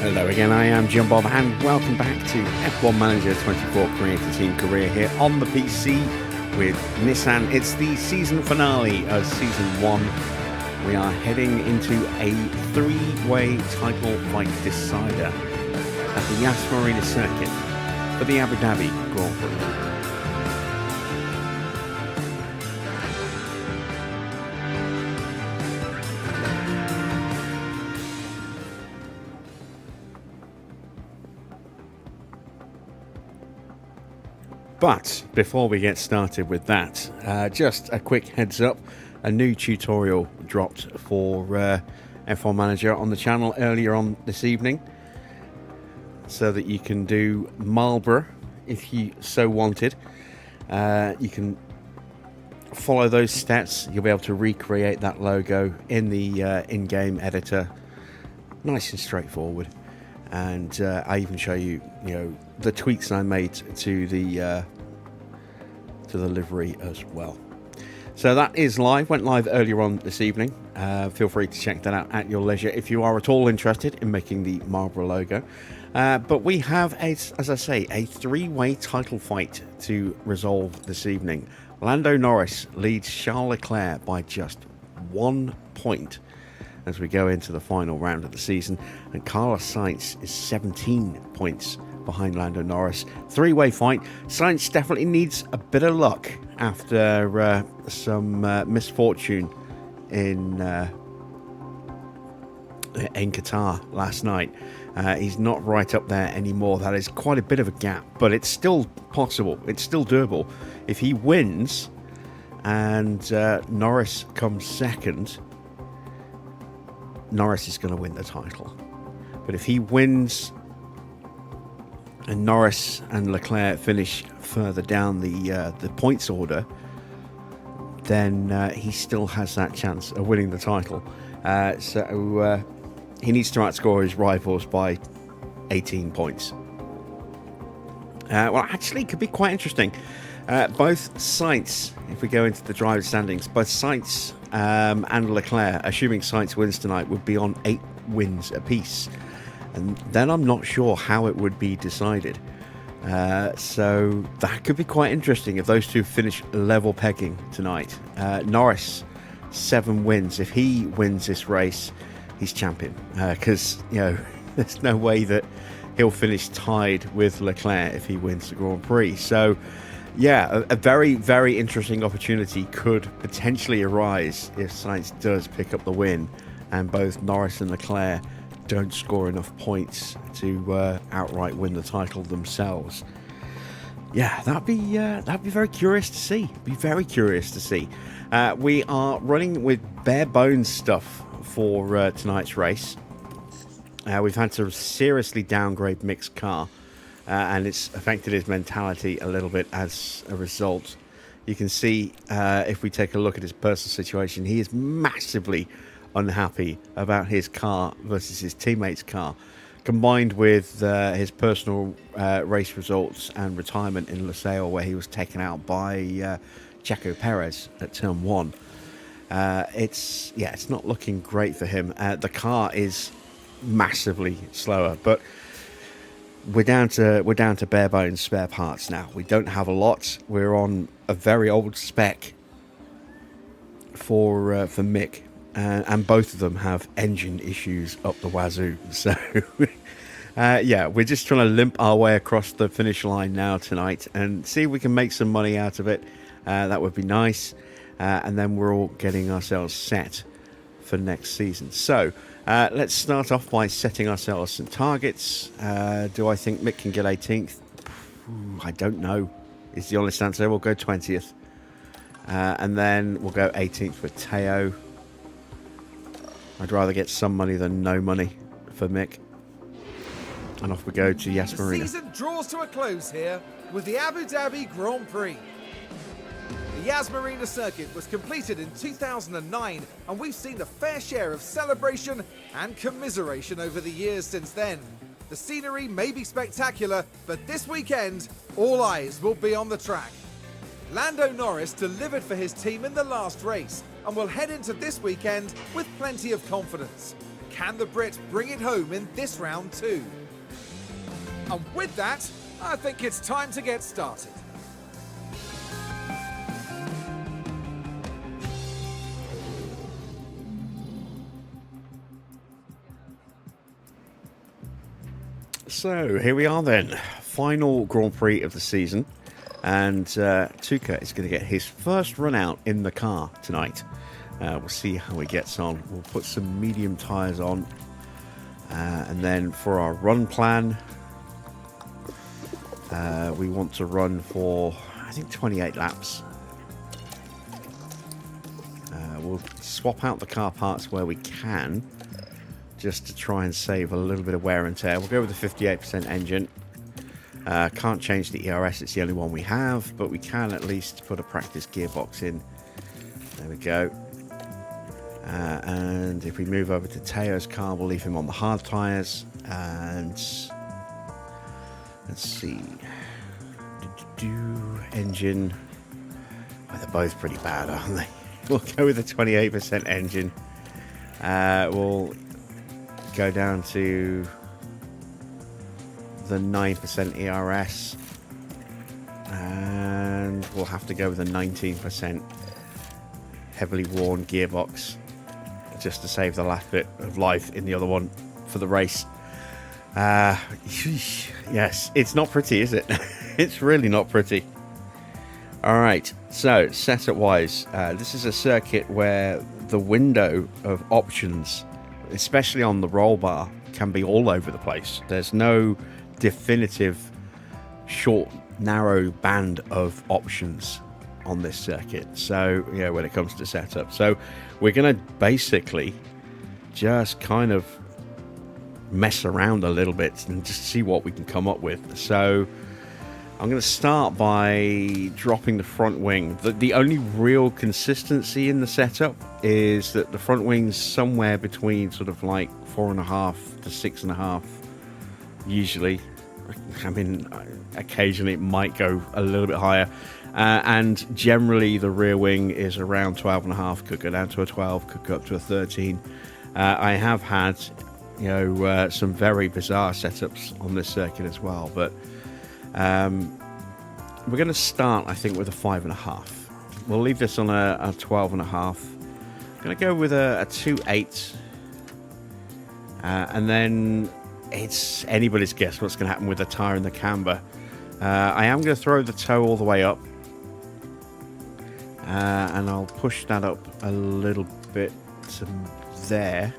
Hello again, I am John Bob and welcome back to F1 Manager 24 Creator Team Career here on the PC with Nissan. It's the season finale of Season 1. We are heading into a three-way title fight decider at the Yas Marina circuit for the Abu Dhabi Grand Prix. But before we get started with that, just a quick heads up, a new tutorial dropped for F1 Manager on the channel earlier on this evening, so that you can do Marlborough if you so wanted. You can follow those steps, you'll be able to recreate that logo in the in-game editor, nice and straightforward. And I even show you, the tweaks I made to the livery as well. So that is live. Went live earlier on this evening. Feel free to check that out at your leisure if you are at all interested in making the Marlborough logo. But we have, as I say, a three-way title fight to resolve this evening. Lando Norris leads Charles Leclerc by just 1 point as we go into the final round of the season, and Carlos Sainz is 17 points behind Lando Norris. Three-way fight. Sainz definitely needs a bit of luck after some misfortune in Qatar last night. He's not right up there anymore. That is quite a bit of a gap, but it's still possible. It's still doable. If he wins and Norris comes second, Norris is going to win the title. But if he wins and Norris and Leclerc finish further down the points order, then he still has that chance of winning the title. So he needs to outscore his rivals by 18 points. Well, actually, it could be quite interesting. Both Sainz, if we go into the driver's standings, both Sainz and Leclerc, assuming Sainz wins tonight, would be on 8 wins apiece. And then I'm not sure how it would be decided. So that could be quite interesting if those two finish level pegging tonight. Norris, 7 wins. If he wins this race, he's champion. Because, there's no way that he'll finish tied with Leclerc if he wins the Grand Prix. So, yeah, a very, very interesting opportunity could potentially arise if Sainz does pick up the win and both Norris and Leclerc don't score enough points to outright win the title themselves. Yeah, that'd be very curious to see. Be very curious to see. We are running with bare bones stuff for tonight's race. We've had to seriously downgrade Mick's car. And it's affected his mentality a little bit as a result. You can see, if we take a look at his personal situation, he is massively unhappy about his car versus his teammate's car, combined with his personal race results and retirement in Losail, where he was taken out by Checo Perez at turn 1. It's not looking great for him. The car is massively slower, but we're down to bare bones spare parts now. We don't have a lot. We're on a very old spec for Mick, and both of them have engine issues up the wazoo. So we're just trying to limp our way across the finish line now tonight and see if we can make some money out of it. That would be nice, and then we're all getting ourselves set for next season. So let's start off by setting ourselves some targets. Do I think Mick can get 18th? I don't know, is the honest answer. We'll go 20th. And then we'll go 18th for Teo. I'd rather get some money than no money for Mick. And off we go to Yas Marina. The season draws to a close here with the Abu Dhabi Grand Prix. The Yas Marina circuit was completed in 2009, and we've seen a fair share of celebration and commiseration over the years since then. The scenery may be spectacular, but this weekend, all eyes will be on the track. Lando Norris delivered for his team in the last race and will head into this weekend with plenty of confidence. Can the Brit bring it home in this round too? And with that, I think it's time to get started. So here we are then, final Grand Prix of the season, and Tuka is going to get his first run out in the car tonight. We'll see how he gets on. We'll put some medium tyres on, and then for our run plan, we want to run for, I think, 28 laps. We'll swap out the car parts where we can, just to try and save a little bit of wear and tear. We'll go with the 58% engine. Can't change the ERS, it's the only one we have, but we can at least put a practice gearbox in. There we go. And if we move over to Teo's car, we'll leave him on the hard tyres. And let's see. Engine. Oh, they're both pretty bad, aren't they? We'll go with the 28% engine. We'll go down to the 9% ERS. And we'll have to go with a 19% heavily worn gearbox, just to save the last bit of life in the other one for the race. Yes, it's not pretty, is it? It's really not pretty. All right, so setup wise, this is a circuit where the window of options, especially on the roll bar, can be all over the place. There's no definitive short, narrow band of options on this circuit. So, yeah, when it comes to setup. So we're going to basically just kind of mess around a little bit and just see what we can come up with. So I'm going to start by dropping the front wing. The only real consistency in the setup is that the front wing's somewhere between sort of like 4.5 to 6.5 usually. I mean, occasionally it might go a little bit higher. And generally the rear wing is around 12.5, could go down to a 12, could go up to a 13. I have had, you know, some very bizarre setups on this circuit as well, but we're going to start, I think, with a 5.5. We'll leave this on a 12.5. I'm going to go with a 2.8, and then it's anybody's guess what's going to happen with the tyre and the camber. I am going to throw the toe all the way up, and I'll push that up a little bit to there.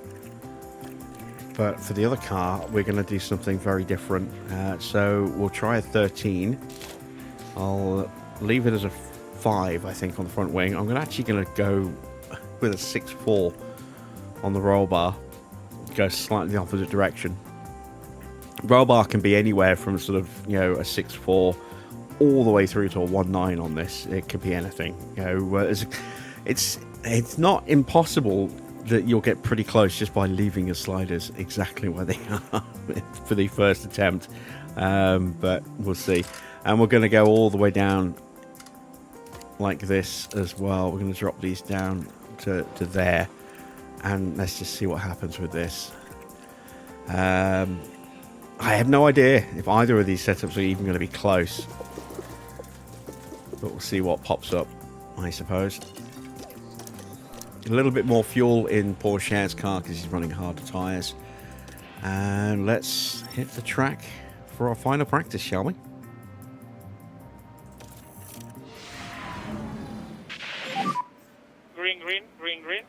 But for the other car, we're going to do something very different. So we'll try a 13. I'll leave it as a 5, I think, on the front wing. I'm actually going to go with a 6.4 on the roll bar. Go slightly the opposite direction. Roll bar can be anywhere from sort of, you know, a 6.4 all the way through to a 1.9 on this. It could be anything. You know, it's not impossible that you'll get pretty close just by leaving your sliders exactly where they are for the first attempt, but we'll see. And we're going to go all the way down like this as well. We're going to drop these down to there, and let's just see what happens with this. I have no idea if either of these setups are even going to be close, but we'll see what pops up, I suppose. A little bit more fuel in Porsche's car because he's running harder tyres. And let's hit the track for our final practice, shall we? Green, green, green, green.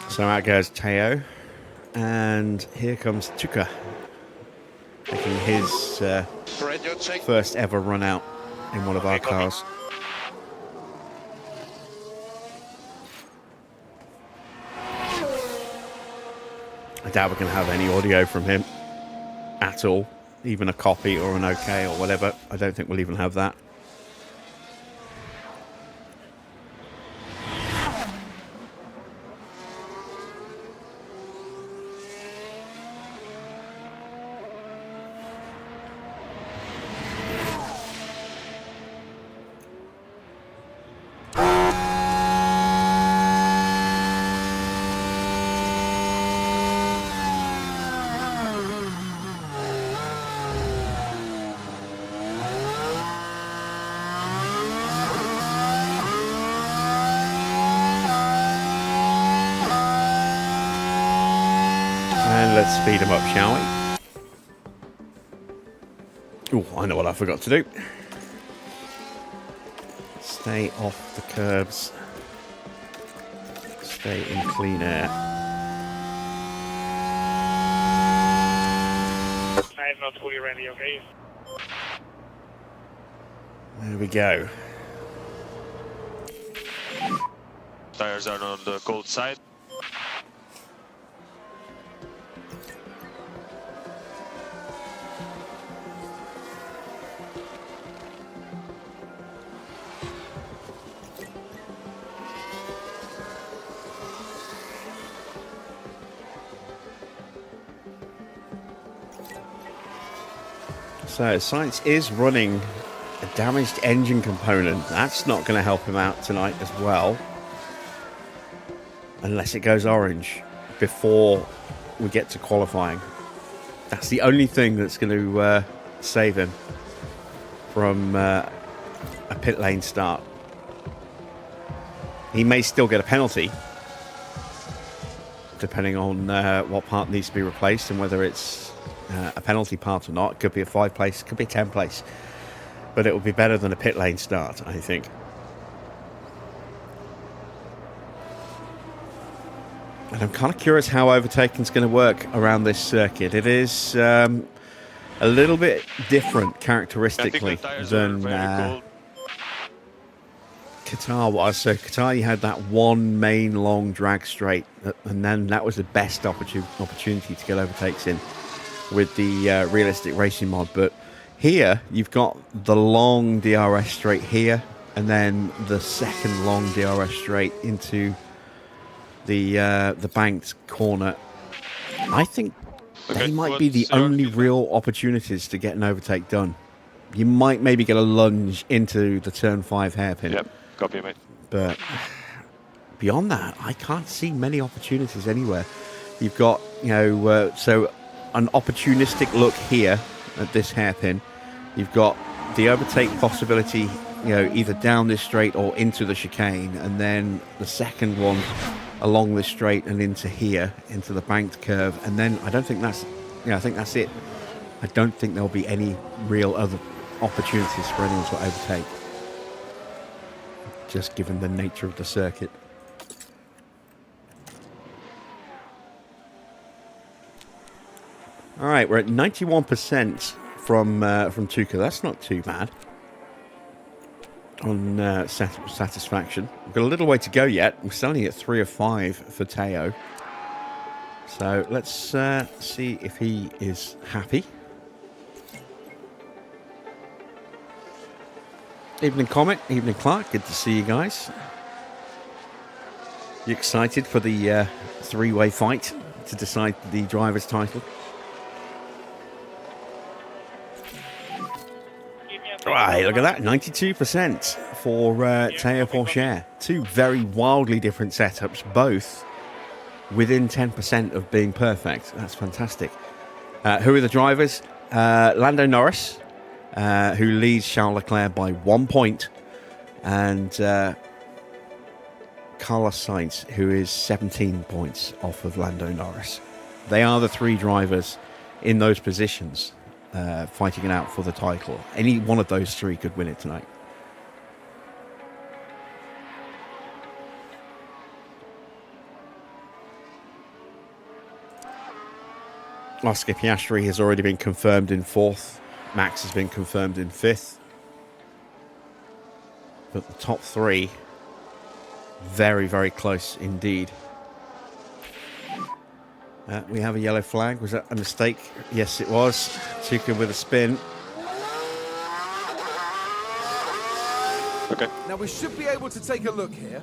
So out goes Teo, and here comes Tuka, making his first ever run out in one of our cars. I doubt we're going to have any audio from him at all, even a copy or an OK or whatever. I don't think we'll even have that. speed them up, shall we? Oh, I know what I forgot to do. Stay off the curbs. Stay in clean air. 5 not fully ready, okay? There we go. Tires are on the cold side. So Science is running a damaged engine component. That's not going to help him out tonight as well. Unless it goes orange before we get to qualifying. That's the only thing that's going to save him from a pit lane start. He may still get a penalty, depending on what part needs to be replaced and whether it's a penalty part or not. It could be a 5 place, could be a 10 place. But it will be better than a pit lane start, I think. And I'm kind of curious how overtaking is going to work around this circuit. It is a little bit different characteristically than Qatar was. So Qatar, you had that one main long drag straight, and then that was the best opportunity to get overtakes in with the realistic racing mod. But here you've got the long DRS straight here, and then the second long DRS straight into the banked corner. I think they might be the only real opportunities to get an overtake done. You might maybe get a lunge into the turn 5 hairpin. Yep, copy, mate. But beyond that, I can't see many opportunities anywhere. You've got, so an opportunistic look here at this hairpin. You've got the overtake possibility, either down this straight or into the chicane, and then the second one along this straight and into here, into the banked curve. And then I don't think that's, I think that's it. I don't think there'll be any real other opportunities for anyone to overtake, just given the nature of the circuit. All right, we're at 91% from Tuca. That's not too bad on satisfaction. We've got a little way to go yet. We're still only at 3 of 5 for Teo. So let's see if he is happy. Evening Comet, evening Clark. Good to see you guys. You excited for the three-way fight to decide the driver's title? Right, look at that, 92% for Teo Porcher. Two very wildly different setups, both within 10% of being perfect. That's fantastic. Who are the drivers? Lando Norris, who leads Charles Leclerc by 1 point, and Carlos Sainz, who is 17 points off of Lando Norris. They are the three drivers in those positions fighting it out for the title. Any one of those three could win it tonight. Oscar Piastri has already been confirmed in 4th. Max has been confirmed in 5th. But the top 3, very, very close indeed. We have a yellow flag. Was that a mistake? Yes, it was. Tuca with a spin. Okay. Now we should be able to take a look here.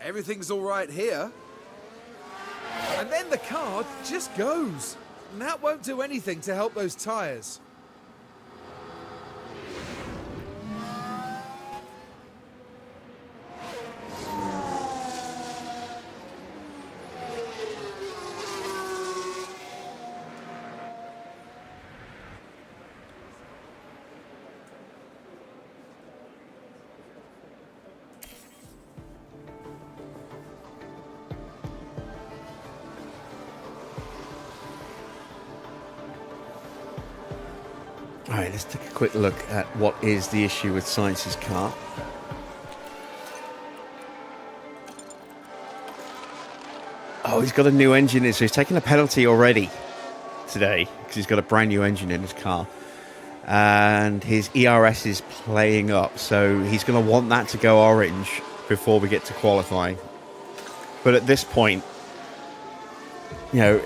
Everything's all right here. And then the car just goes. And that won't do anything to help those tyres. All right, let's take a quick look at what is the issue with Sainz's car. Oh, he's got a new engine in, so he's taken a penalty already today because he's got a brand new engine in his car. And his ERS is playing up, so he's going to want that to go orange before we get to qualifying. But at this point, you know,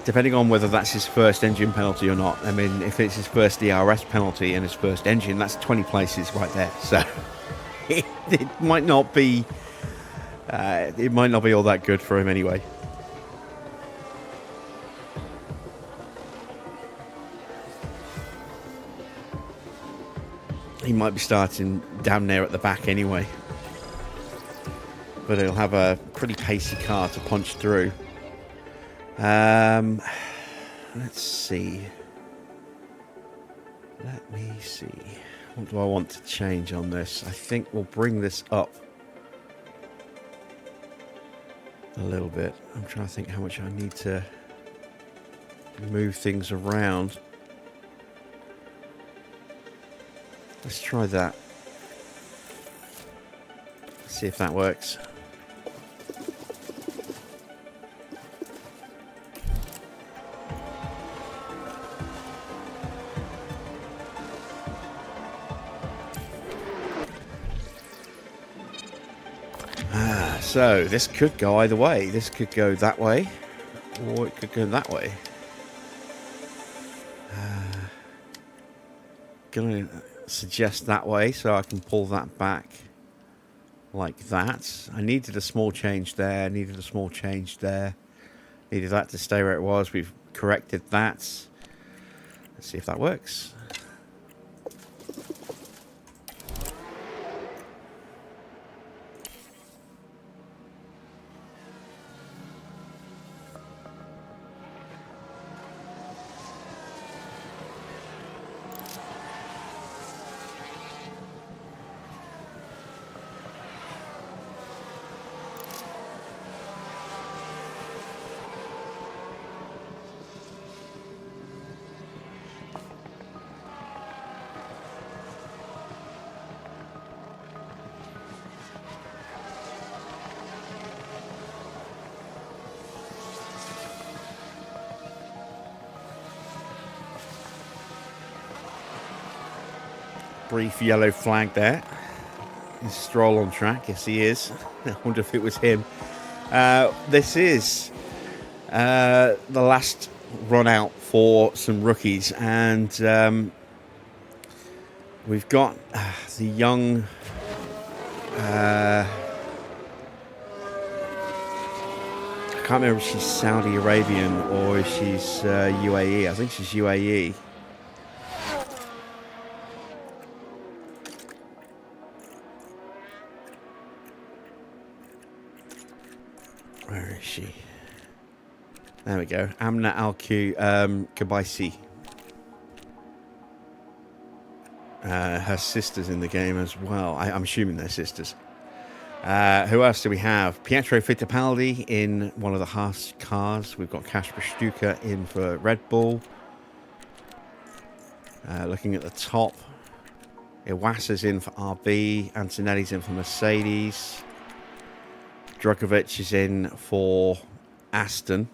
depending on whether that's his first engine penalty or not, I mean, if it's his first ERS penalty and his first engine, that's 20 places right there. So it might not be all that good for him anyway. He might be starting down there at the back anyway. But he'll have a pretty pacey car to punch through. Let's see. Let me see. What do I want to change on this? I think we'll bring this up a little bit. I'm trying to think how much I need to move things around. Let's try that. See if that works. So this could go either way. This could go that way, or it could go that way. Gonna suggest that way so I can pull that back like that. I needed a small change there, needed a small change there, needed that to stay where it was. We've corrected that. Let's see if that works. Brief yellow flag there. Is Stroll on track? Yes, he is. I wonder if it was him. This is the last run out for some rookies, and we've got the young I can't remember if she's Saudi Arabian or if she's UAE. I think she's UAE. Where is she? There we go. Amna Kabaisi. Her sister's in the game as well. I'm assuming they're sisters. Who else do we have? Pietro Fittipaldi in one of the Haas cars. We've got Kasper Stuka in for Red Bull. Looking at the top, Iwasa's in for RB. Antonelli's in for Mercedes. Drukovic is in for Aston.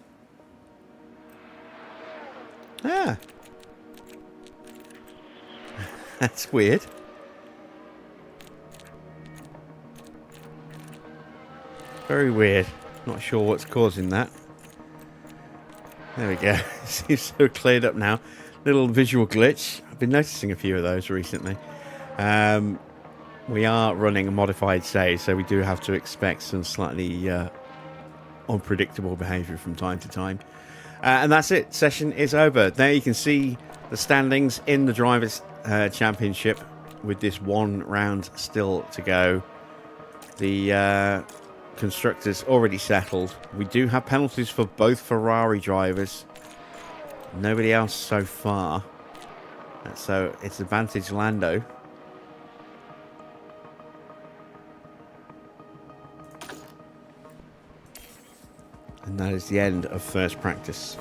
Ah. That's weird. Very weird. Not sure what's causing that. There we go. Seems so cleared up now. Little visual glitch. I've been noticing a few of those recently. We are running a modified save, so we do have to expect some slightly unpredictable behaviour from time to time. And that's it. Session is over. There you can see the standings in the Drivers' Championship with this one round still to go. The Constructors already settled. We do have penalties for both Ferrari drivers. Nobody else so far. So it's advantage Lando. And that is the end of first practice.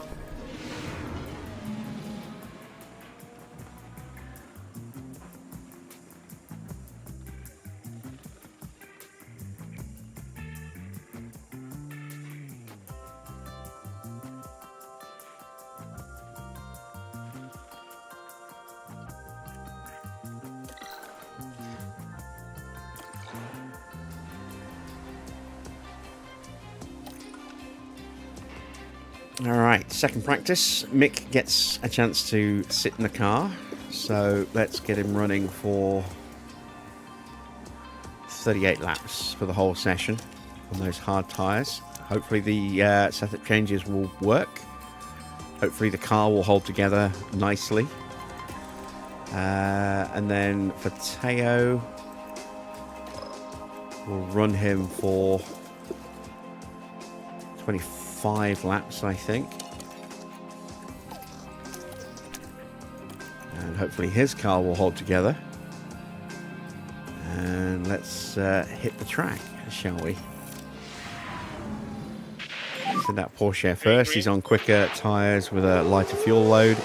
All right, second practice. Mick gets a chance to sit in the car, so let's get him running for 38 laps for the whole session on those hard tyres. Hopefully the setup changes will work. Hopefully the car will hold together nicely. And then for Teo, we'll run him for 25 laps, I think. And hopefully his car will hold together. And let's hit the track, shall we? Send that Porsche first. He's on quicker tyres with a lighter fuel load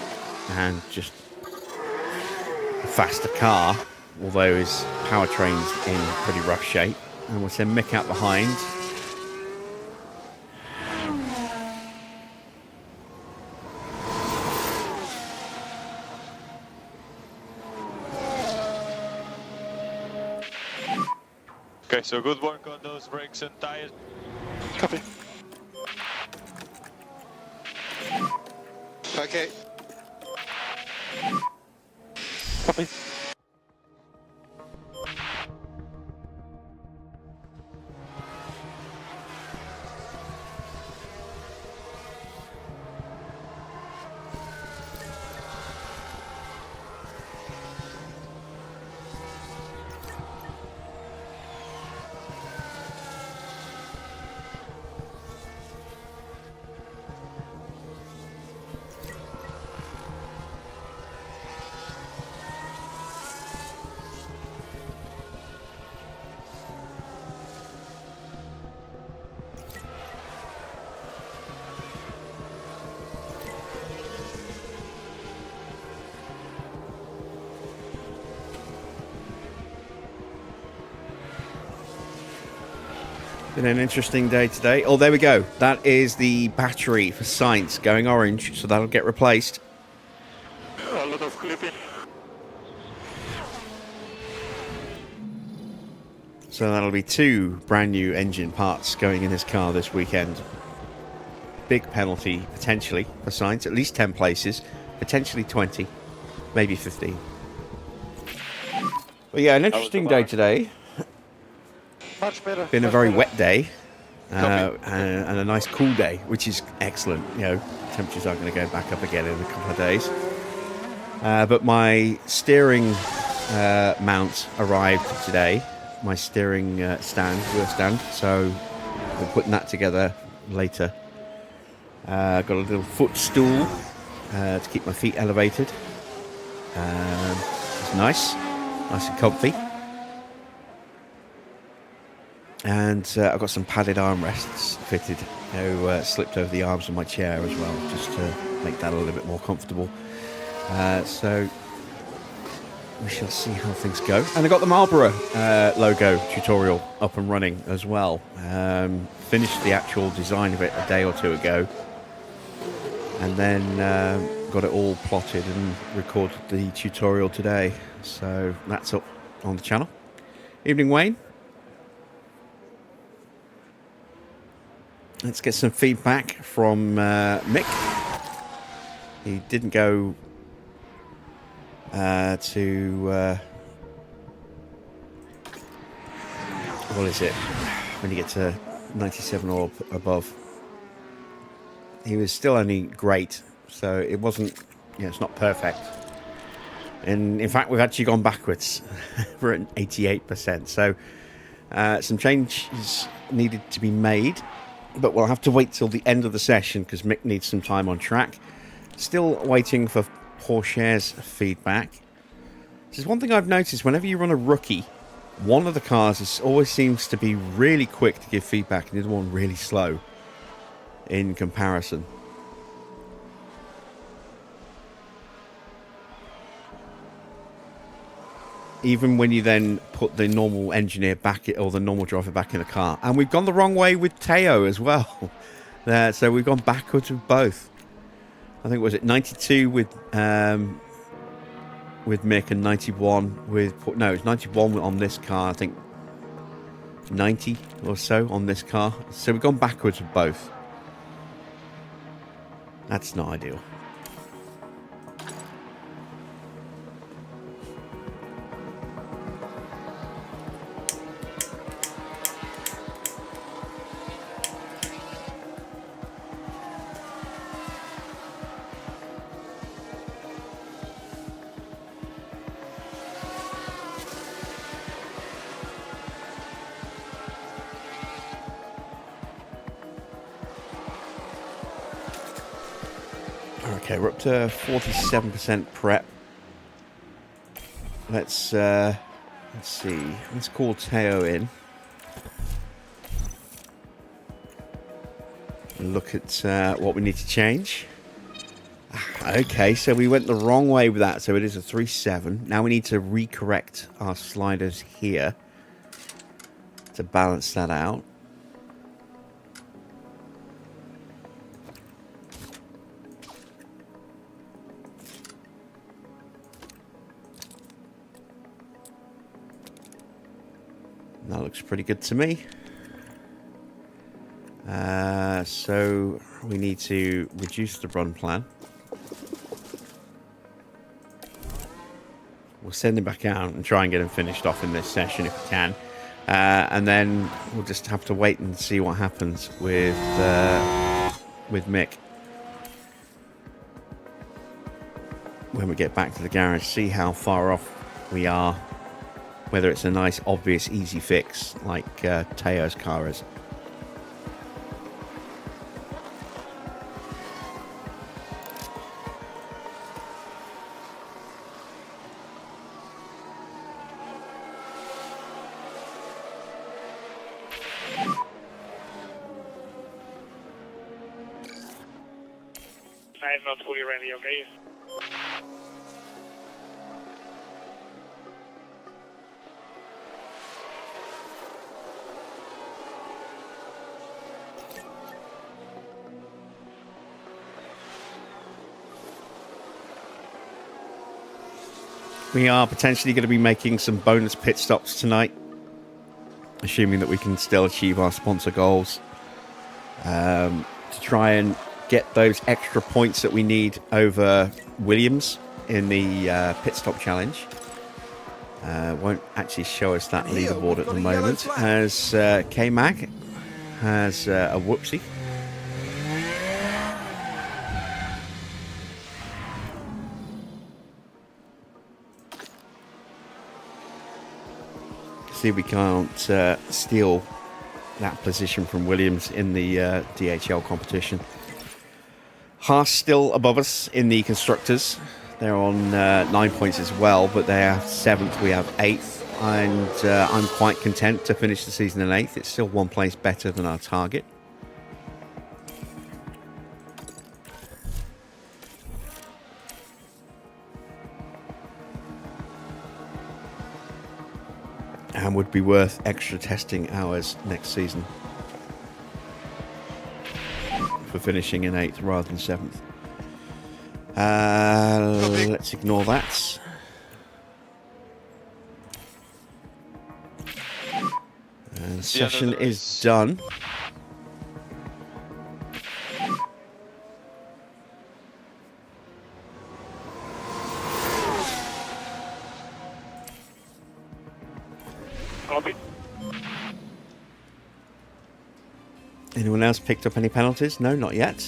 and just a faster car, although his powertrain's in pretty rough shape. And we'll send Mick out behind. Okay, so good work on those brakes and tires. Copy. Okay. Copy. Been an interesting day today. Oh, there we go. That is the battery for Sainz going orange, so that'll get replaced. A lot of clipping. So that'll be 2 brand new engine parts going in this car this weekend. Big penalty, potentially, for Sainz. At least 10 places. Potentially 20. Maybe 15. But yeah, an interesting day today. Much better. Been a very wet day. And a nice cool day, which is excellent. You know, temperatures aren't going to go back up again in a couple of days. But my steering mount arrived today. My steering wheel stand. So we're putting that together later. Got a little footstool to keep my feet elevated. It's nice and comfy. And I've got some padded armrests fitted, slipped over the arms of my chair as well, just to make that a little bit more comfortable. So we shall see how things go. And I got the Marlboro logo tutorial up and running as well. Finished the actual design of it a day or two ago. And then got it all plotted and recorded the tutorial today. So that's up on the channel. Evening, Wayne. Let's get some feedback from Mick. He didn't go to... what is it? When you get to 97 or above. He was still only great, so it wasn't... it's not perfect. And in fact, we've actually gone backwards. We're at 88%. So some changes needed to be made. But we'll have to wait till the end of the session because Mick needs some time on track. Still waiting for Porsche's feedback. This is one thing I've noticed. Whenever you run a rookie, one of the cars always seems to be really quick to give feedback and the other one really slow in comparison. Even when you then put the normal engineer back or the normal driver back in the car. And we've gone the wrong way with Teo as well. So we've gone backwards with both. I think, was it 92 with Mick and 91 with... No, it's 91 on this car. I think 90 or so on this car. So we've gone backwards with both. That's not ideal. Okay, we're up to 47% prep. Let's see. Let's call Teo in and look at what we need to change. Okay, so we went the wrong way with that, so it is a 3.7. Now we need to recorrect our sliders here to balance that out. That looks pretty good to me. So we need to reduce the run plan. We'll send him back out and try and get him finished off in this session if we can. And then we'll just have to wait and see what happens with Mick. When we get back to the garage, see how far off we are. Whether it's a nice, obvious, easy fix like Teo's car is. I'm not fully ready, okay? We are potentially going to be making some bonus pit stops tonight, assuming that we can still achieve our sponsor goals, to try and get those extra points that we need over Williams in the pit stop challenge. Won't actually show us that leaderboard at the moment, as K-Mag has a whoopsie. See if we can't steal that position from Williams in the DHL competition. Haas still above us in the constructors. They're on 9 points as well, but they are 7th, we have 8th, and I'm quite content to finish the season in 8th. It's still one place better than our target. And would be worth extra testing hours next season for finishing in 8th rather than 7th. Let's ignore that. And the session is done. Copy. Anyone else picked up any penalties? No, not yet.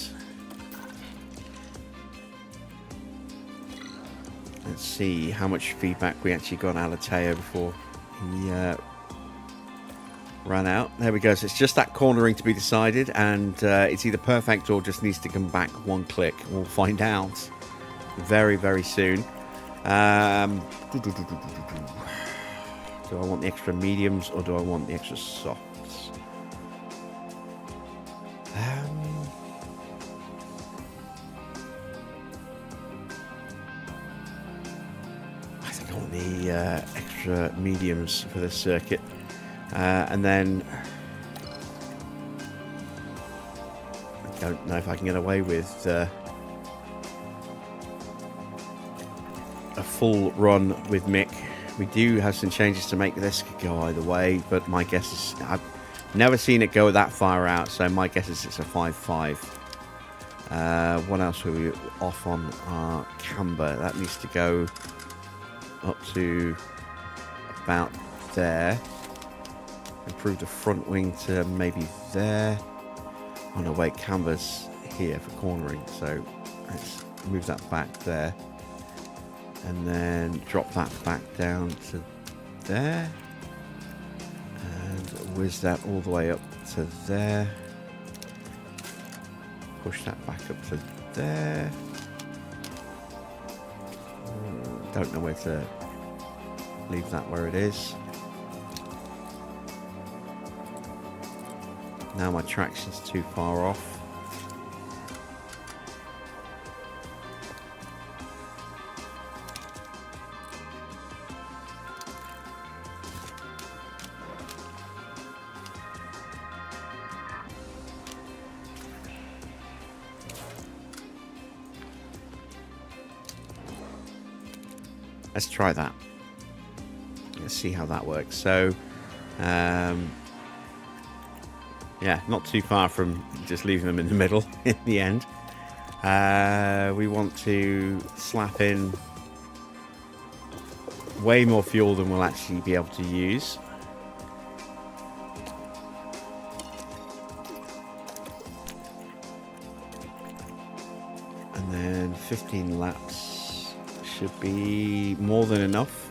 Let's see how much feedback we actually got out of Teo before he ran out. There we go. So it's just that cornering to be decided, and it's either perfect or just needs to come back one click. We'll find out very, very soon. Do I want the extra mediums or do I want the extra softs? I think I want the extra mediums for this circuit. And then I don't know if I can get away with a full run with Mick. We do have some changes to make. This could go either way, but my guess is I've never seen it go that far out, so my guess is it's a 5-5. What else were we off on? Our camber. That needs to go up to about there. Improve the front wing to maybe there. Oh no, wait, camber's here for cornering, so let's move that back there. And then drop that back down to there. And whiz that all the way up to there. Push that back up to there. Don't know where to leave that where it is. Now my traction's too far off. Let's try that. Let's see how that works. So, yeah, not too far from just leaving them in the middle in the end. We want to slap in way more fuel than we'll actually be able to use. And then 15 laps should be more than enough.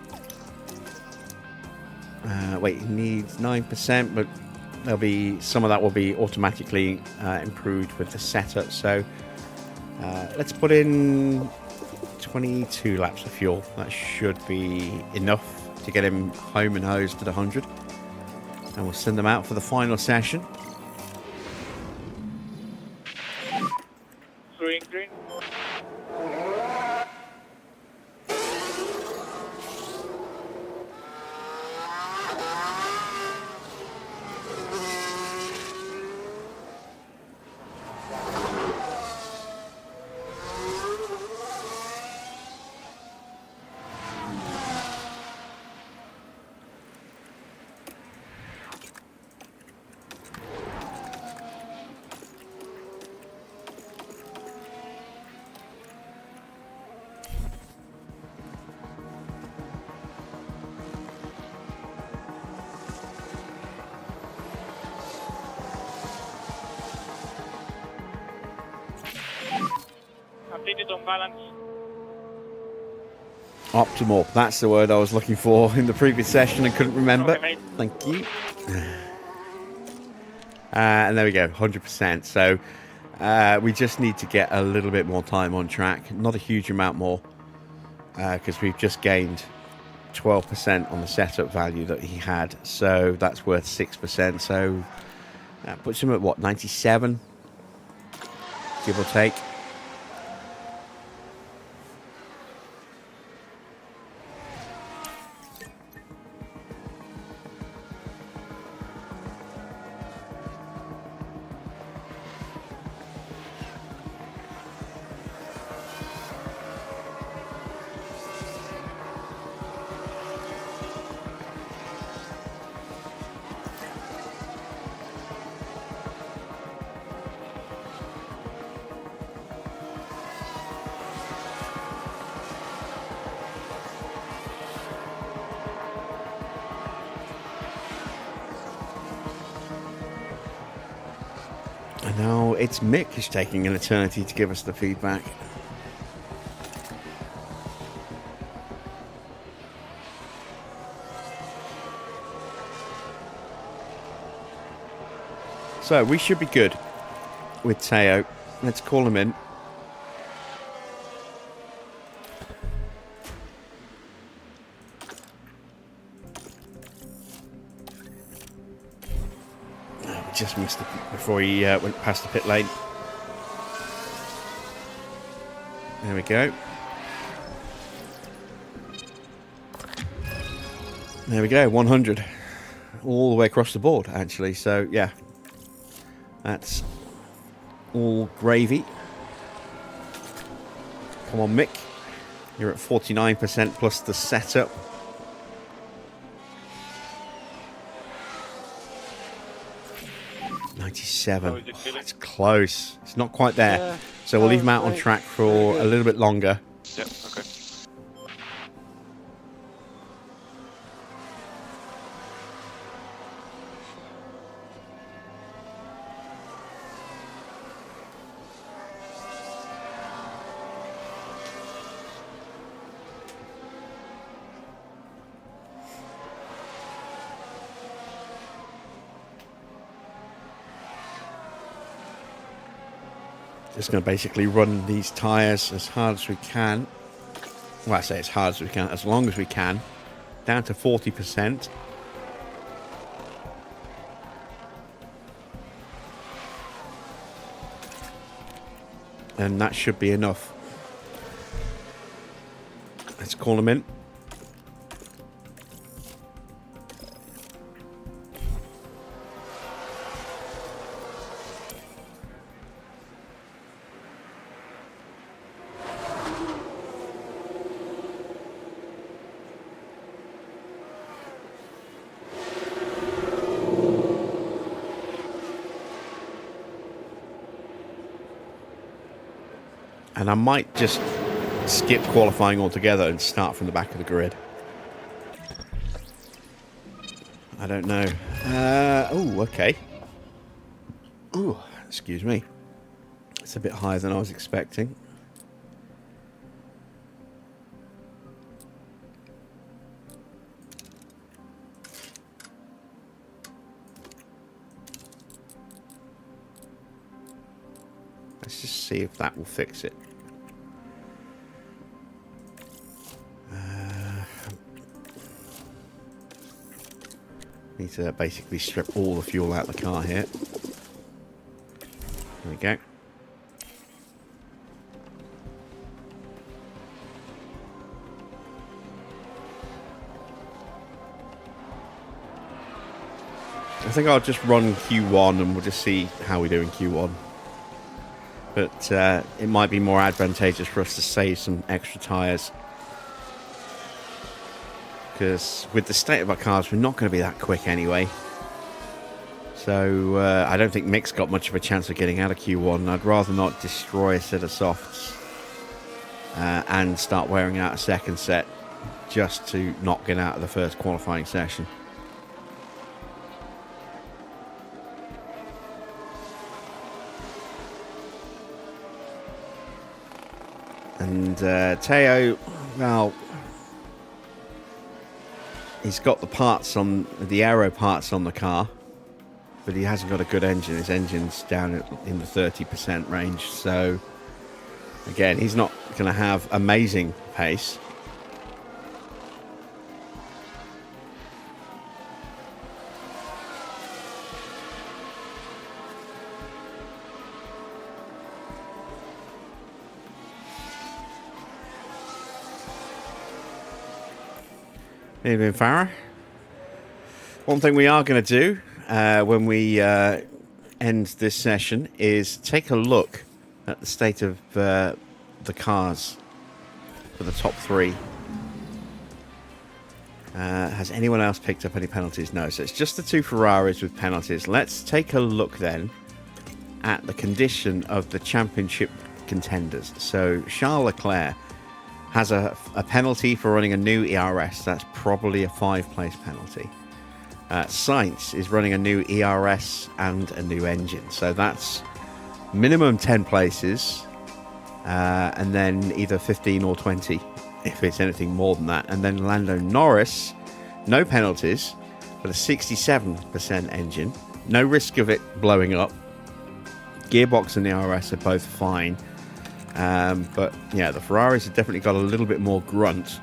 Wait, it needs 9%, but there'll be some of that will be automatically improved with the setup. So let's put in 22 laps of fuel. That should be enough to get him home and hosed at 100. And we'll send them out for the final session. Green, green. Updated on balance. Optimal. That's the word I was looking for in the previous session and couldn't remember. Okay, mate. Thank you. And there we go, 100%. So we just need to get a little bit more time on track. Not a huge amount more, because we've just gained 12% on the setup value that he had. So that's worth 6%. So that puts him at what, 97, give or take. And now it's Mick who's taking an eternity to give us the feedback. So we should be good with Teo. Let's call him in. Just missed it before he went past the pit lane. There we go. There we go, 100. All the way across the board, actually. So, yeah. That's all gravy. Come on, Mick. You're at 49% plus the setup. How is it feeling? It's close. It's not quite there. So we'll leave him out on track for a little bit longer. Yep, okay. Just going to basically run these tyres as hard as we can. Well, I say as hard as we can, as long as we can. Down to 40%. And that should be enough. Let's call them in. And I might just skip qualifying altogether and start from the back of the grid. I don't know. Oh, okay. Oh, excuse me. It's a bit higher than I was expecting. Let's just see if that will fix it. Need to basically strip all the fuel out of the car here. There we go. I think I'll just run Q1 and we'll just see how we do in Q1. But it might be more advantageous for us to save some extra tyres. Because with the state of our cars, we're not going to be that quick anyway. So I don't think Mick's got much of a chance of getting out of Q1. I'd rather not destroy a set of softs and start wearing out a second set just to not get out of the first qualifying session. And Teo, well, he's got the parts on the aero parts on the car, but he hasn't got a good engine. His engine's down in the 30% range. So again, he's not going to have amazing pace. Evening, Farah. One thing we are going to do when we end this session is take a look at the state of the cars for the top three. Has anyone else picked up any penalties? No, so it's just the two Ferraris with penalties. Let's take a look then at the condition of the championship contenders. So Charles Leclerc has a penalty for running a new ERS. That's probably a 5-place penalty. Sainz is running a new ERS and a new engine. So that's minimum 10 places and then either 15 or 20 if it's anything more than that. And then Lando Norris, no penalties, but a 67% engine. No risk of it blowing up. Gearbox and the ERS are both fine. But yeah, the Ferraris have definitely got a little bit more grunt,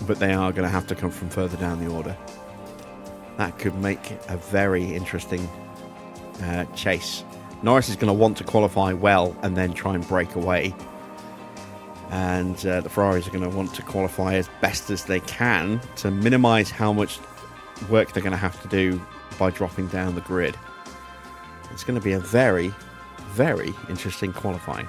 but they are going to have to come from further down the order. That could make a very interesting chase. Norris is going to want to qualify well and then try and break away, and the Ferraris are going to want to qualify as best as they can to minimize how much work they're going to have to do by dropping down the grid. It's going to be a very interesting qualifying.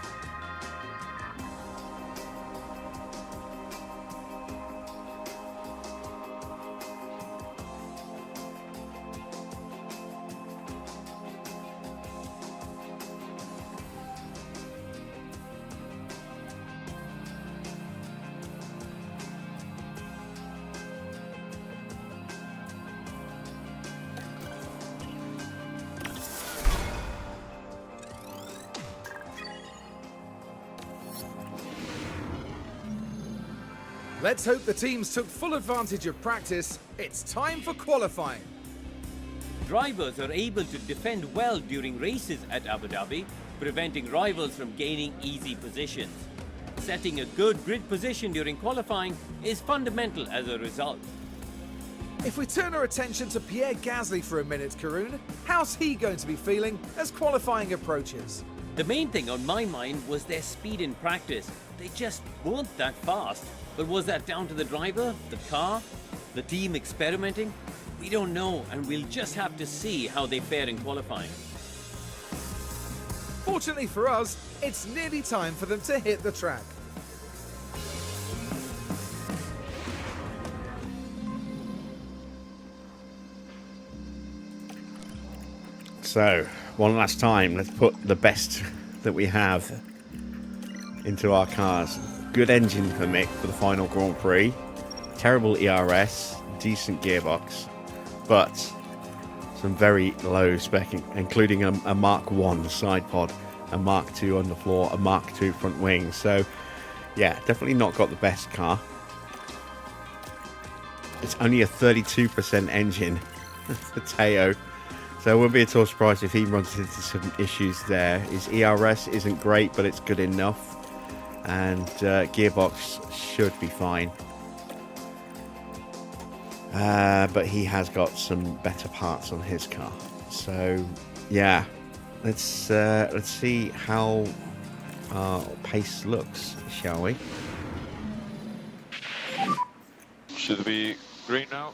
Let's hope the teams took full advantage of practice. It's time for qualifying. Drivers are able to defend well during races at Abu Dhabi, preventing rivals from gaining easy positions. Setting a good grid position during qualifying is fundamental as a result. If we turn our attention to Pierre Gasly for a minute, Karun, how's he going to be feeling as qualifying approaches? The main thing on my mind was their speed in practice. They just weren't that fast. But was that down to the driver, the car, the team experimenting? We don't know, and we'll just have to see how they fare in qualifying. Fortunately for us, it's nearly time for them to hit the track. So, one last time, let's put the best that we have into our cars. Good engine for Mick for the final Grand Prix. Terrible ERS, decent gearbox, but some very low spec, including a Mark 1 side pod, a Mark 2 on the floor, a Mark 2 front wing. So, yeah, definitely not got the best car. It's only a 32% engine for Teo. So I wouldn't be at all surprised if he runs into some issues there. His ERS isn't great, but it's good enough. And gearbox should be fine. But he has got some better parts on his car. So, yeah. Let's see how our pace looks, shall we? Should be green now.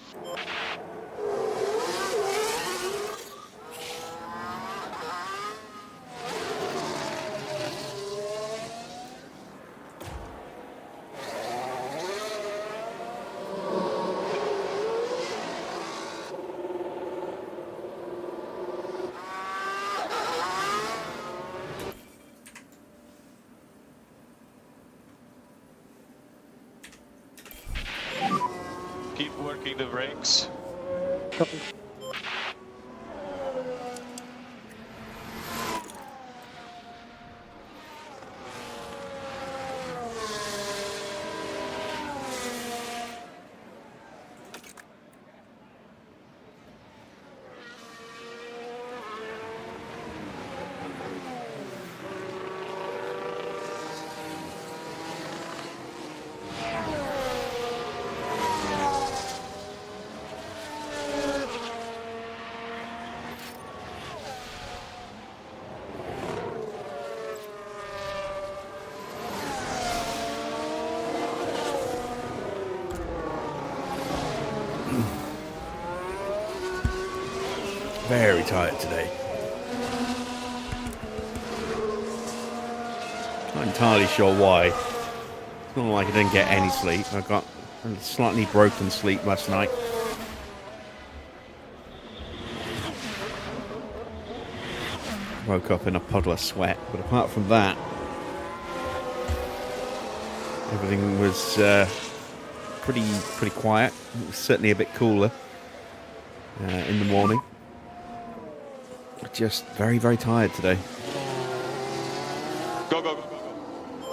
Keep working the brakes. Copy. Very tired today. Not entirely sure why. It's not like I didn't get any sleep. I got a slightly broken sleep last night. Woke up in a puddle of sweat, but apart from that, everything was pretty quiet. It was certainly a bit cooler in the morning. Just very, very tired today. Go, go, go, go, go.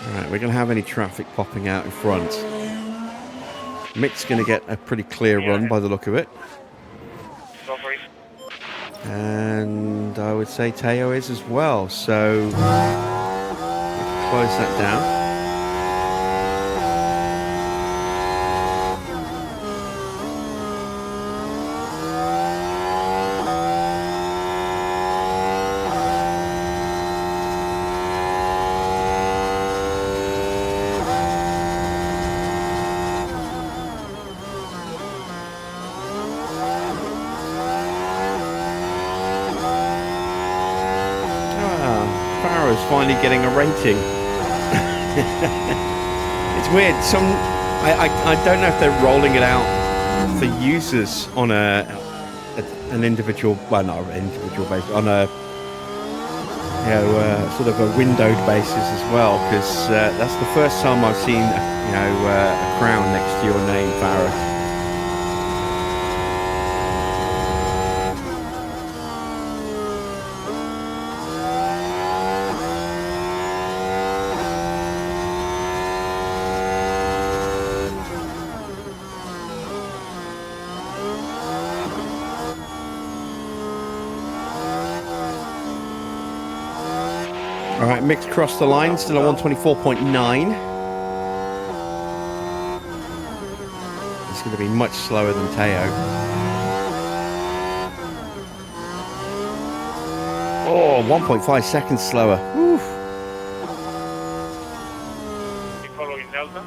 Alright, we're going to have any traffic popping out in front. Mick's going to get a pretty clear run by the look of it. Go for it. And I would say Teo is as well. So, we'll close that down. Finally getting a rating. It's weird. I don't know if they're rolling it out for users on an individual, well, not an individual basis, on a sort of a windowed basis as well, because that's the first time I've seen a crown next to your name, Farah. Mick's crossed the line, still on 124.9. It's going to be much slower than Teo. Oh, 1.5 seconds slower. Woo. Following Delta.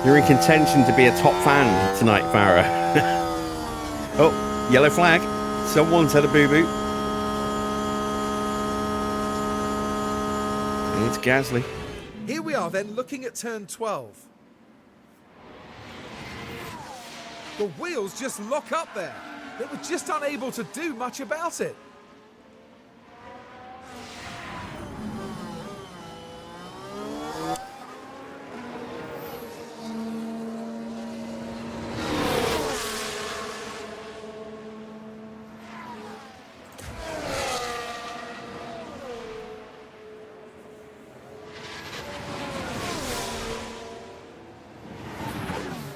You're in contention to be a top fan tonight, Farah. Oh, yellow flag. Someone's had a boo-boo. It's Gasly. Here we are then looking at turn 12. The wheels just lock up there. They were just unable to do much about it.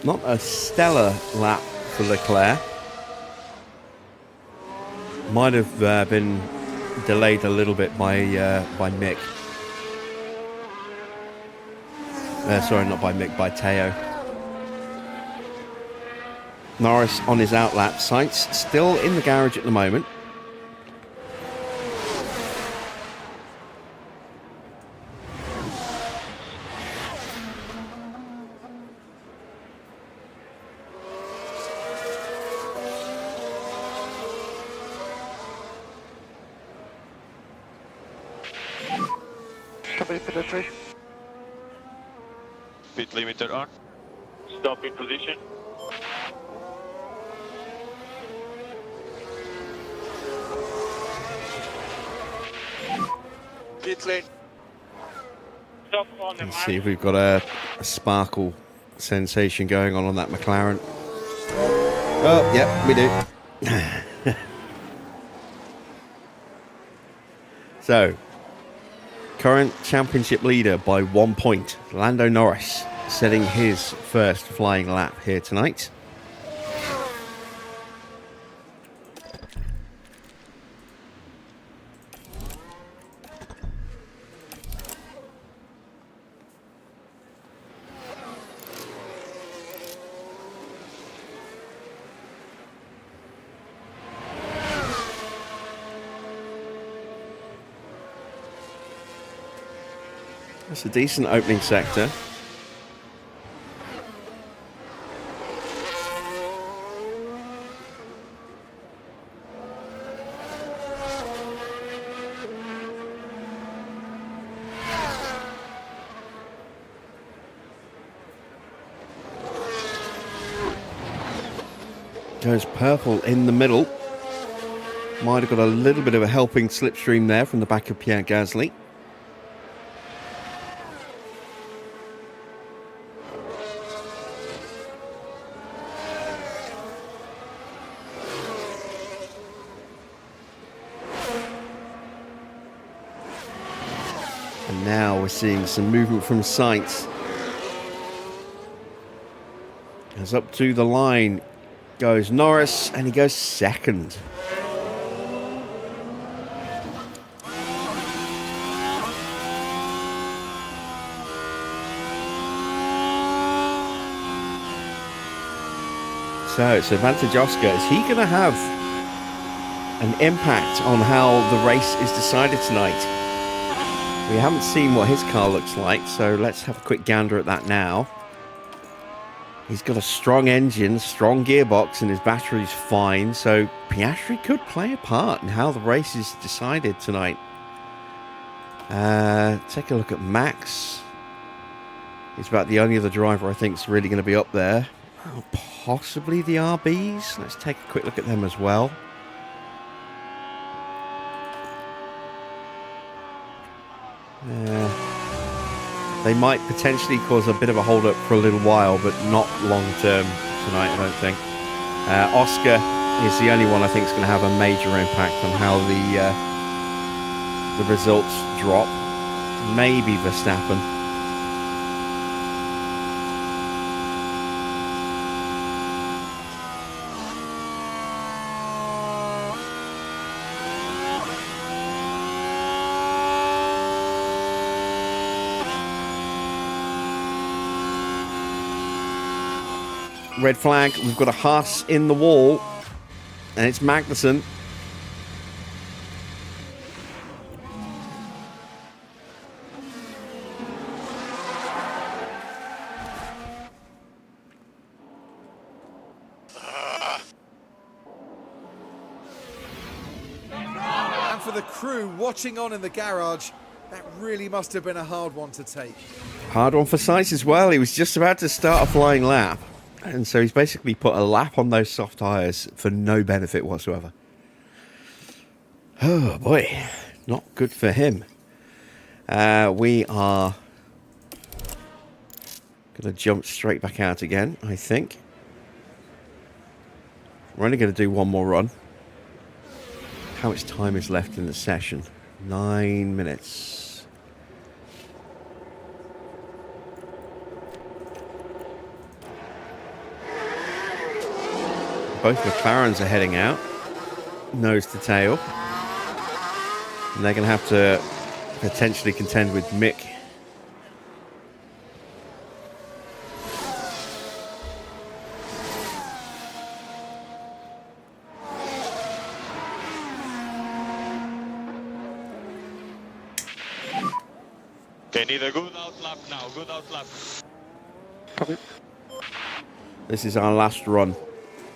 Not a stellar lap for Leclerc. Might have been delayed a little bit by Mick. Sorry, not by Mick, by Teo. Norris on his outlap sights, still in the garage at the moment. Company penetration. Pit limiter on. Stop in position. Pit lane. Stop on the Let's see if we've got a sparkle sensation going on that McLaren. Oh, yep, we do. So, current championship leader by 1 point, Lando Norris, setting his first flying lap here tonight. That's a decent opening sector. Goes purple in the middle. Might have got a little bit of a helping slipstream there from the back of Pierre Gasly. And now we're seeing some movement from Sainz. As up to the line goes Norris, and he goes second. So it's advantage Oscar. Is he going to have an impact on how the race is decided tonight? We haven't seen what his car looks like, so let's have a quick gander at that now. He's got a strong engine, strong gearbox, and his battery's fine, so Piastri could play a part in how the race is decided tonight. Take a look at Max. He's about the only other driver I think is really going to be up there. Oh, possibly the RBs. Let's take a quick look at them as well. They might potentially cause a bit of a hold-up for a little while, but not long-term tonight, I don't think. Oscar is the only one I think is going to have a major impact on how the results drop. Maybe Verstappen. red flag. We've got a Haas in the wall, and it's Magnussen. And for the crew watching on in the garage, that really must have been a hard one to take. Hard one for Sainz as well. He was just about to start a flying lap, and so he's basically put a lap on those soft tyres for no benefit whatsoever. Oh boy, not good for him. We are going to jump straight back out again, I think. We're only going to do one more run. How much time is left in the session? 9 minutes. Both McLarens are heading out, nose to tail. And they're going to have to potentially contend with Mick. Okay, need a good outlap now, good outlap. This is our last run.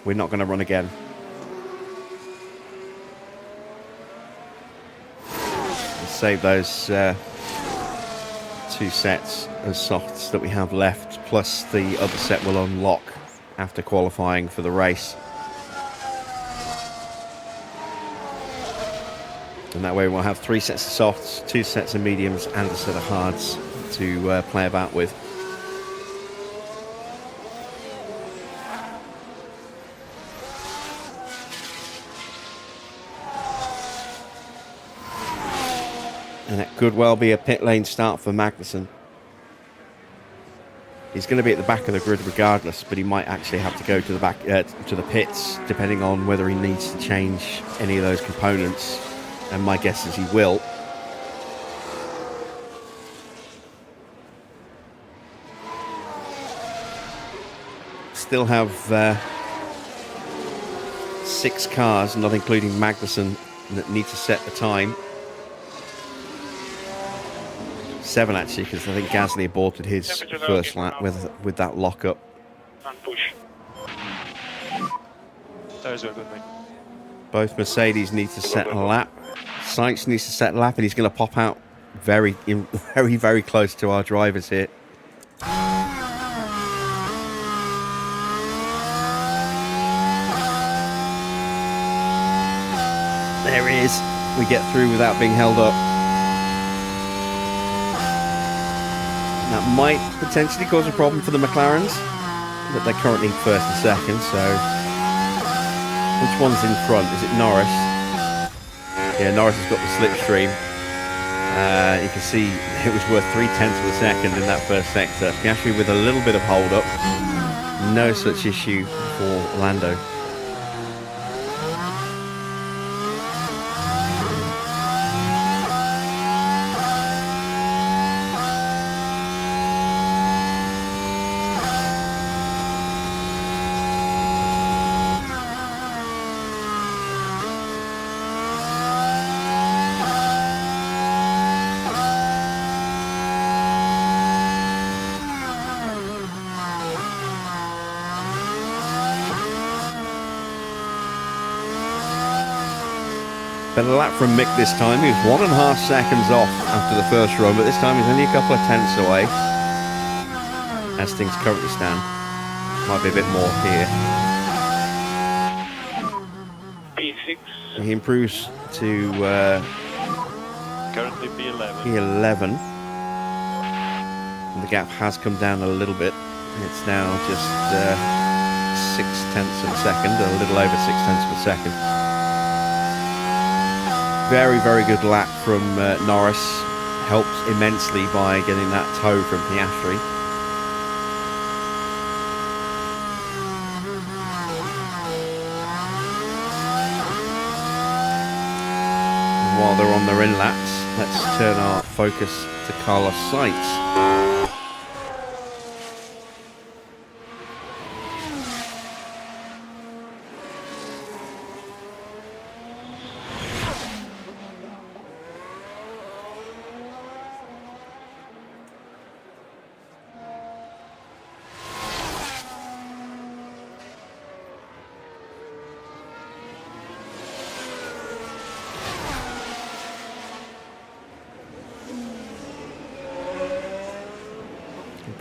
We're not going to run again. We'll save those 2 sets of softs that we have left, plus the other set will unlock after qualifying for the race. And that way we'll have 3 sets of softs, 2 sets of mediums, and a set of hards to play about with. And it could well be a pit lane start for Magnussen. He's going to be at the back of the grid regardless, but he might actually have to go to the back to the pits, depending on whether he needs to change any of those components. And my guess is he will. Still have 6 cars, not including Magnussen, that need to set the time. 7 actually, because I think Gasly aborted his first lap with that lockup. And push. Tires are good, mate. Both Mercedes need to set a lap. Sainz needs to set a lap, and he's going to pop out very close to our drivers here. There he is. We get through without being held up. That might potentially cause a problem for the McLarens, but they're currently first and second, so... Which one's in front? Is it Norris? Yeah, Norris has got the slipstream. You can see it was worth 0.3 of a second in that first sector. Piastri with a little bit of hold up. No such issue for Lando. Better lap from Mick this time. He was 1.5 seconds off after the first run, but this time he's only a couple of tenths away. As things currently stand. Might be a bit more here. P6. He improves to Currently P11. P11. The gap has come down a little bit. It's now just 0.6 of a second, a little over 0.6 of a second. Very, very good lap from Norris. Helped immensely by getting that toe from Piastri. And while they're on their in laps, let's turn our focus to Carlos Sainz.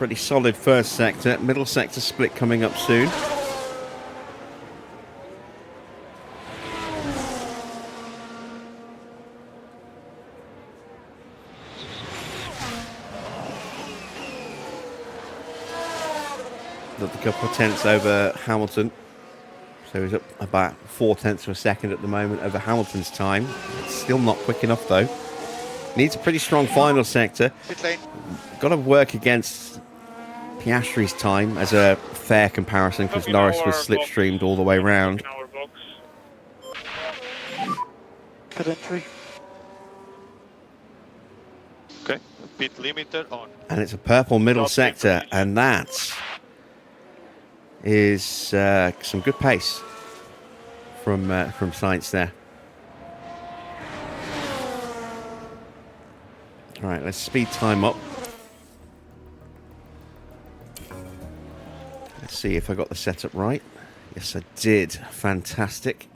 Pretty solid first sector. Middle sector split coming up soon. Another couple of tenths over Hamilton. So he's up about 0.4 of a second at the moment over Hamilton's time. It's still not quick enough though. Needs a pretty strong final sector. Got to work against Piastri's time as a fair comparison because Norris was slipstreamed all the way round. Good entry. Okay, pit limiter on. And it's a purple middle sector, and that is some good pace from Sainz there. All right, let's speed time up. Let's see if I got the setup right. Yes, I did. Fantastic.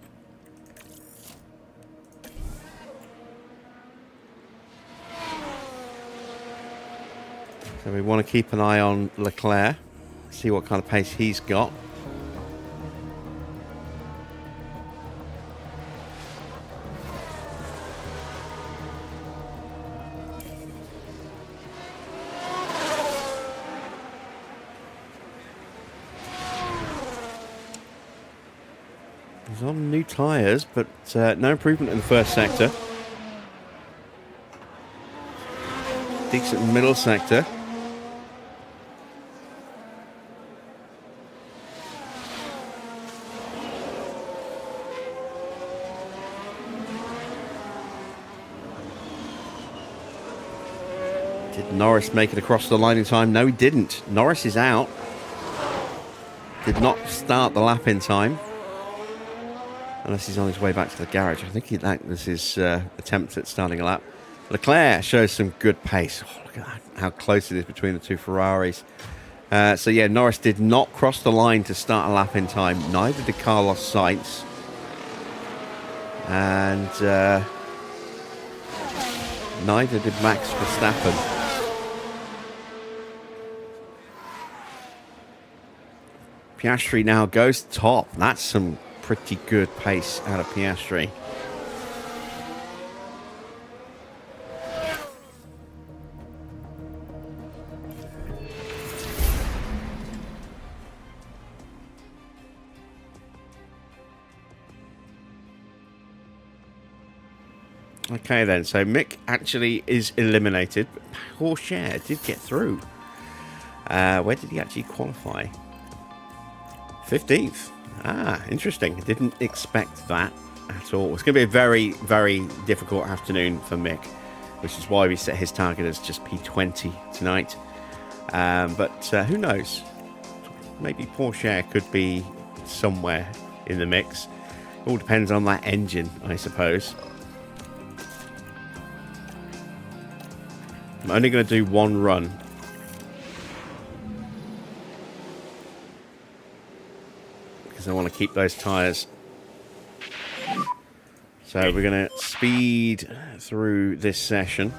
So we want to keep an eye on Leclerc, see what kind of pace he's got. He's on new tyres, but no improvement in the first sector. Decent middle sector. Did Norris make it across the line in time? No, he didn't. Norris is out. Did not start the lap in time. Unless he's on his way back to the garage. I think that was his attempt at starting a lap. Leclerc shows some good pace. Oh, look at that, how close it is between the two Ferraris. So yeah, Norris did not cross the line to start a lap in time. Neither did Carlos Sainz. And neither did Max Verstappen. Piastri now goes top. That's some pretty good pace out of Piastri. Okay then, so Mick actually is eliminated, but Porsche did get through. Where did he actually qualify? 15th. Ah, interesting. Didn't expect that at all. It's going to be a very, very difficult afternoon for Mick, which is why we set his target as just P20 tonight. But who knows? Maybe Porsche could be somewhere in the mix. It all depends on that engine, I suppose. I'm only going to do one run. I want to keep those tyres. So we're going to speed through this session.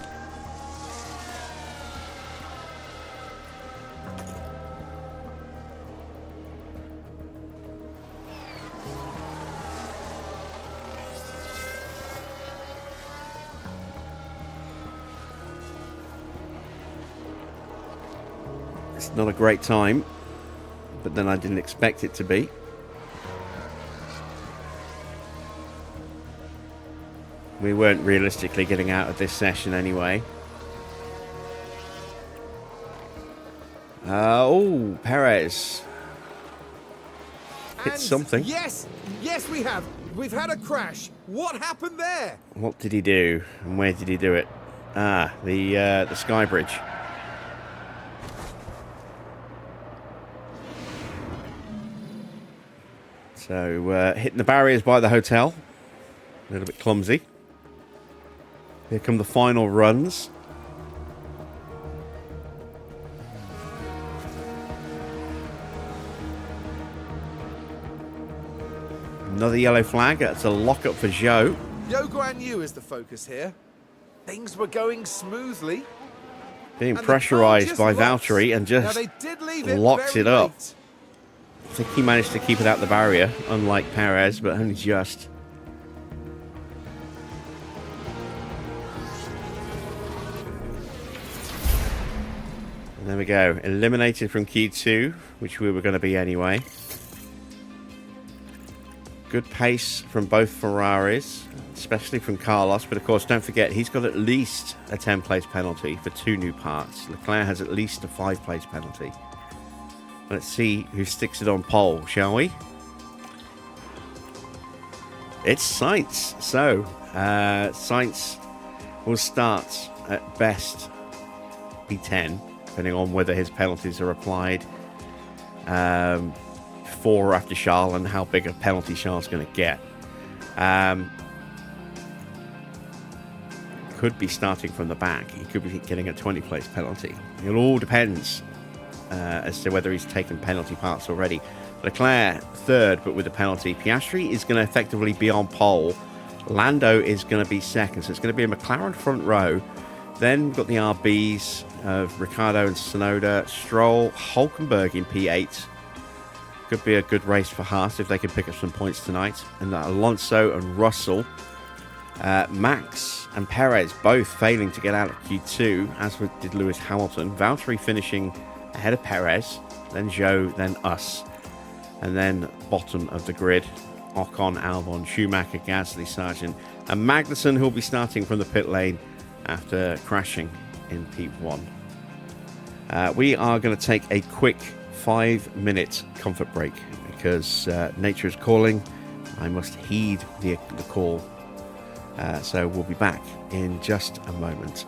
It's not a great time, but then I didn't expect it to be. We weren't realistically getting out of this session anyway. Oh, Perez hit something. Yes, we have. We've had a crash. What happened there? What did he do, and where did he do it? Ah, the Sky Bridge. So hitting the barriers by the hotel. A little bit clumsy. Here come the final runs. Another yellow flag. That's a lock-up for Zhou. Zhou Guanyu is the focus here. Things were going smoothly. Being And the car pressurised just by locked. Valtteri and Now, just they did leave it locked very it up. late. I think he managed to keep it out the barrier, unlike Perez, but only just. And there we go. Eliminated from Q2, which we were going to be anyway. Good pace from both Ferraris, especially from Carlos. But of course, don't forget, he's got at least a 10-place penalty for 2 new parts. Leclerc has at least a 5-place penalty. Let's see who sticks it on pole, shall we? It's Sainz. So, Sainz will start at best P10, depending on whether his penalties are applied before or after Charles and how big a penalty Charles is going to get. Could be starting from the back. He could be getting a 20-place penalty. It all depends as to whether he's taken penalty parts already. Leclerc third, but with a penalty. Piastri is going to effectively be on pole. Lando is going to be second, so it's going to be a McLaren front row. Then we've got the RBs of Ricciardo and Tsunoda, Stroll, Hulkenberg in P8. Could be a good race for Haas if they can pick up some points tonight. And Alonso and Russell. Max and Perez both failing to get out of Q2, as did Lewis Hamilton. Valtteri finishing ahead of Perez, then Zhou, then us. And then bottom of the grid, Ocon, Albon, Schumacher, Gasly, Sargent, and Magnussen, who'll be starting from the pit lane after crashing in P1. We are going to take a quick 5-minute comfort break because nature is calling. I must heed the call. So we'll be back in just a moment.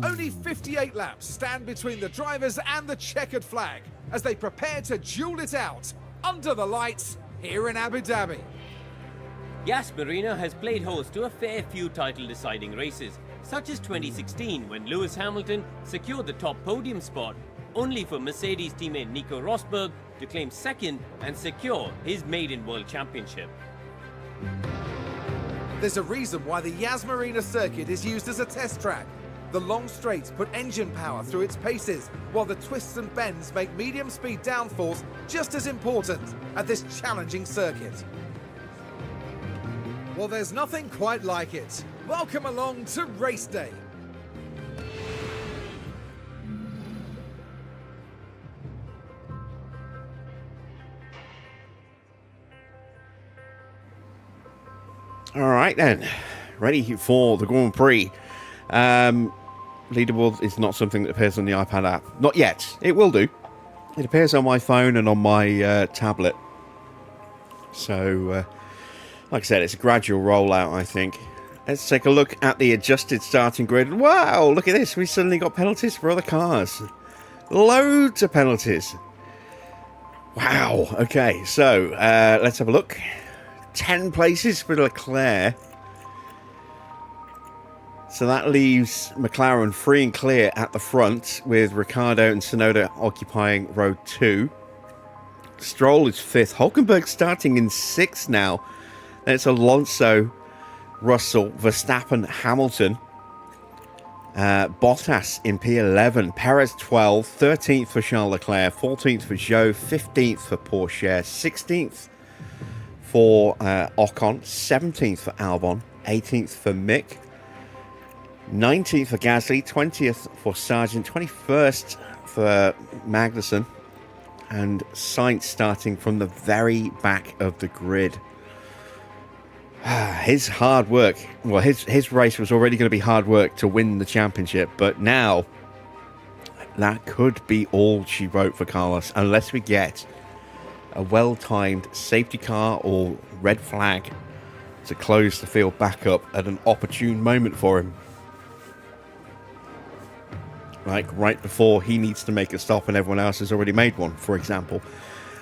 Only 58 laps stand between the drivers and the checkered flag as they prepare to duel it out under the lights here in Abu Dhabi. Yas Marina has played host to a fair few title-deciding races, such as 2016 when Lewis Hamilton secured the top podium spot, only for Mercedes teammate Nico Rosberg to claim second and secure his maiden World Championship. There's a reason why the Yas Marina circuit is used as a test track. The long straights put engine power through its paces, while the twists and bends make medium-speed downforce just as important at this challenging circuit. Well, there's nothing quite like it. Welcome along to race day. All right then, ready for the Grand Prix. Leaderboard is not something that appears on the iPad app. Not yet. It will do. It appears on my phone and on my tablet. So, like I said, it's a gradual rollout, I think. Let's take a look at the adjusted starting grid. Wow, look at this. We suddenly got penalties for other cars. Loads of penalties. Wow. Okay, so let's have a look. 10 places for Leclerc. So that leaves McLaren free and clear at the front, with Ricciardo and Tsunoda occupying row 2. Stroll is 5th. Hulkenberg starting in 6th now. Then it's Alonso, Russell, Verstappen, Hamilton. Bottas in P11. Perez 12th. 13th for Charles Leclerc. 14th for Zhou. 15th for Pourchaire. 16th for Ocon. 17th for Albon. 18th for Mick. 19th for Gasly, 20th for Sargent, 21st for Magnussen, and Sainz starting from the very back of the grid. His hard work, well, his race was already going to be hard work to win the championship, but now that could be all she wrote for Carlos, unless we get a well-timed safety car or red flag to close the field back up at an opportune moment for him. Like right before he needs to make a stop and everyone else has already made one, for example.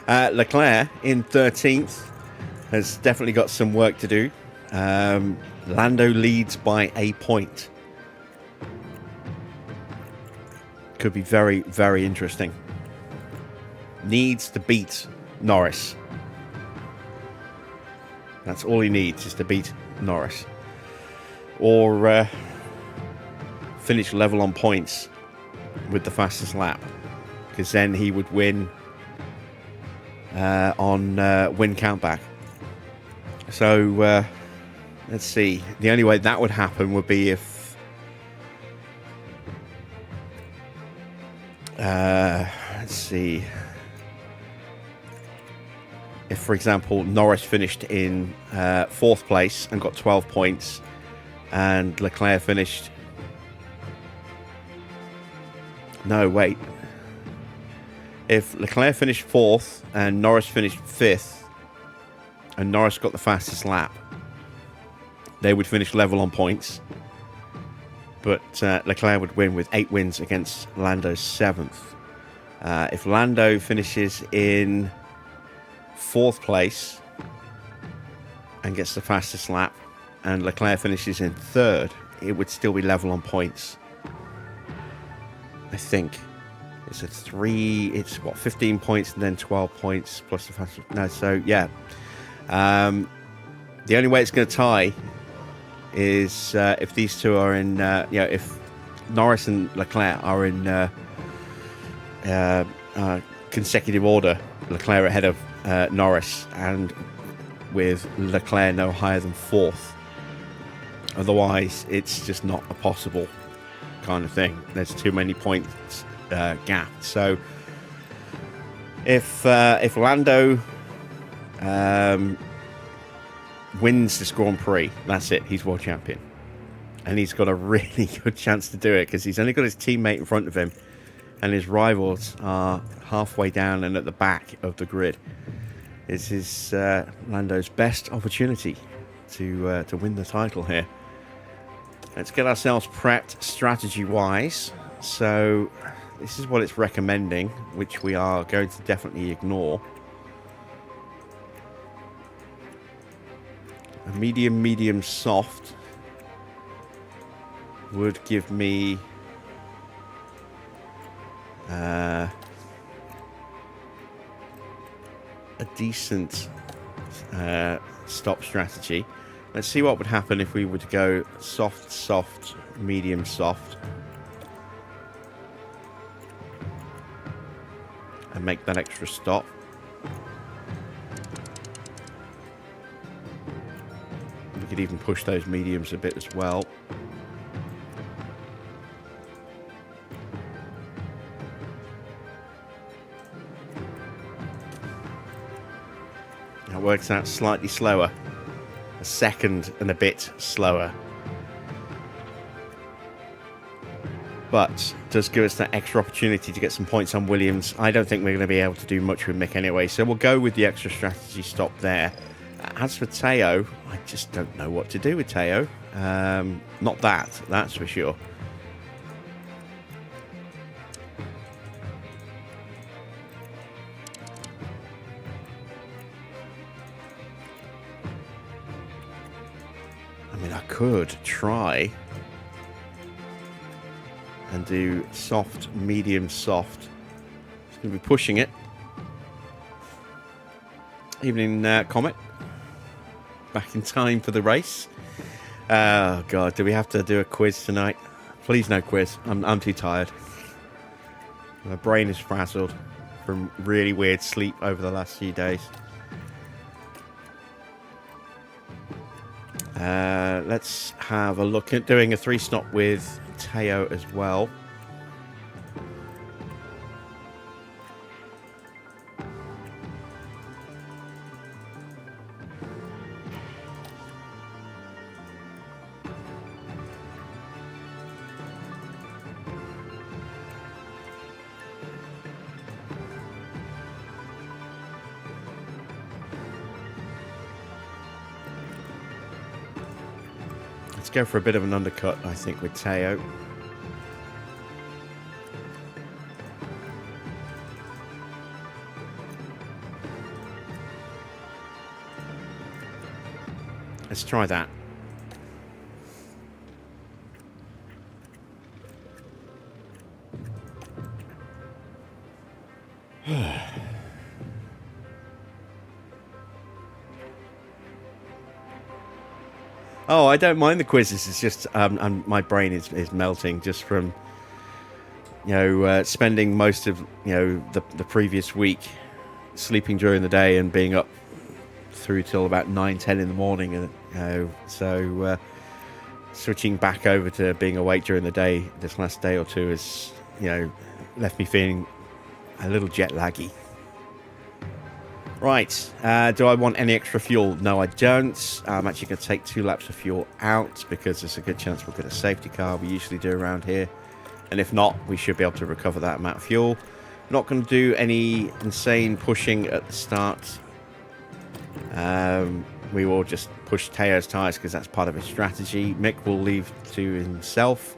Leclerc in 13th has definitely got some work to do. Lando leads by a point. Could be very, very interesting. Needs to beat Norris. That's all he needs, is to beat Norris. Or finish level on points with the fastest lap, because then he would win on win countback. So let's see. The only way that would happen would be if let's see, if, for example, Norris finished in 4th place and got 12 points, and Leclerc finished... No, wait. If Leclerc finished 4th and Norris finished 5th, and Norris got the fastest lap, they would finish level on points. But Leclerc would win with 8 wins against Lando's 7th. If Lando finishes in 4th place and gets the fastest lap, and Leclerc finishes in 3rd, it would still be level on points. I think it's it's what, 15 points and then 12 points plus the fastest. No, so yeah. The only way it's going to tie is if these two are in, if Norris and Leclerc are in consecutive order, Leclerc ahead of Norris, and with Leclerc no higher than 4th. Otherwise, it's just not a possible kind of thing. There's too many points gap. So if Lando wins this Grand Prix, that's it. He's world champion, and he's got a really good chance to do it because he's only got his teammate in front of him, and his rivals are halfway down and at the back of the grid. This is Lando's best opportunity to win the title here. Let's get ourselves prepped strategy-wise. So this is what it's recommending, which we are going to definitely ignore. A medium, soft would give me a decent stop strategy. Let's see what would happen if we were to go soft, medium, soft. And make that extra stop. We could even push those mediums a bit as well. That works out slightly slower. A second and a bit slower. But does give us that extra opportunity to get some points on Williams. I don't think we're going to be able to do much with Mick anyway, so we'll go with the extra strategy stop there. As for Teo, I just don't know what to do with Teo. Not that's for sure. I mean, I could try and do soft, medium, soft. It's going to be pushing it. Evening, Comet. Back in time for the race. Oh, God. Do we have to do a quiz tonight? Please no quiz. I'm too tired. My brain is frazzled from really weird sleep over the last few days. Let's have a look at doing a 3-stop with Teo as well. Let's go for a bit of an undercut, I think, with Teo. Let's try that. Oh, I don't mind the quizzes. It's just my brain is melting just from spending most of the previous week sleeping during the day and being up through till about 9-10 in the morning, and so switching back over to being awake during the day this last day or two has left me feeling a little jet laggy. Right, do I want any extra fuel? No, I don't. I'm actually going to take 2 laps of fuel out because there's a good chance we'll get a safety car. We usually do around here. And if not, we should be able to recover that amount of fuel. Not going to do any insane pushing at the start. We will just push Teo's tyres because that's part of his strategy. Mick will leave to himself.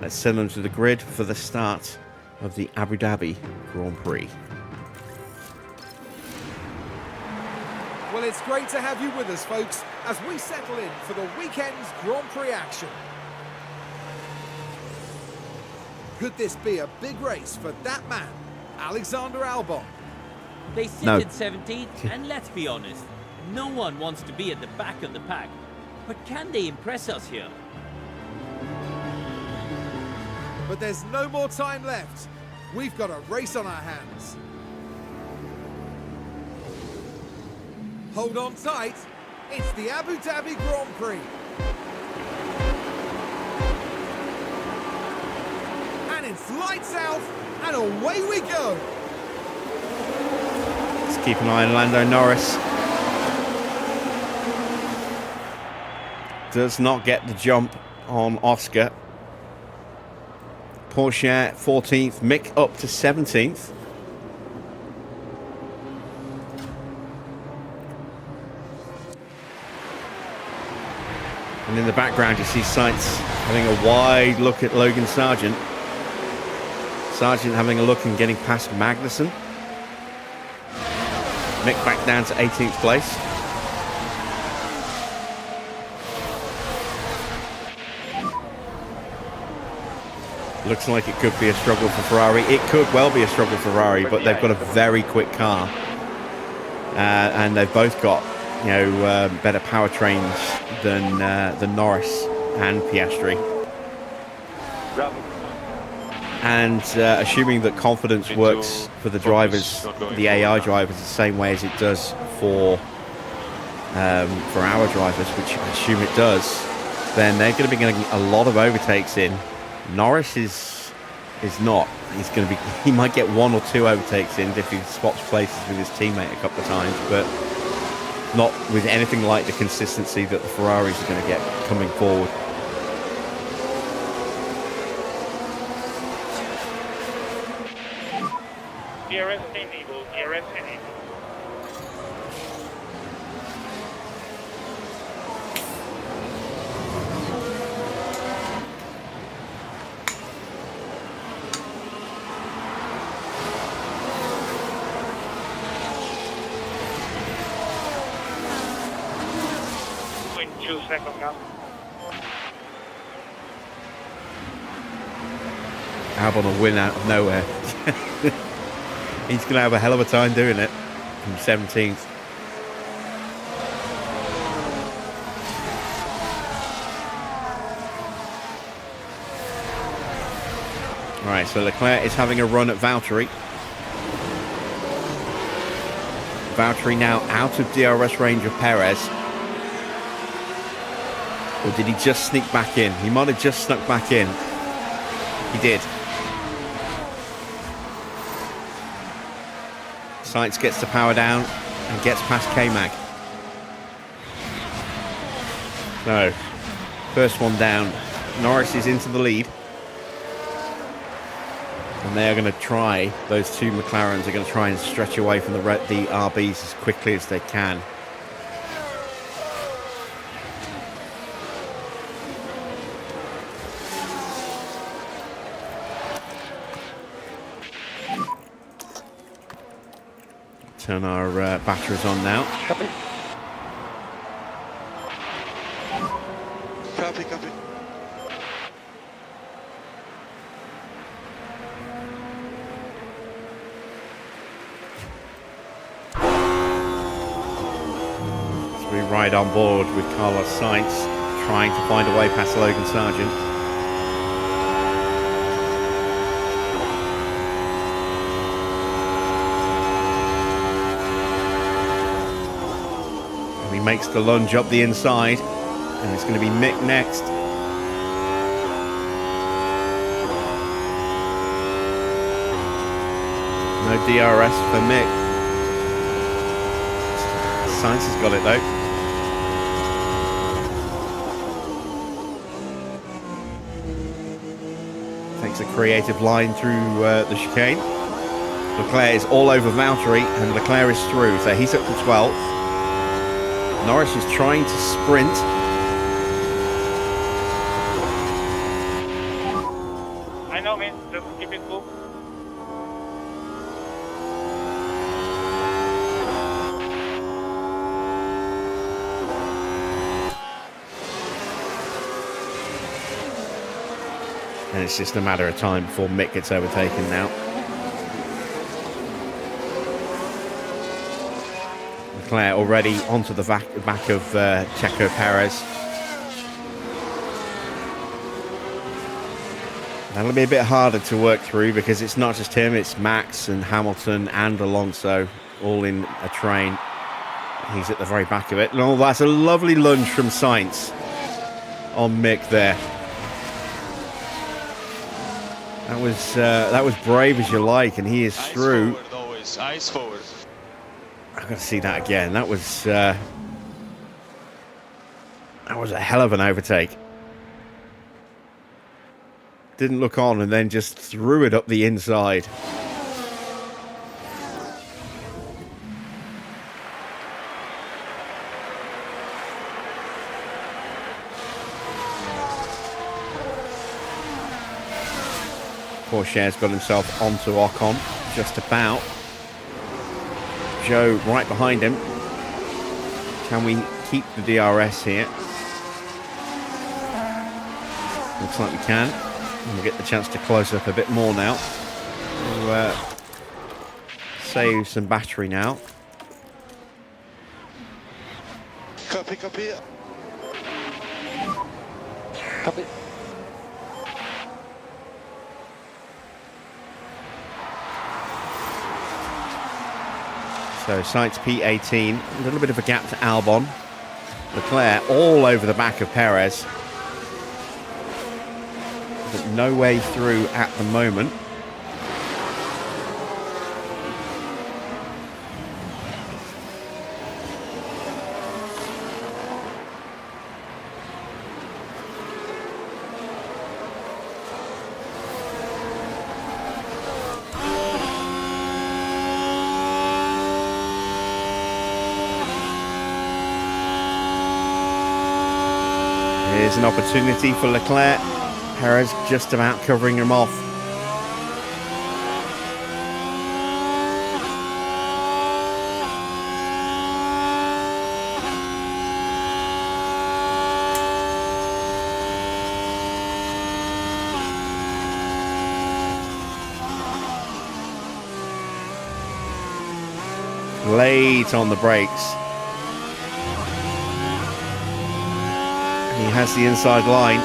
Let's send them to the grid for the start of the Abu Dhabi Grand Prix. Well, it's great to have you with us, folks, as we settle in for the weekend's Grand Prix action. Could this be a big race for that man, Alexander Albon? They sit No. in 17th, and let's be honest, no one wants to be at the back of the pack. But can they impress us here? But there's no more time left. We've got a race on our hands. Hold on tight. It's the Abu Dhabi Grand Prix. And it's lights out, and away we go. Let's keep an eye on Lando Norris. Does not get the jump on Oscar. Porsche 14th, Mick up to 17th. And in the background, you see Sainz having a wide look at Logan Sargent. Sargent having a look and getting past Magnussen. Mick back down to 18th place. Looks like it could be a struggle for Ferrari. It could well be a struggle for Ferrari, but they've got a very quick car. And they've both got, you know, better powertrains than Norris and Piastri. And assuming that confidence works for the drivers, the AI drivers, the same way as it does for our drivers, which I assume it does, then they're going to be getting a lot of overtakes in. Norris is not. He's going to be. He might get 1 or 2 overtakes in if he swaps places with his teammate a couple of times, but not with anything like the consistency that the Ferraris are going to get coming forward. DRS enable, DRS enable. In 2 seconds now. Albon will win out of nowhere. He's going to have a hell of a time doing it from 17th. Right, so Leclerc is having a run at Valtteri. Valtteri now out of DRS range of Perez. Or did he just sneak back in? He might have just snuck back in. He did. Sainz gets the power down and gets past K-Mag. So, first one down. Norris is into the lead. And they are going to try, those two McLarens are going to try and stretch away from the RBs as quickly as they can. Turn our batteries on now. Copy. Copy, copy. So we ride on board with Carlos Sainz, trying to find a way past Logan Sargent. He makes the lunge up the inside, and it's going to be Mick next. No DRS for Mick. Sainz has got it though. Takes a creative line through the chicane. Leclerc is all over Valtteri, and Leclerc is through, so he's up to 12th. Norris is trying to sprint. I know, man. Just keep it cool. And it's just a matter of time before Mick gets overtaken now. Leclerc already onto the back of Checo Perez. That'll be a bit harder to work through because it's not just him, it's Max and Hamilton and Alonso all in a train. He's at the very back of it. Oh, that's a lovely lunge from Sainz on Mick there. That was brave as you like, and he is through. Forward always, eyes forward. I've got to see that again. That was a hell of an overtake. Didn't look on and then just threw it up the inside. Pourchaire's got himself onto Ocon, just about. Joe right behind him. Can we keep the DRS here? Looks like we can. And we'll get the chance to close up a bit more now. We'll, save some battery now. Copy, copy. Copy. So Sainz P18, a little bit of a gap to Albon. Leclerc all over the back of Perez. But no way through at the moment. Here's an opportunity for Leclerc. Perez just about covering him off. Late on the brakes. He has the inside line.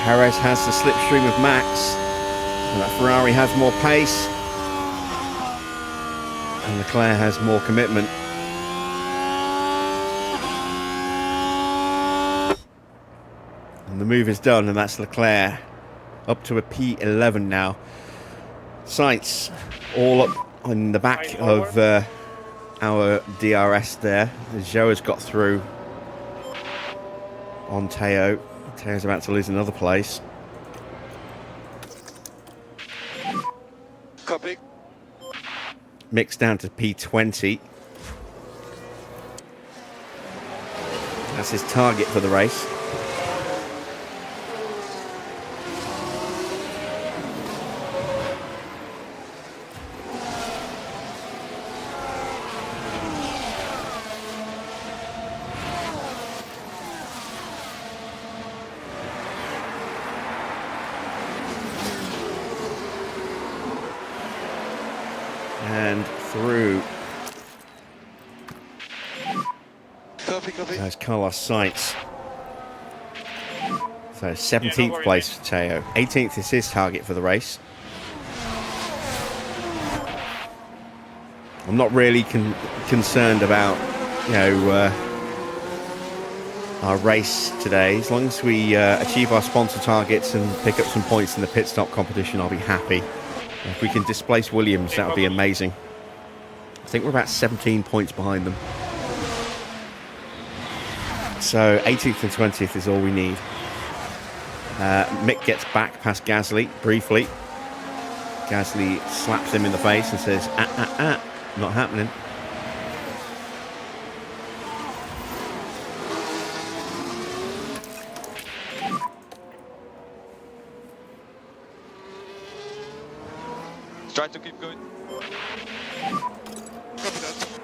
Perez has the slipstream of Max. And that Ferrari has more pace. And Leclerc has more commitment. And the move is done, and that's Leclerc up to a P11 now. Sainz all up in the back of our DRS there. Zhou has got through on Teo. Teo's about to lose another place. Copy. Mick's down to P20. That's his target for the race. And through. Copy, copy. There's Carlos Sainz. So 17th place for Teo. 18th is his target for the race. I'm not really concerned about, our race today. As long as we achieve our sponsor targets and pick up some points in the pit stop competition, I'll be happy. If we can displace Williams, that would be amazing. I think we're about 17 points behind them. So 18th and 20th is all we need. Mick gets back past Gasly briefly. Gasly slaps him in the face and says, not happening. Try to keep going. Copy that.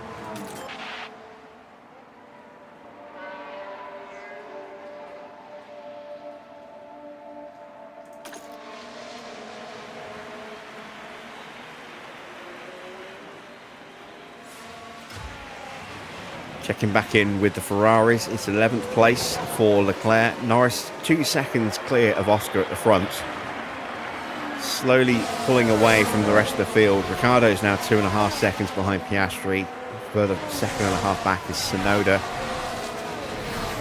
Checking back in with the Ferraris. It's 11th place for Leclerc. Norris 2 seconds clear of Oscar at the front. Slowly pulling away from the rest of the field. Ricciardo is now 2.5 seconds behind Piastri. Further 2.5 back is Tsunoda.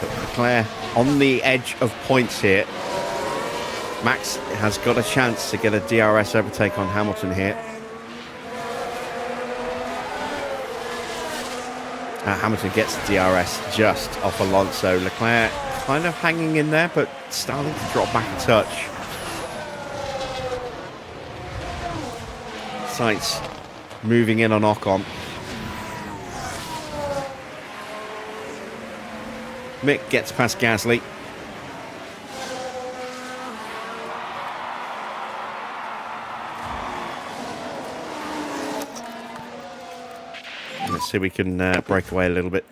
But Leclerc on the edge of points here. Max has got a chance to get a DRS overtake on Hamilton here. Hamilton gets the DRS just off Alonso. Leclerc kind of hanging in there, but starting to drop back a touch. Sainz moving in on Ocon. Mick gets past Gasly. see if we can break away a little bit.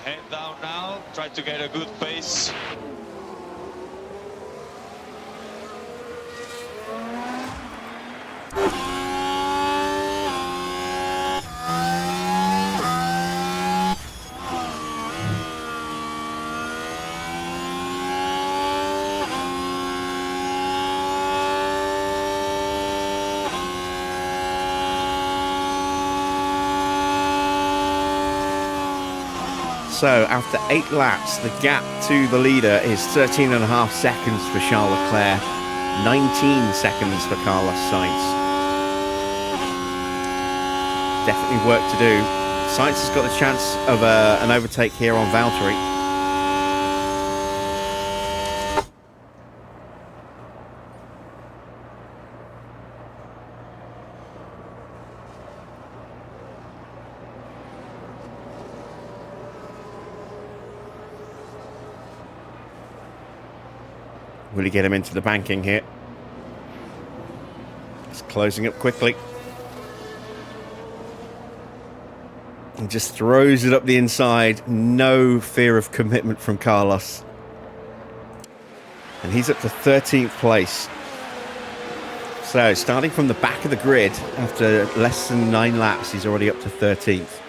Head down now. Try to get a good pace. So after 8 laps, the gap to the leader is 13.5 seconds for Charles Leclerc, 19 seconds for Carlos Sainz. Definitely work to do. Sainz has got the chance of an overtake here on Valtteri. Really get him into the banking here. It's closing up quickly. And just throws it up the inside. No fear of commitment from Carlos. And he's up to 13th place. So starting from the back of the grid, after less than 9 laps, he's already up to 13th.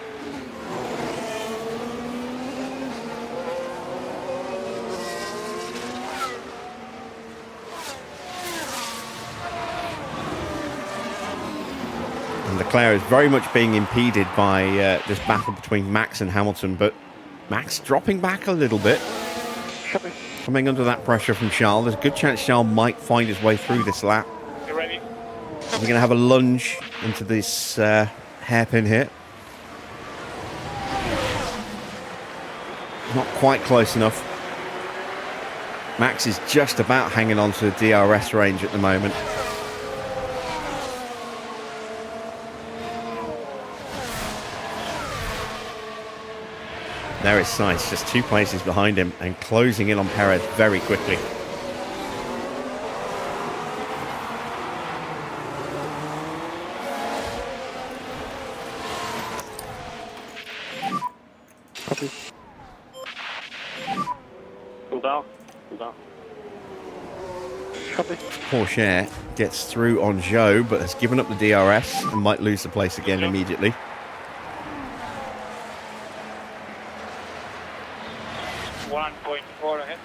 Leclerc is very much being impeded by this battle between Max and Hamilton, but Max dropping back a little bit, coming under that pressure from Charles. There's a good chance Charles might find his way through this lap. You ready? We're going to have a lunge into this hairpin here. Not quite close enough. Max is just about hanging on to the DRS range at the moment. There is Sainz, just 2 places behind him and closing in on Perez very quickly. Copy. Cool down. Cool down. Copy. Porsche gets through on Zhou, but has given up the DRS and might lose the place again immediately. 1.4 ahead.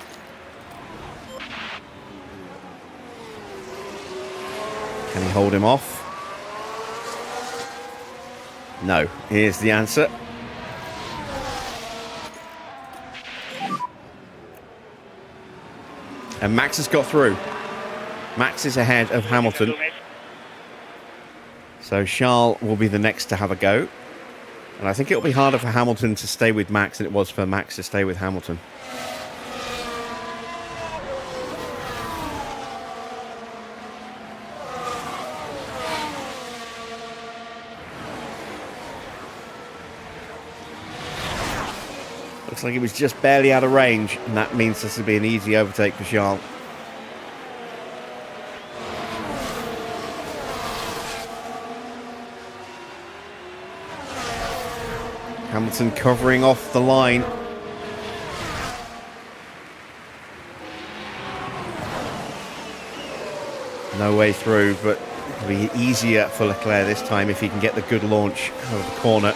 Can he hold him off? No. Here's the answer. And Max has got through. Max is ahead of Hamilton. So Charles will be the next to have a go. And I think it'll be harder for Hamilton to stay with Max than it was for Max to stay with Hamilton. Looks like he was just barely out of range, and that means this will be an easy overtake for Charles. Hamilton covering off the line. No way through, but it'll be easier for Leclerc this time if he can get the good launch out of the corner.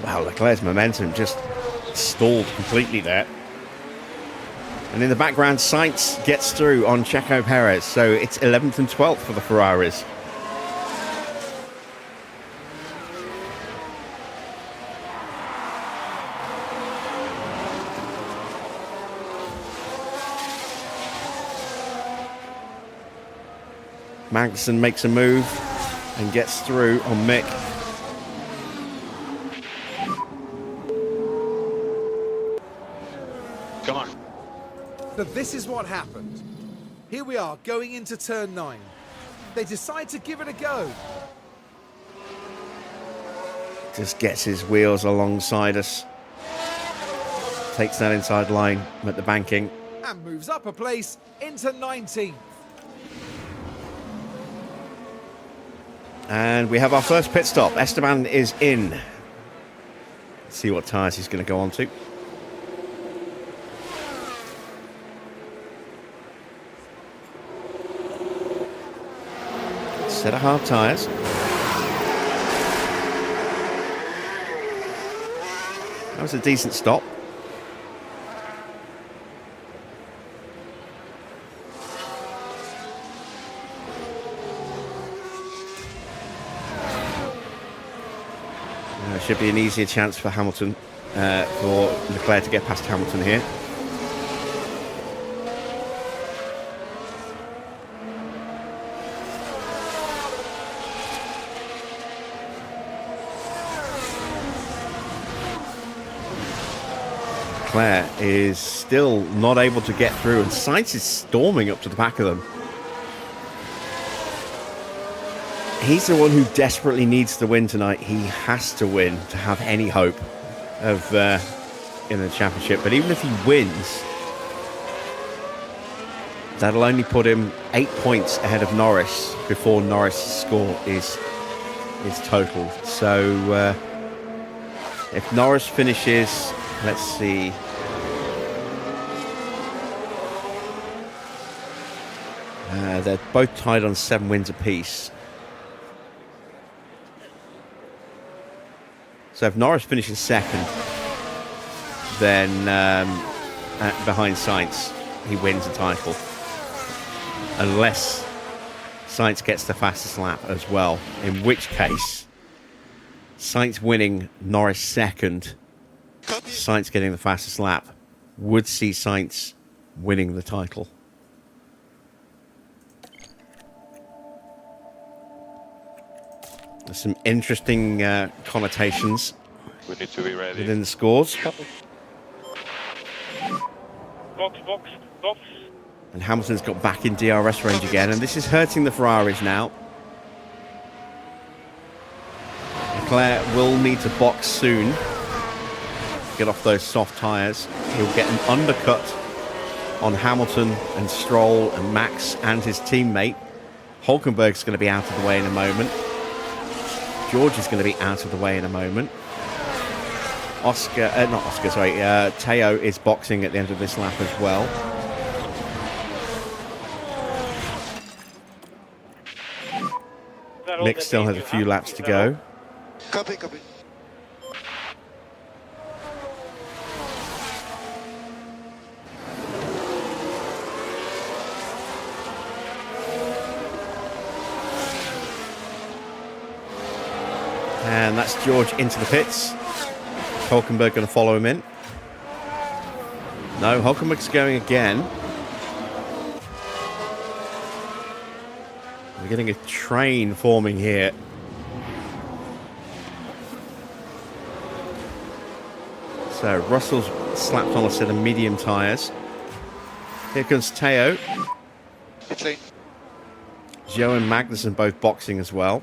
Wow, Leclerc's momentum just stalled completely there. And in the background, Sainz gets through on Checo Perez, so it's 11th and 12th for the Ferraris. Magnussen makes a move and gets through on Mick. Come on. So this is what happened. Here we are going into turn 9. They decide to give it a go. Just gets his wheels alongside us. Takes that inside line at the banking. and moves up a place into 19th. And we have our first pit stop. Esteban is in. Let's see what tyres he's going to go on to. Set of hard tyres. That was a decent stop. Should be an easier chance for Hamilton, for Leclerc to get past Hamilton here. Leclerc is still not able to get through, and Sainz is storming up to the back of them. He's the one who desperately needs to win tonight. He has to win to have any hope of in the championship. But even if he wins, that'll only put him 8 points ahead of Norris before Norris' score is totaled. So if Norris finishes, let's see. They're both tied on 7 wins apiece. So if Norris finishes second, then behind Sainz, he wins the title. Unless Sainz gets the fastest lap as well, in which case Sainz winning, Norris second, Sainz getting the fastest lap would see Sainz winning the title. There's some interesting connotations We need to be ready. within the scores. Box, box, box. And Hamilton's got back in DRS range again, and this is hurting the Ferraris now. Leclerc will need to box soon. Get off those soft tyres. He'll get an undercut on Hamilton and Stroll and Max and his teammate. Hulkenberg's going to be out of the way in a moment. George is going to be out of the way in a moment. Teo is boxing at the end of this lap as well. Mick still has a few laps to go. Copy, copy. And that's George into the pits. Hulkenberg going to follow him in. No, Hulkenberg's going again. We're getting a train forming here. So Russell's slapped on a set of medium tyres. Here comes Teo. Pit lane. Joe and Magnussen both boxing as well.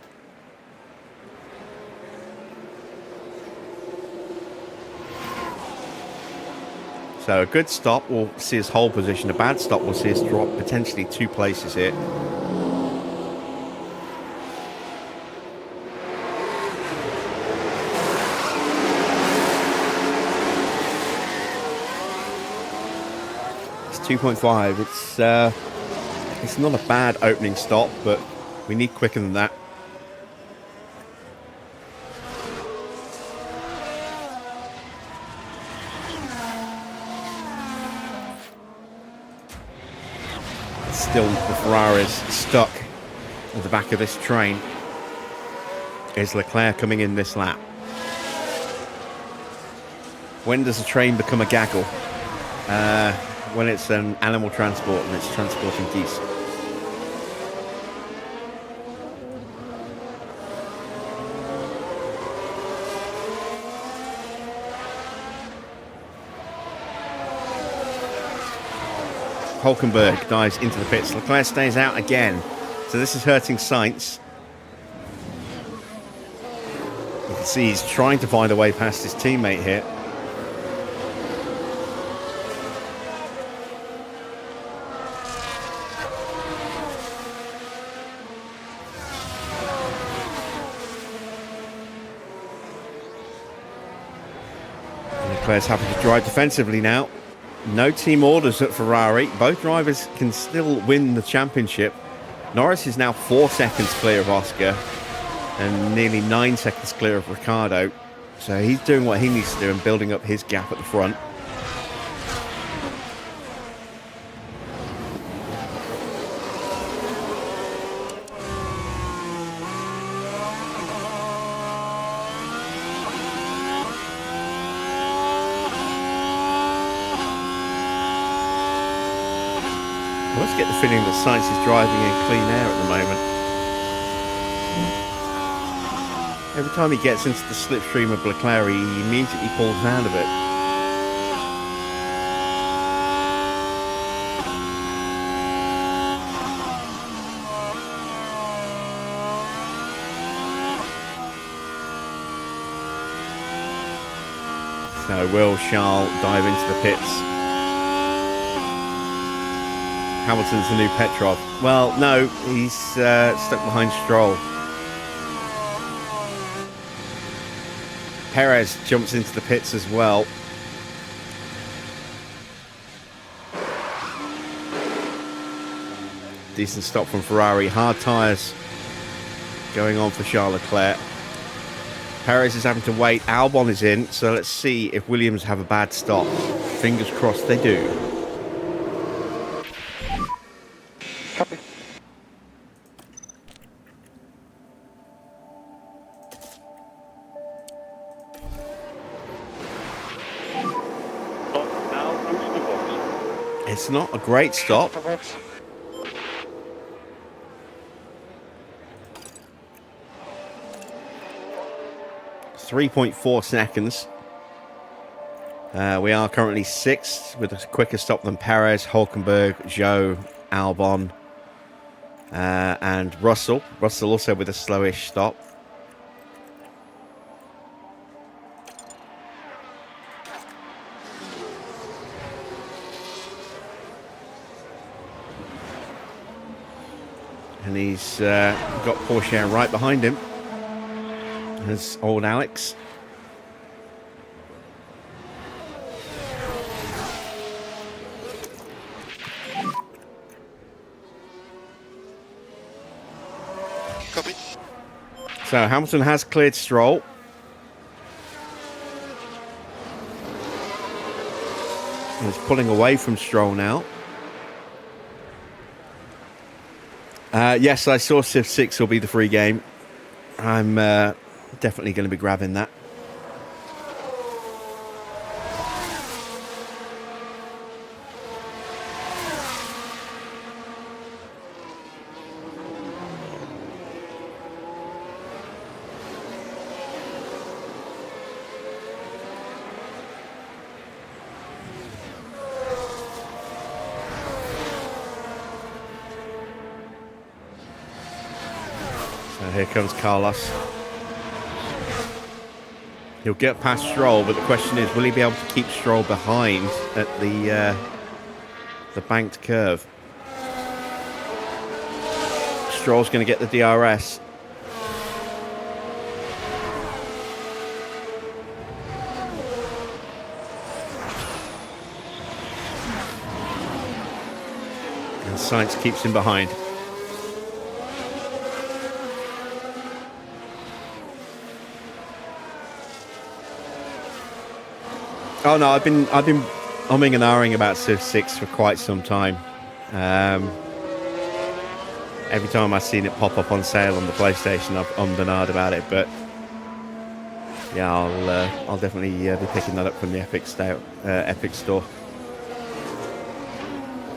So a good stop will see us hold position. A bad stop will see us drop potentially 2 places here. It's 2.5. It's not a bad opening stop, but we need quicker than that. Still the Ferraris stuck at the back of this train. Is Leclerc coming in this lap? When does a train become a gaggle? When it's an animal transport and it's transporting geese. Hulkenberg dives into the pits. Leclerc stays out again. So this is hurting Sainz. You can see he's trying to find a way past his teammate here. Leclerc's having to drive defensively now. No team orders at Ferrari. Both drivers can still win the championship. Norris is now 4 seconds clear of Oscar and nearly 9 seconds clear of Ricciardo. So he's doing what he needs to do and building up his gap at the front. I always get the feeling that Sainz is driving in clean air at the moment. Every time he gets into the slipstream of Leclerc, he immediately pulls out of it. So will Charles dive into the pits? Hamilton's the new Petrov. Well, no, he's stuck behind Stroll. Perez jumps into the pits as well. Decent stop from Ferrari. Hard tyres going on for Charles Leclerc. Perez is having to wait. Albon is in, so let's see if Williams have a bad stop. Fingers crossed they do. Copy. Now cruise to box. It's not a great stop. Box. .4 seconds. We are currently 6th with a quicker stop than Perez, Hulkenberg, Zhou, Albon, and Russell. Russell also with a slowish stop. And he's got Porsche right behind him. There's old Alex. Copy. So Hamilton has cleared Stroll. And he's pulling away from Stroll now. Yes, I saw Civ 6 will be the free game. I'm definitely going to be grabbing that. So here comes Carlos. He'll get past Stroll, but the question is, will he be able to keep Stroll behind at the banked curve? Stroll's going to get the DRS. And Sainz keeps him behind. Oh no, I've been umming and ahhing about Civ 6 for quite some time. Every time I've seen it pop up on sale on the PlayStation, I've ummed and ahed about it. But yeah, I'll definitely be picking that up from the Epic Store.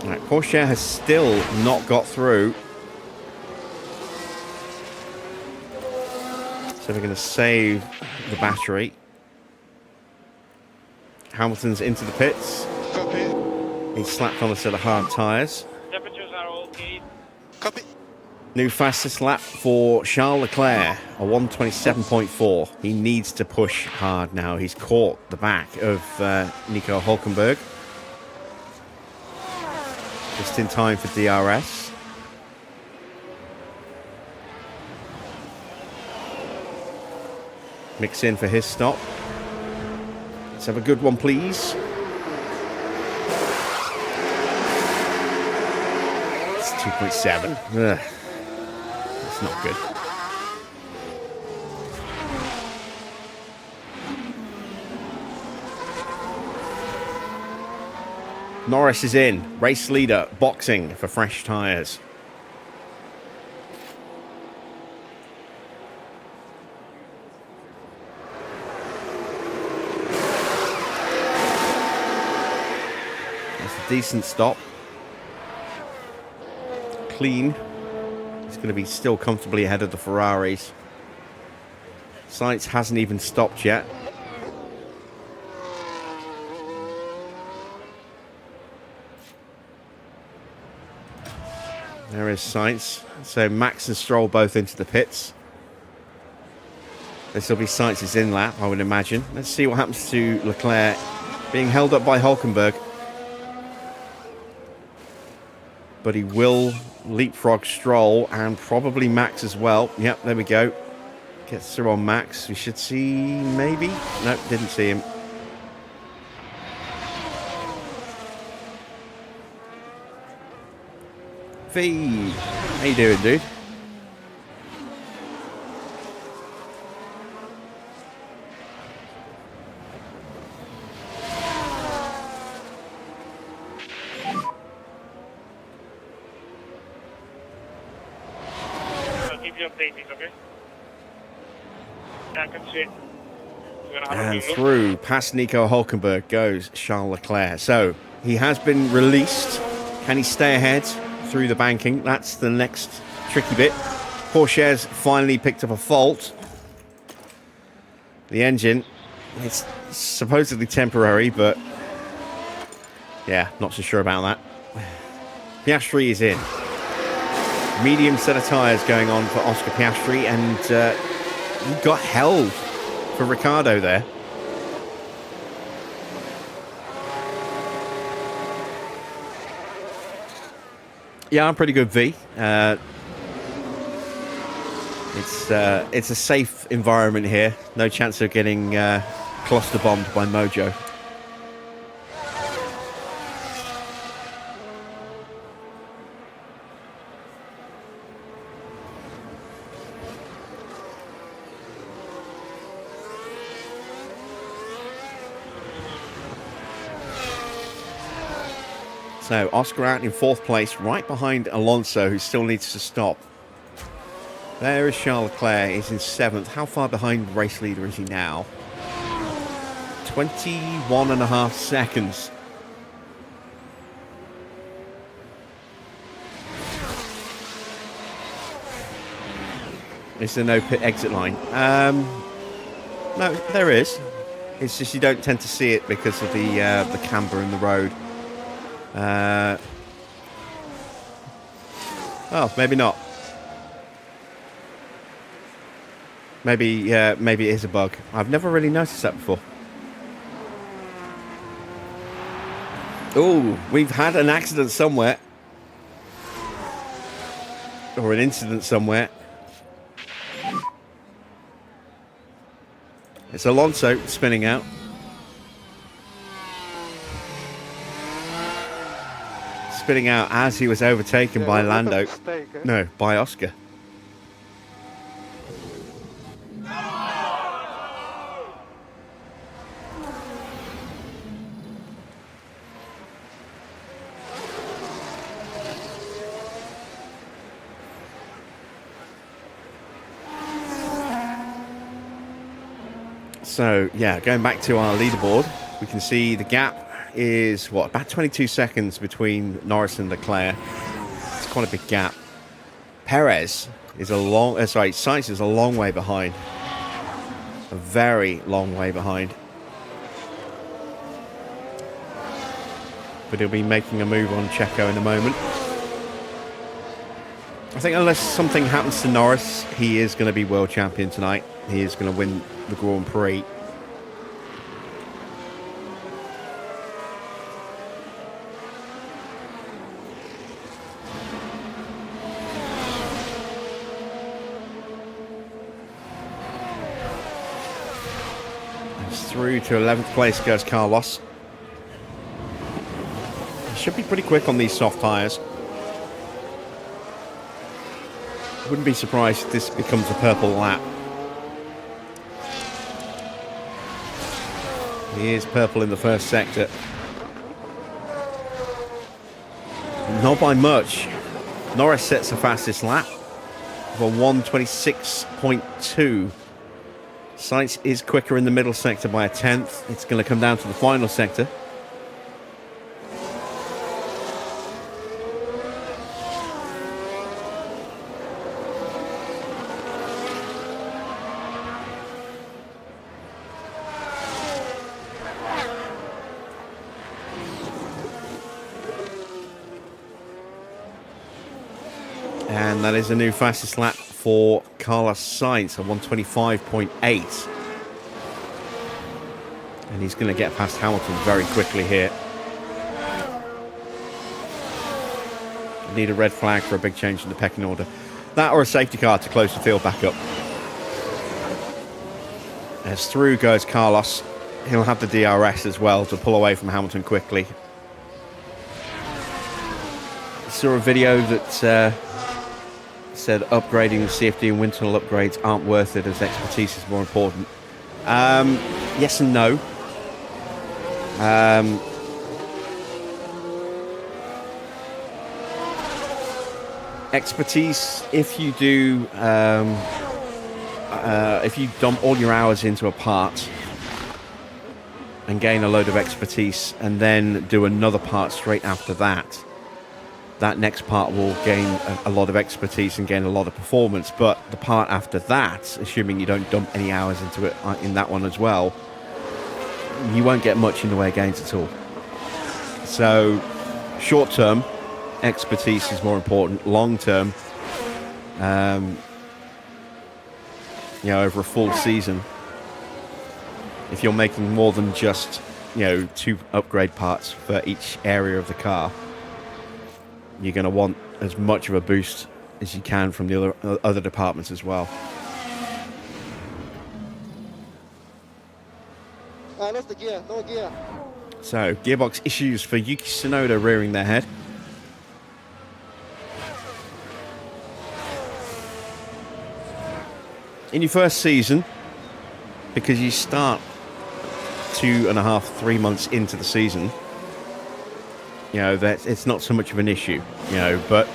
Right, Porsche has still not got through. So we're going to save the battery. Hamilton's into the pits. Copy. He's slapped on a set of hard tyres. Temperatures are okay. Copy. New fastest lap for Charles Leclerc, a 1:27.4. He needs to push hard now. He's caught the back of Nico Hulkenberg. Just in time for DRS. Mix in for his stop. Let's have a good one, please. It's 2.7. Ugh. That's not good. Norris is in. Race leader boxing for fresh tyres. Decent stop. Clean. He's going to be still comfortably ahead of the Ferraris. Sainz hasn't even stopped yet. There is Sainz. So Max and Stroll both into the pits. This will be Sainz's in lap, I would imagine. Let's see what happens to Leclerc being held up by Hülkenberg. But he will leapfrog Stroll and probably Max as well. Yep, there we go. Gets through on Max. We should see, maybe? Nope, didn't see him. V, how you doing, dude? I'll keep you updated, okay? Yeah, I can see it. We're gonna have a And quick look. through, past Nico Hülkenberg goes Charles Leclerc. So, he has been released. Can he stay ahead through the banking? That's the next tricky bit. Porsche's finally picked up a fault. The engine, it's supposedly temporary, but yeah, not so sure about that. Piastri is in. Medium set of tyres going on for Oscar Piastri, and he got held for Ricciardo there. Yeah, I'm pretty good, V. It's a safe environment here. No chance of getting cluster bombed by Mojo. So Oscar out in fourth place, right behind Alonso, who still needs to stop. There is Charles Leclerc, he's in seventh. How far behind race leader is he now? 21.5 seconds. Is there no pit exit line? No, there is. It's just you don't tend to see it because of the camber in the road. Oh, maybe not. Maybe it is a bug. I've never really noticed that before. Oh, we've had an accident somewhere. Or an incident somewhere. It's Alonso spinning out. Spinning out as he was overtaken by Lando. No, by Oscar. So, yeah, going back to our leaderboard, we can see the gap is, what, about 22 seconds between Norris and Leclerc. It's quite a big gap. Perez is Sainz is a long way behind. A very long way behind. But he'll be making a move on Checo in a moment. I think unless something happens to Norris, he is going to be world champion tonight. He is going to win the Grand Prix. Through to 11th place goes Carlos. He should be pretty quick on these soft tyres. Wouldn't be surprised if this becomes a purple lap. He is purple in the first sector. Not by much. Norris sets the fastest lap of a 1:26.2. Sainz is quicker in the middle sector by a tenth. It's going to come down to the final sector. And that is a new fastest lap for Carlos Sainz, a 1:25.8. And he's going to get past Hamilton very quickly here. Need a red flag for a big change in the pecking order. That or a safety car to close the field back up. As through goes Carlos. He'll have the DRS as well to pull away from Hamilton quickly. Saw a video that said upgrading the CFD and wind tunnel upgrades aren't worth it as expertise is more important. Yes and no. Expertise, if you do, if you dump all your hours into a part and gain a load of expertise and then do another part straight after that, that next part will gain a lot of expertise and gain a lot of performance. But the part after that, assuming you don't dump any hours into it in that one as well, you won't get much in the way of gains at all. So short term, expertise is more important. Long term, over a full season, if you're making more than just 2 upgrade parts for each area of the car, you're going to want as much of a boost as you can from the other departments as well. Lost the gear, no gear. So, gearbox issues for Yuki Tsunoda rearing their head. In your first season, because you start 2.5, 3 months into the season, that it's not so much of an issue, but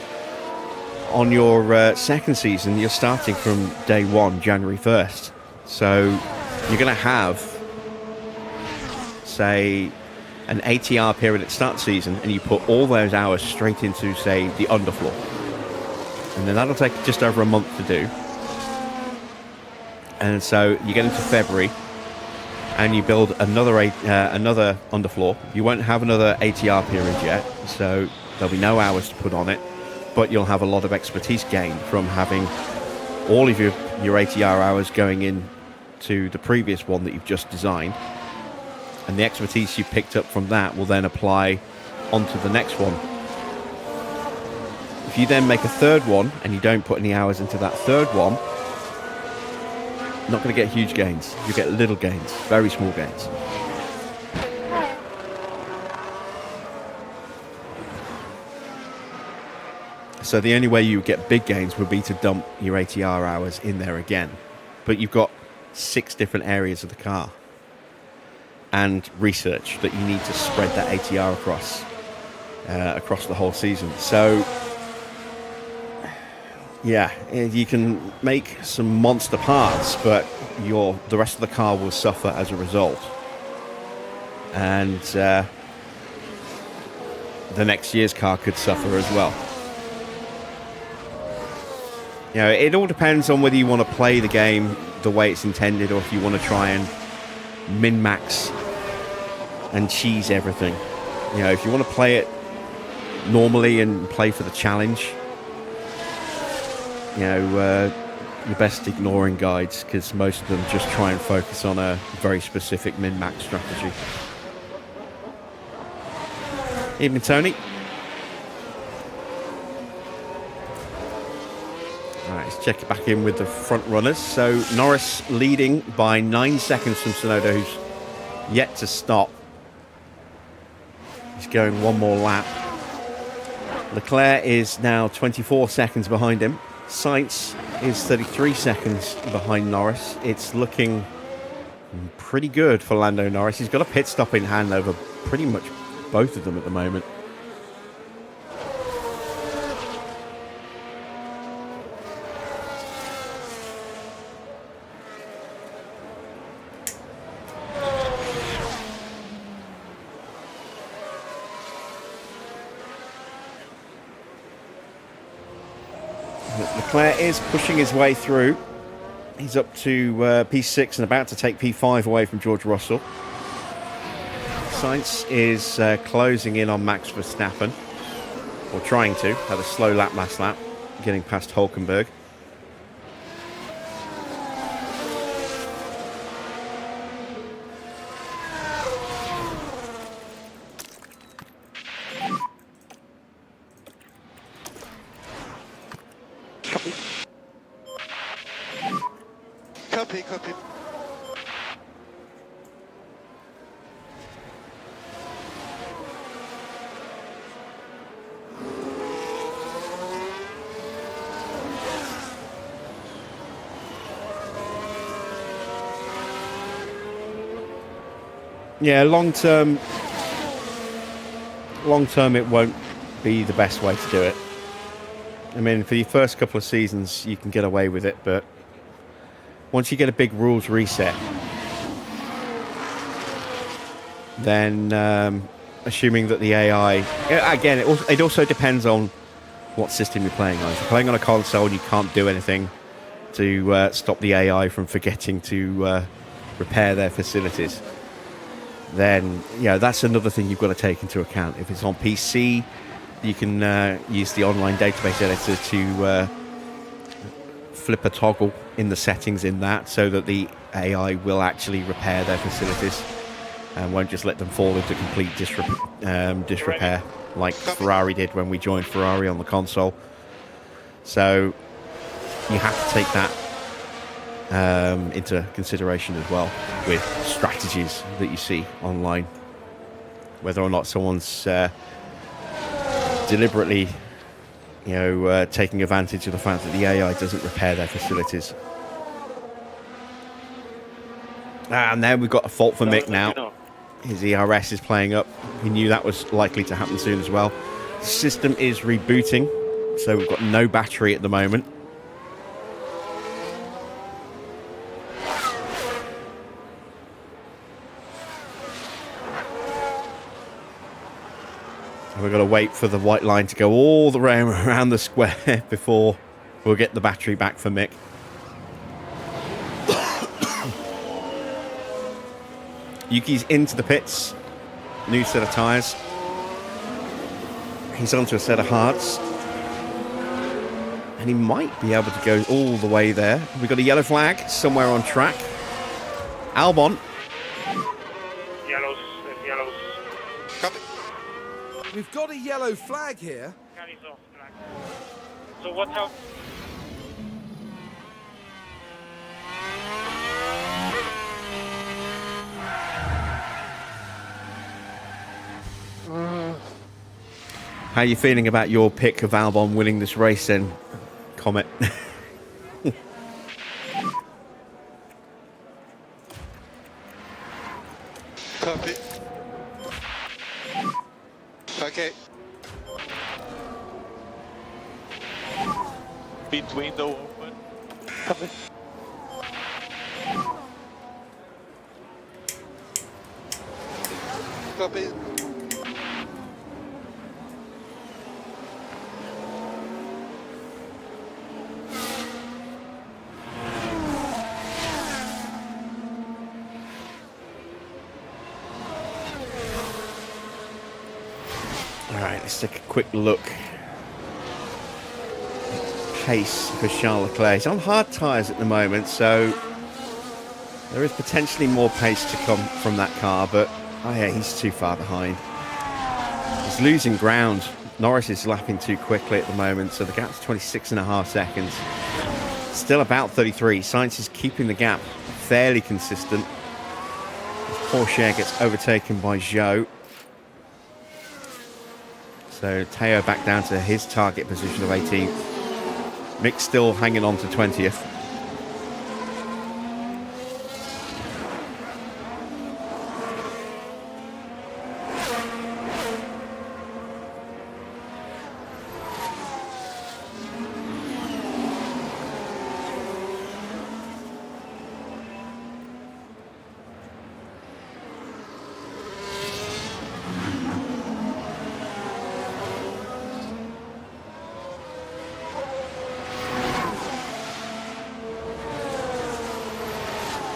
on your second season, you're starting from day one, January 1st. So you're going to have, say, an ATR period at start season, and you put all those hours straight into, say, the underfloor. And then that'll take just over a month to do. And so you get into February, and you build another underfloor. You won't have another ATR period yet, so there'll be no hours to put on it, but you'll have a lot of expertise gained from having all of your ATR hours going in to the previous one that you've just designed, and the expertise you picked up from that will then apply onto the next one. If you then make a third one and you don't put any hours into that third one, not going to get huge gains. You get little gains, very small gains. So the only way you get big gains would be to dump your ATR hours in there again. But you've got 6 different areas of the car and research that you need to spread that ATR across the whole season. So yeah, you can make some monster parts, but the rest of the car will suffer as a result. And the next year's car could suffer as well. It all depends on whether you want to play the game the way it's intended, or if you want to try and min-max and cheese everything. If you want to play it normally and play for the challenge, you're best ignoring guides, because most of them just try and focus on a very specific min-max strategy. Evening, Tony. Alright, let's check it back in with the front runners. So Norris leading by 9 seconds from Tsunoda, who's yet to stop. He's going one more lap. Leclerc is now 24 seconds behind him. Sainz is 33 seconds behind Norris. It's looking pretty good for Lando Norris. He's got a pit stop in hand over pretty much both of them at the moment. Leclerc is pushing his way through. He's up to P6 and about to take P5 away from George Russell. Sainz is closing in on Max Verstappen, or trying to. Had a slow lap last lap, getting past Hulkenberg. Copy. Yeah, long term it won't be the best way to do it. I mean, for the first couple of seasons you can get away with it, but once you get a big rules reset, then assuming that the AI, again, it also depends on what system you're playing on. If you're playing on a console and you can't do anything to stop the AI from forgetting to repair their facilities, then that's another thing you've got to take into account. If it's on PC, you can use the online database editor to flip a toggle in the settings in that so that the AI will actually repair their facilities and won't just let them fall into complete disrepair like Ferrari did when we joined Ferrari on the console. So you have to take that into consideration as well with strategies that you see online, whether or not someone's deliberately taking advantage of the fact that the AI doesn't repair their facilities. And then we've got a fault for Mick now. His ERS is playing up. We knew that was likely to happen soon as well. The system is rebooting, so we've got no battery at the moment. We've got to wait for the white line to go all the way around the square before we'll get the battery back for Mick. Yuki's into the pits. New set of tyres. He's onto a set of hards. And he might be able to go all the way there. We've got a yellow flag somewhere on track. Albon. Yellows. Copy. We've got a yellow flag here. Carries off track. So what's up? How are you feeling about your pick of Albon winning this race then, Comet? Copy. Okay. Pit window open. Copy. Copy. Alright, let's take a quick look. Pace for Charles Leclerc. He's on hard tyres at the moment, so there is potentially more pace to come from that car, but he's too far behind. He's losing ground. Norris is lapping too quickly at the moment, so the gap's 26.5 seconds. Still about 33. Sainz is keeping the gap fairly consistent. He's Porsche gets overtaken by Zhou. So Teo back down to his target position of 18th. Mick still hanging on to 20th.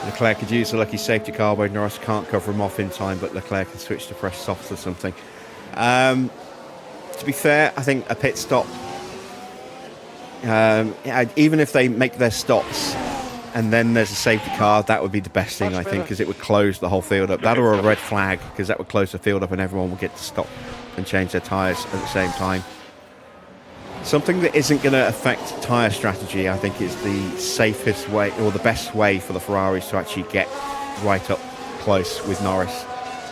Leclerc could use a lucky safety car where Norris can't cover him off in time, but Leclerc can switch to fresh softs or something. To be fair, I think a pit stop, even if they make their stops and then there's a safety car, that would be the best thing, I think, because it would close the whole field up. That or a red flag, because that would close the field up and everyone would get to stop and change their tyres at the same time. Something that isn't going to affect tyre strategy, I think, is the safest way or the best way for the Ferraris to actually get right up close with Norris.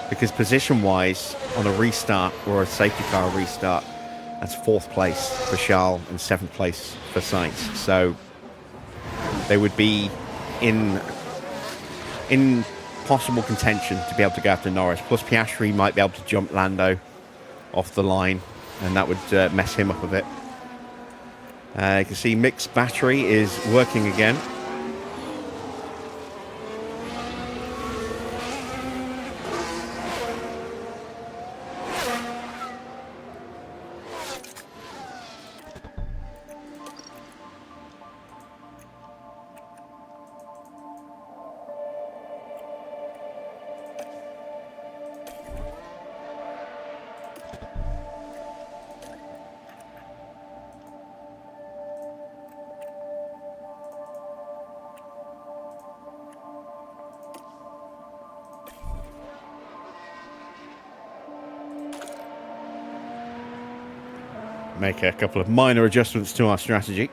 Because position-wise, on a restart or a safety car restart, that's 4th place for Charles and 7th place for Sainz. So they would be in possible contention to be able to go after Norris. Plus Piastri might be able to jump Lando off the line, and that would mess him up a bit. You can see Mick's battery is working again. Make a couple of minor adjustments to our strategy.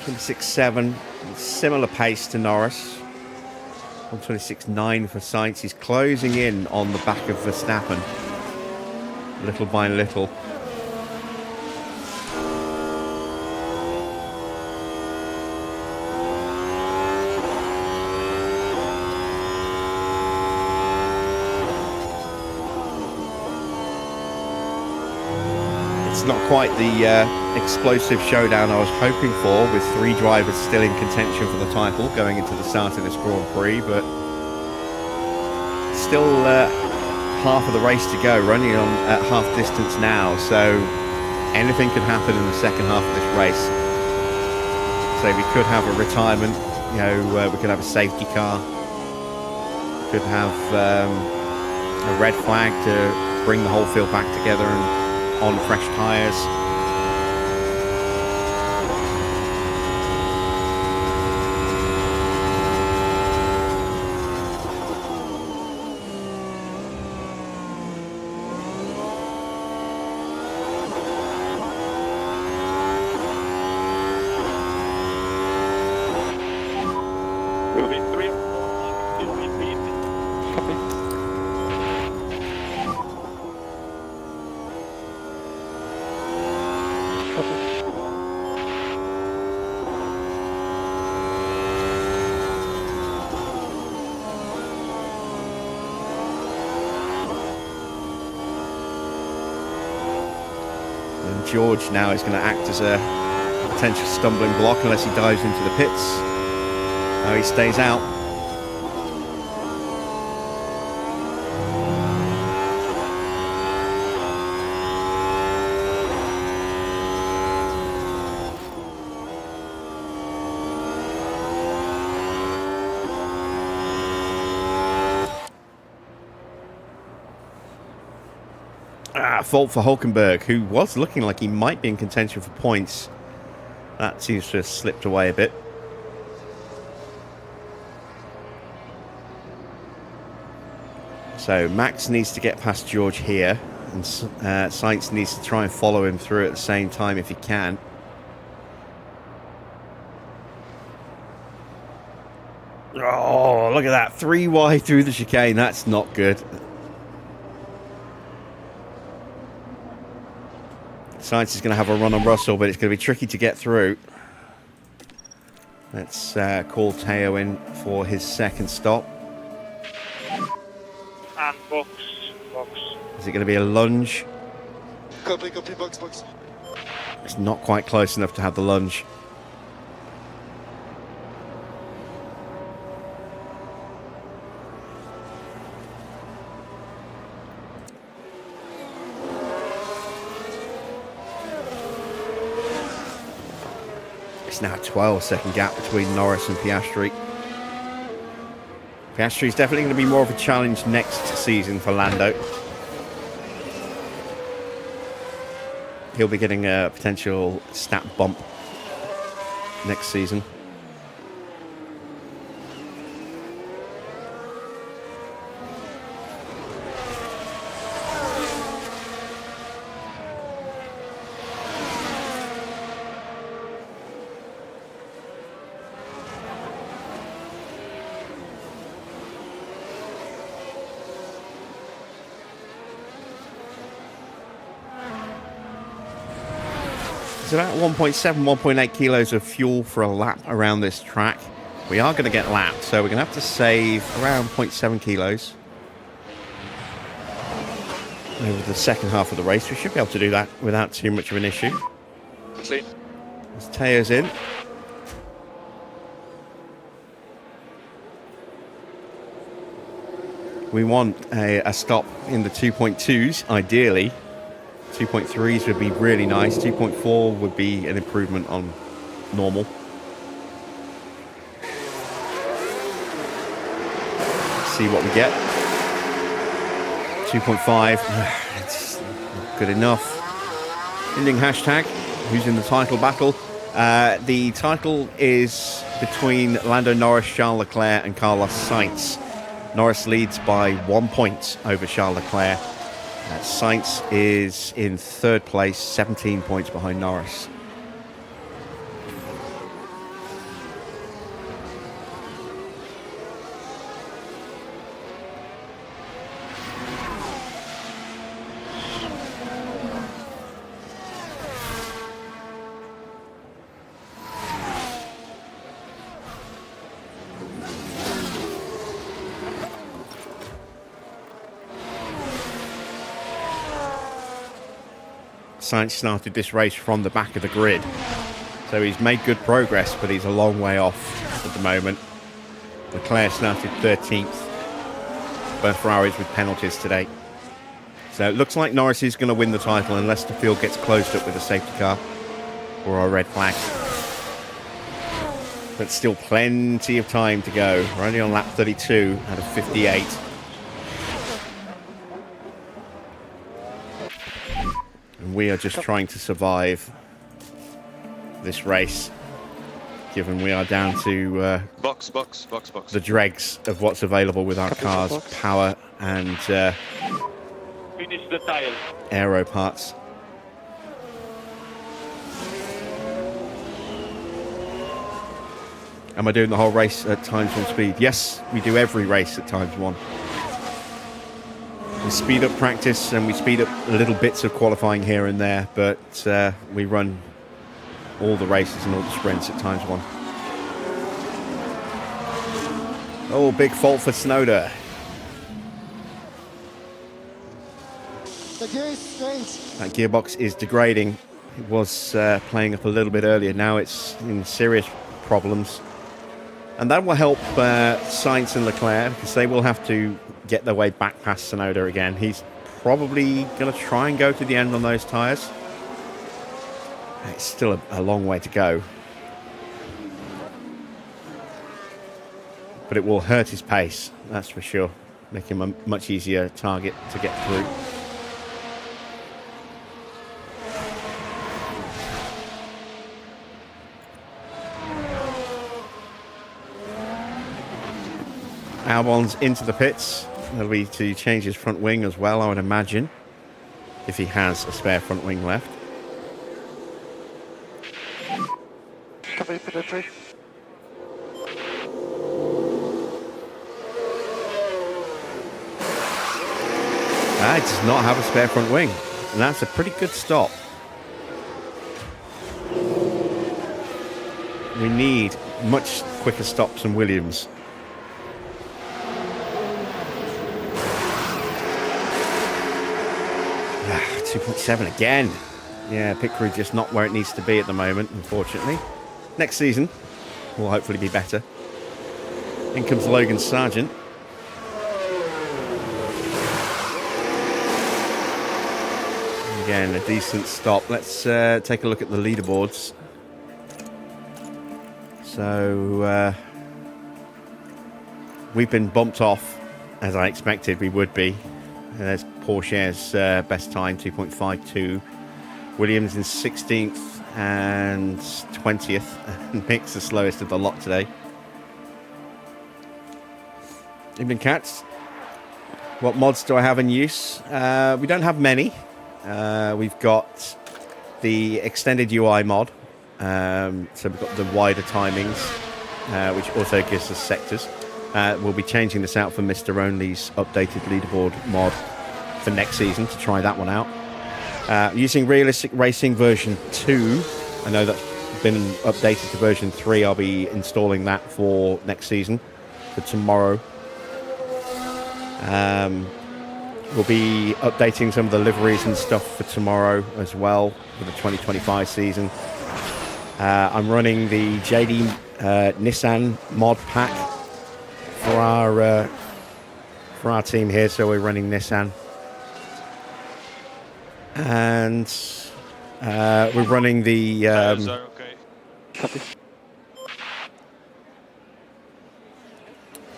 .26.7, similar pace to Norris. 126.9 for Sainz. He's closing in on the back of Verstappen, little by little. It's not quite the explosive showdown I was hoping for, with 3 drivers still in contention for the title going into the start of this Grand Prix, but still half of the race to go. We're only on at half distance now, so anything could happen in the second half of this race. So we could have a retirement, we could have a safety car, we could have a red flag to bring the whole field back together and on fresh tyres. George now is going to act as a potential stumbling block unless he dives into the pits. No, he stays out. Fault for Hulkenberg, who was looking like he might be in contention for points. That seems to have slipped away a bit. So Max needs to get past George here, and Sainz needs to try and follow him through at the same time if he can. Oh, look at that. 3 wide through the chicane. That's not good. Sainz is going to have a run on Russell, but it's going to be tricky to get through. Let's call Teo in for his second stop. And box. Is it going to be a lunge? Copy, box. It's not quite close enough to have the lunge. It's now a 12-second gap between Norris and Piastri. Piastri is definitely going to be more of a challenge next season for Lando. He'll be getting a potential stat bump next season. It's about 1.7, 1.8 kilos of fuel for a lap around this track. We are going to get lapped, so we're going to have to save around 0.7 kilos over the second half of the race. We should be able to do that without too much of an issue. Clean. As Teo's in. We want a stop in the 2.2s, ideally. 2.3s would be really nice. 2.4 would be an improvement on normal. Let's see what we get. 2.5. It's not good enough. Ending hashtag. Who's in the title battle? The title is between Lando Norris, Charles Leclerc and Carlos Sainz. Norris leads by 1 point over Charles Leclerc. Sainz is in third place, 17 points behind Norris. Sainz started this race from the back of the grid, so he's made good progress, but he's a long way off at the moment. Leclerc started 13th, both Ferraris with penalties today. So it looks like Norris is going to win the title unless the field gets closed up with a safety car or a red flag. But still plenty of time to go. We're only on lap 32 out of 58. And we are just trying to survive this race, given we are down to Box. the dregs of what's available with our cars, power and Finish the tire. aero parts. Am I doing the whole race at times 1 speed? Yes, we do every race at times 1. We speed up practice and we speed up little bits of qualifying here and there, but we run all the races and all the sprints at times 1. Oh, big fault for Tsunoda. The gear is strange. That gearbox is degrading. It was playing up a little bit earlier. Now it's in serious problems. And that will help Sainz and Leclerc, because they will have to get their way back past Tsunoda again. He's probably going to try and go to the end on those tyres. It's still a long way to go. But it will hurt his pace, that's for sure. Make him a much easier target to get through. Albon's into the pits. That'll be to change his front wing as well, I would imagine, if he has a spare front wing left. Copy, penetrate. It does not have a spare front wing, and that's a pretty good stop. We need much quicker stops than Williams. 2.7 again. Yeah, pit crew just not where it needs to be at the moment, unfortunately. Next season will hopefully be better. In comes Logan Sargent. Again, a decent stop. Let's take a look at the leaderboards. So, we've been bumped off, as I expected we would be. There's Porsche's best time, 2.52. Williams in 16th and 20th. And Mick's the slowest of the lot today. Evening, cats. What mods do I have in use? We don't have many. We've got the extended UI mod. So we've got the wider timings, which also gives us sectors. We'll be changing this out for Mr. Only's updated leaderboard mod for next season to try that one out. Using Realistic Racing version 2, I know that's been updated to version 3. I'll be installing that for next season, for tomorrow. We'll be updating some of the liveries and stuff for tomorrow as well for the 2025 season. I'm running the JD Nissan mod pack for our team here, so we're running Nissan, and we're running the Tires are okay. Copy.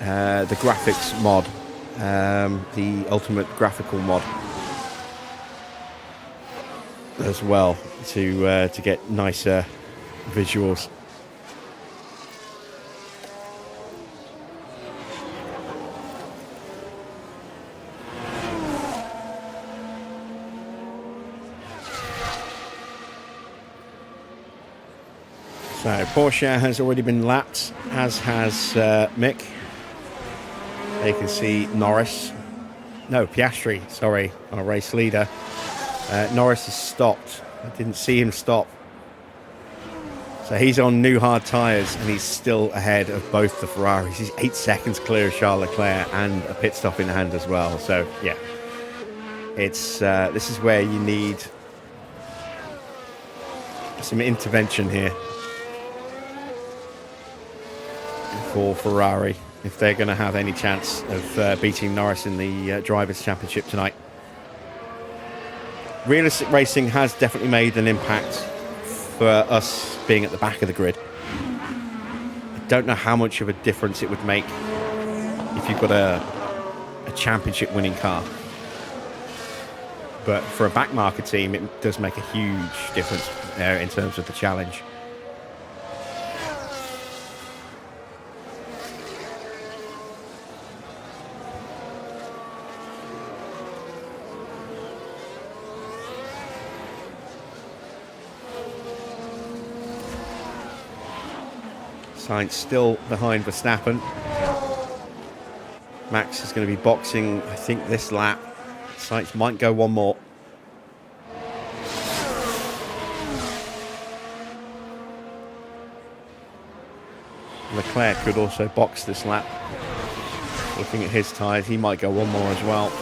the graphics mod, the ultimate graphical mod as well, to get nicer visuals. So Porsche has already been lapped, as has Mick. There you can see Norris. No, Piastri, sorry, our race leader. Norris has stopped. I didn't see him stop. So he's on new hard tyres and he's still ahead of both the Ferraris. He's 8 seconds clear of Charles Leclerc and a pit stop in hand as well. So yeah, it's this is where you need some intervention here for Ferrari if they're going to have any chance of beating Norris in the Drivers' Championship tonight. Realistic Racing has definitely made an impact for us being at the back of the grid. I don't know how much of a difference it would make if you've got a championship winning car. But for a backmarker team, it does make a huge difference there in terms of the challenge. Sainz still behind Verstappen. Max is going to be boxing, I think, this lap. Sainz might go one more. Leclerc could also box this lap. Looking at his tyres, he might go one more as well.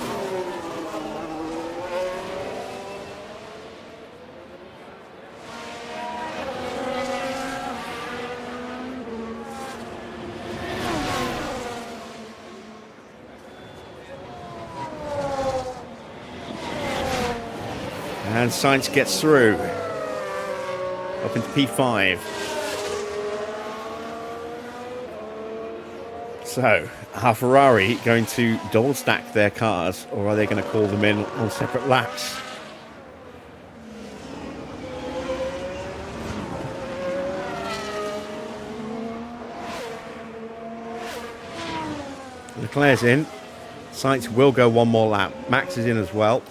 And Sainz gets through, up into P5. So, are Ferrari going to double stack their cars, or are they going to call them in on separate laps? Leclerc's in. Sainz will go one more lap. Max is in as well.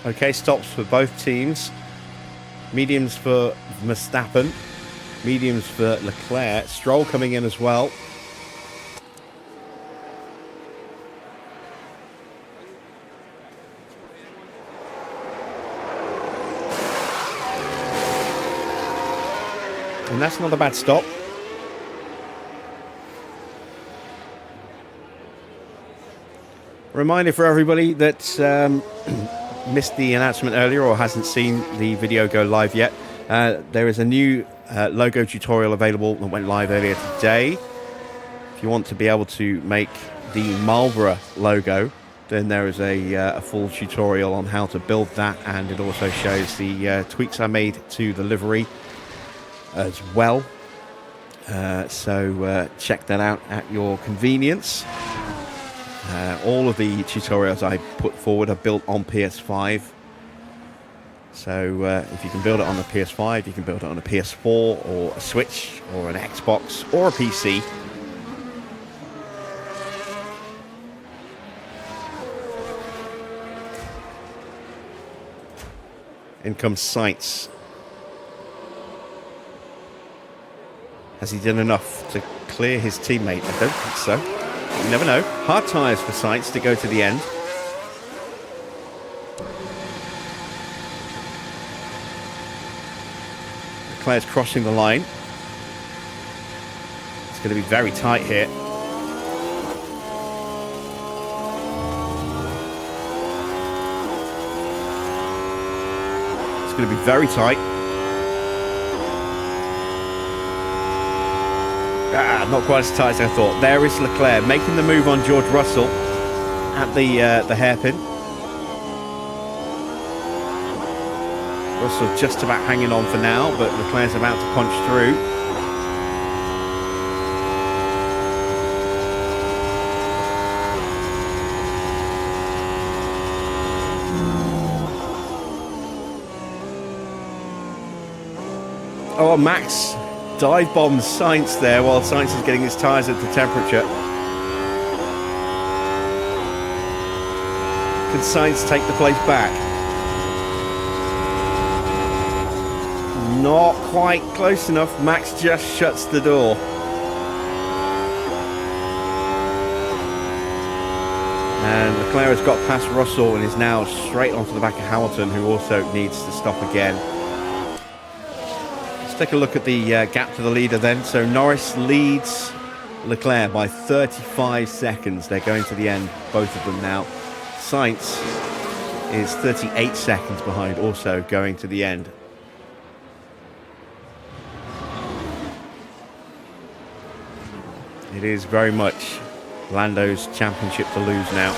Okay, stops for both teams. Mediums for Verstappen. Mediums for Leclerc. Stroll coming in as well. And that's not a bad stop. Reminder for everybody that missed the announcement earlier or hasn't seen the video go live yet. There is a new logo tutorial available that went live earlier today. If you want to be able to make the Marlboro logo, then there is a full tutorial on how to build that, and it also shows the tweaks I made to the livery as well. So check that out at your convenience. All of the tutorials I put forward are built on PS5. So if you can build it on the PS5, you can build it on a PS4 or a Switch or an Xbox or a PC. In comes Sainz. Has he done enough to clear his teammate? I don't think so. You never know. Hard tyres for Sainz to go to the end. Leclerc's crossing the line. It's going to be very tight here. It's going to be very tight. Not quite as tight as I thought. There is Leclerc making the move on George Russell at the hairpin. Russell just about hanging on for now, but Leclerc's about to punch through. Oh, Max dive bombs Sainz there while Sainz is getting his tyres at the temperature. Can Sainz take the place back? Not quite close enough. Max just shuts the door. And Leclerc has got past Russell and is now straight onto the back of Hamilton, who also needs to stop again. Take a look at the gap to the leader then. So Norris leads Leclerc by 35 seconds. They're going to the end, both of them now. Sainz is 38 seconds behind, also going to the end. It is very much Lando's championship to lose now.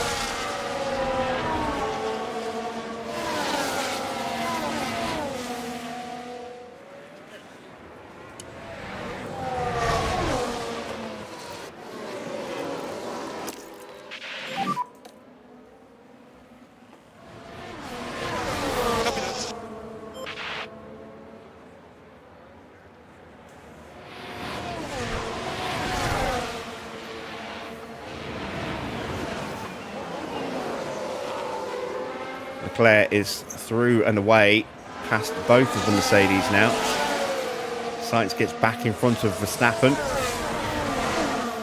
Leclerc is through and away past both of the Mercedes now. Sainz gets back in front of Verstappen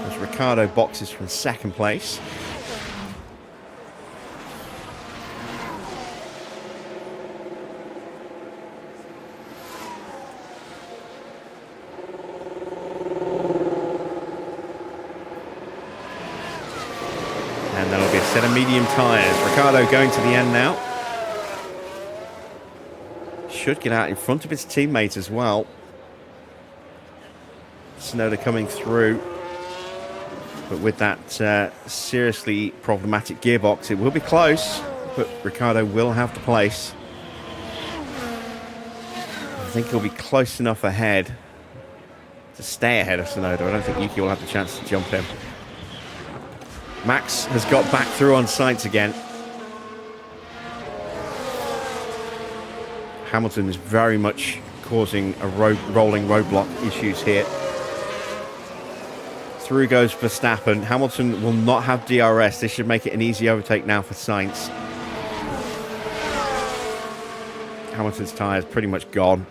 as Ricciardo boxes from second place. And that'll be a set of medium tyres. Ricciardo going to the end now. Should get out in front of his teammate as well. Tsunoda coming through, but with that seriously problematic gearbox, it will be close, but Ricciardo will have to place. I think he'll be close enough ahead to stay ahead of Tsunoda. I don't think Yuki will have the chance to jump him. Max has got back through on Sainz again. Hamilton is very much causing a rolling roadblock issues here. Through goes Verstappen. Hamilton will not have DRS. This should make it an easy overtake now for Sainz. Hamilton's tyre is pretty much gone.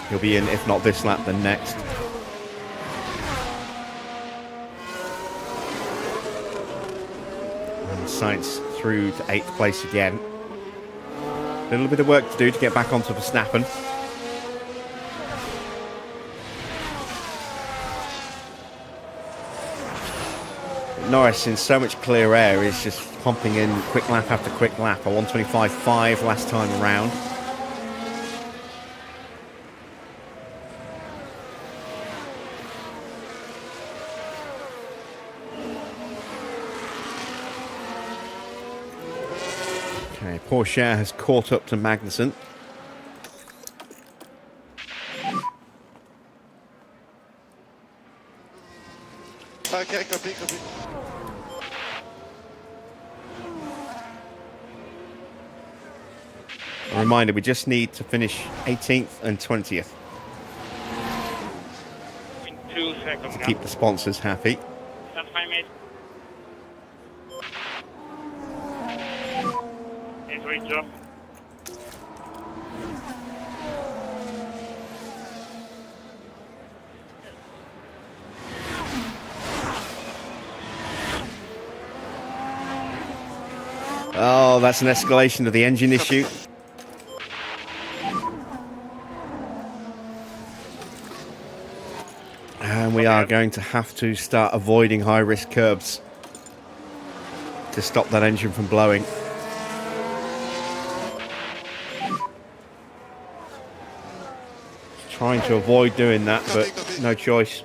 He'll be in, if not this lap, then next. And Sainz through to 8th place again. A little bit of work to do to get back onto Verstappen. Norris in so much clear air is just pumping in quick lap after quick lap. A 125.5 last time around. Okay, Porsche has caught up to Magnussen. Okay, copy. A reminder, we just need to finish 18th and 20th In 2 seconds. to keep the sponsors happy. That's fine, mate. It's reach up. Oh, that's an escalation of the engine issue. And we are going to have to start avoiding high-risk curbs to stop that engine from blowing. Trying to avoid doing that, but no choice.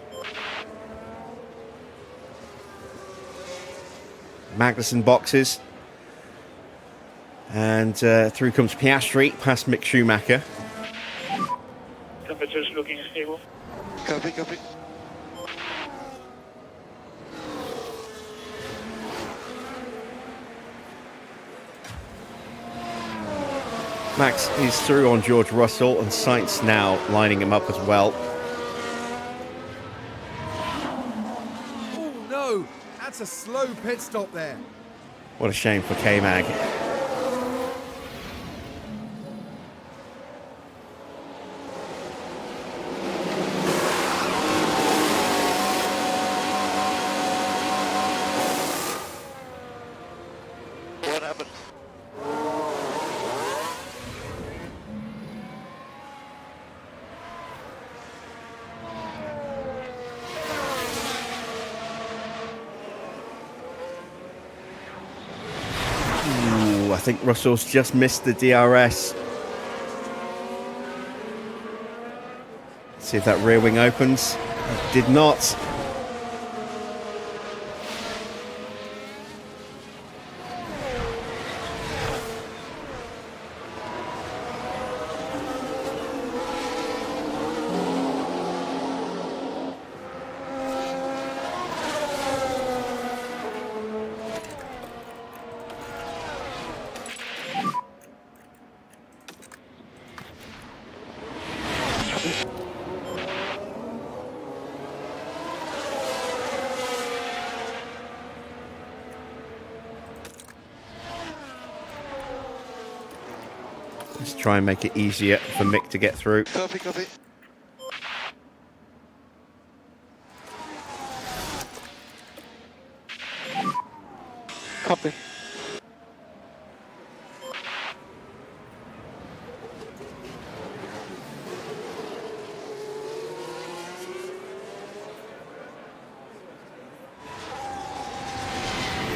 Magnussen boxes. And through comes Piastri, past Mick Schumacher. Temperature's looking stable. Copy. Max is through on George Russell, and Sainz now lining him up as well. Oh no, that's a slow pit stop there. What a shame for K-Mag. What happened? Ooh, I think Russell's just missed the DRS. See if that rear wing opens. It did not. Let's try and make it easier for Mick to get through. Copy. Copy.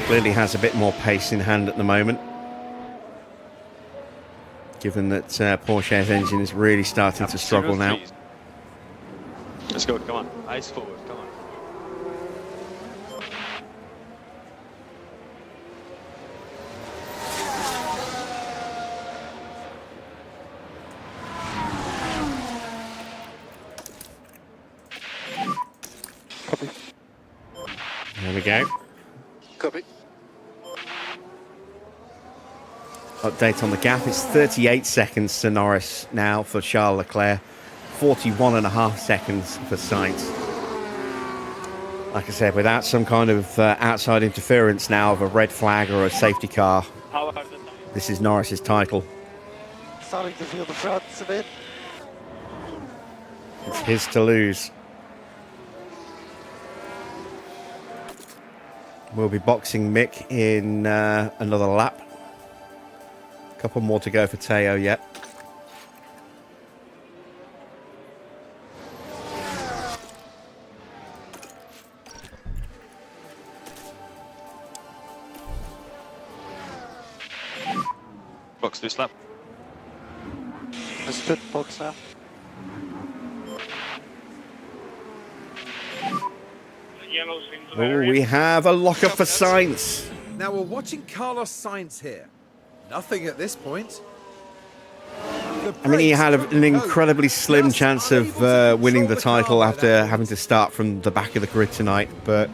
Clearly has a bit more pace in hand at the moment, given that Porsche's engine is really starting to struggle now. Let's go, come on. Eyes forward, come on. Copy. There we go. Copy. update on the gap. It's 38 seconds to Norris now for Charles Leclerc, 41.5 seconds for Sainz. Like I said, without some kind of outside interference now of a red flag or a safety car, How are the times? this is Norris's title. Starting to feel the fronts a bit. It's his to lose. We'll be boxing Mick in another lap. A couple more to go for Teo yet. Box this lap. I stood box now. Yellow into the Oh, area. we have a lockup for Sainz. Now we're watching Carlos Sainz here. Nothing at this point. I mean, he had an incredibly slim chance of winning the title after having to start from the back of the grid tonight, but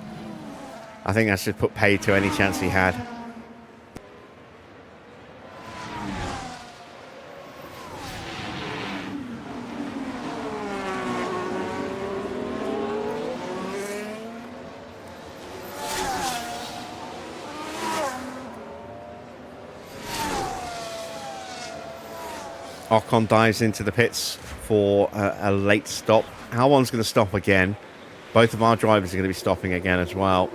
I think that's just put paid to any chance he had. Ocon dives into the pits for a late stop. Albon's going to stop again. Both of our drivers are going to be stopping again as well.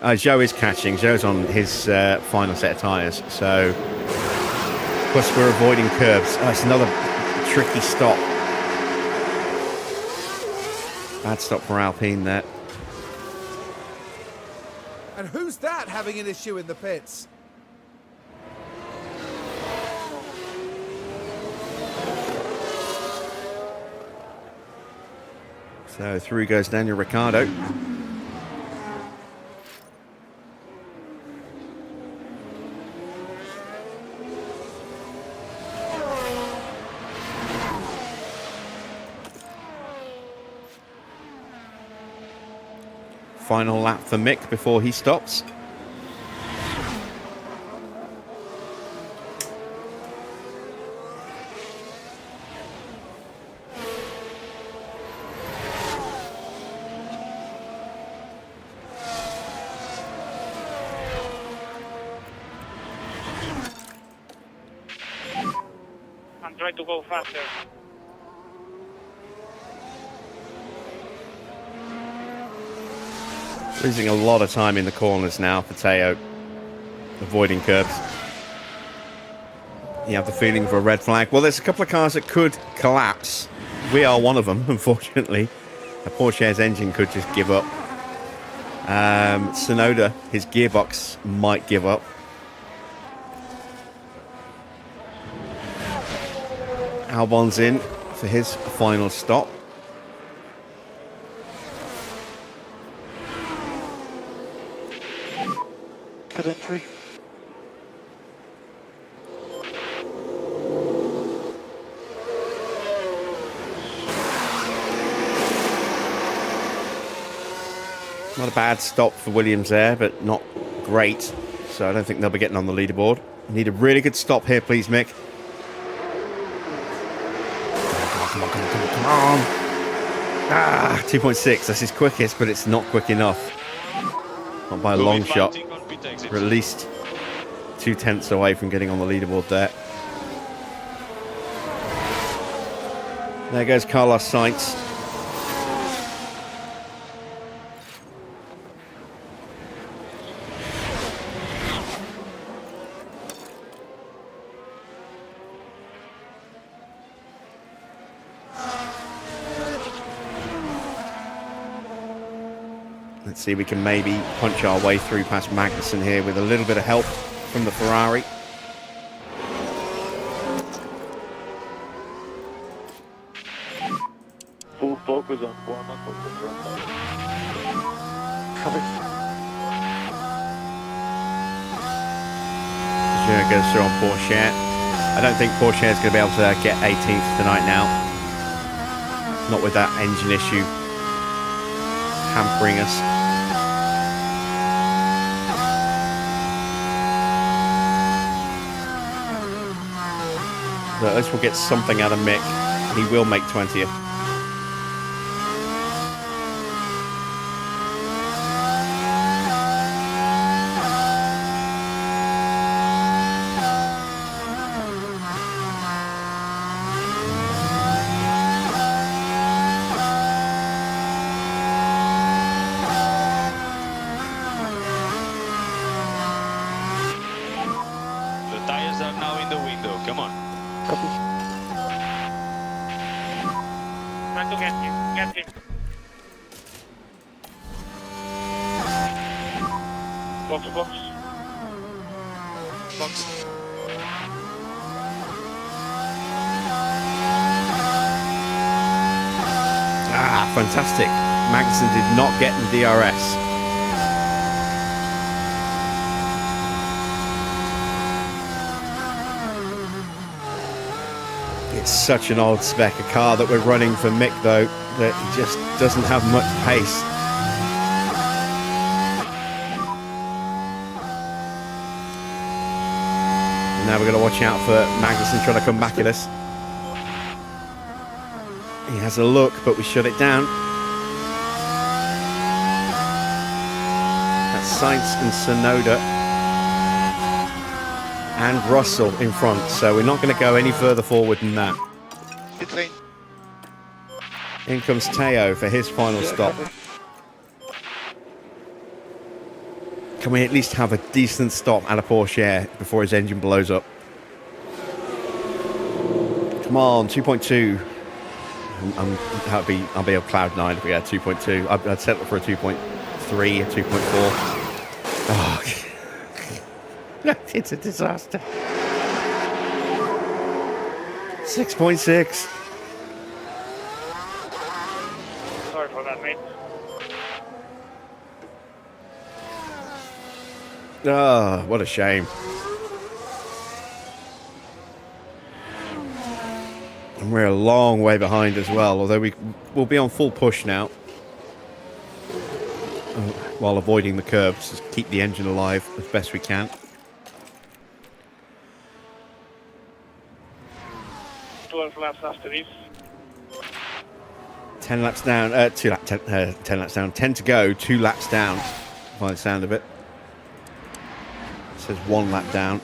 Zhou is catching. Zhou's on his final set of tyres. So, of course, we're avoiding curbs. Oh, it's another tricky stop. Bad stop for Alpine there. And who's that having an issue in the pits? So through goes Daniel Ricciardo. Final lap for Mick before he stops. I'm trying to go faster. Losing a lot of time in the corners now for Teo, avoiding curbs. You have the feeling of a red flag. Well, there's a couple of cars that could collapse. We are one of them, unfortunately. A Porsche's engine could just give up. Tsunoda, his gearbox might give up. Albon's in for his final stop. Good entry. Not a bad stop for Williams there, but not great. So I don't think they'll be getting on the leaderboard. Need a really good stop here, please, Mick. Come on. Ah, 2.6. That's his quickest, but it's not quick enough. Not by a long shot. We're at least 2/10 away from getting on the leaderboard there. There goes Carlos Sainz. Let's see if we can maybe punch our way through past Magnussen here with a little bit of help from the Ferrari. Full focus on warm-up of the front. Copy. Jean goes through on Porsche. I don't think Porsche is going to be able to get 18th tonight now. Not with that engine issue hampering us. But at least we'll get something out of Mick. He will make 20th. The tires are now in the window. Come on. Copy. Try to get him. Get him. Box, box. Box. Ah, fantastic. Magnussen did not get the DRS. It's such an old spec, a car that we're running for Mick, though, that he just doesn't have much pace. And now we're going to watch out for Magnussen trying to come back at us. He has a look, but we shut it down. That's Sainz and Tsunoda and Russell in front, so we're not going to go any further forward than that. Pit lane. In comes Teo for his final stop. Copy. Can we at least have a decent stop at a Porsche Air before his engine blows up? Come on, 2.2. I'll be on cloud 9 if we had 2.2. I'd settle for a 2.3, a 2.4. Oh, it's a disaster. 6.6. Sorry for that, mate. Oh, what a shame. And we're a long way behind as well, although we'll be on full push now. While avoiding the curbs, just keep the engine alive as best we can. 12 laps after this. 10 laps down, 10 laps down, 10 to go, 2 laps down, by the sound of it. It says 1 lap down.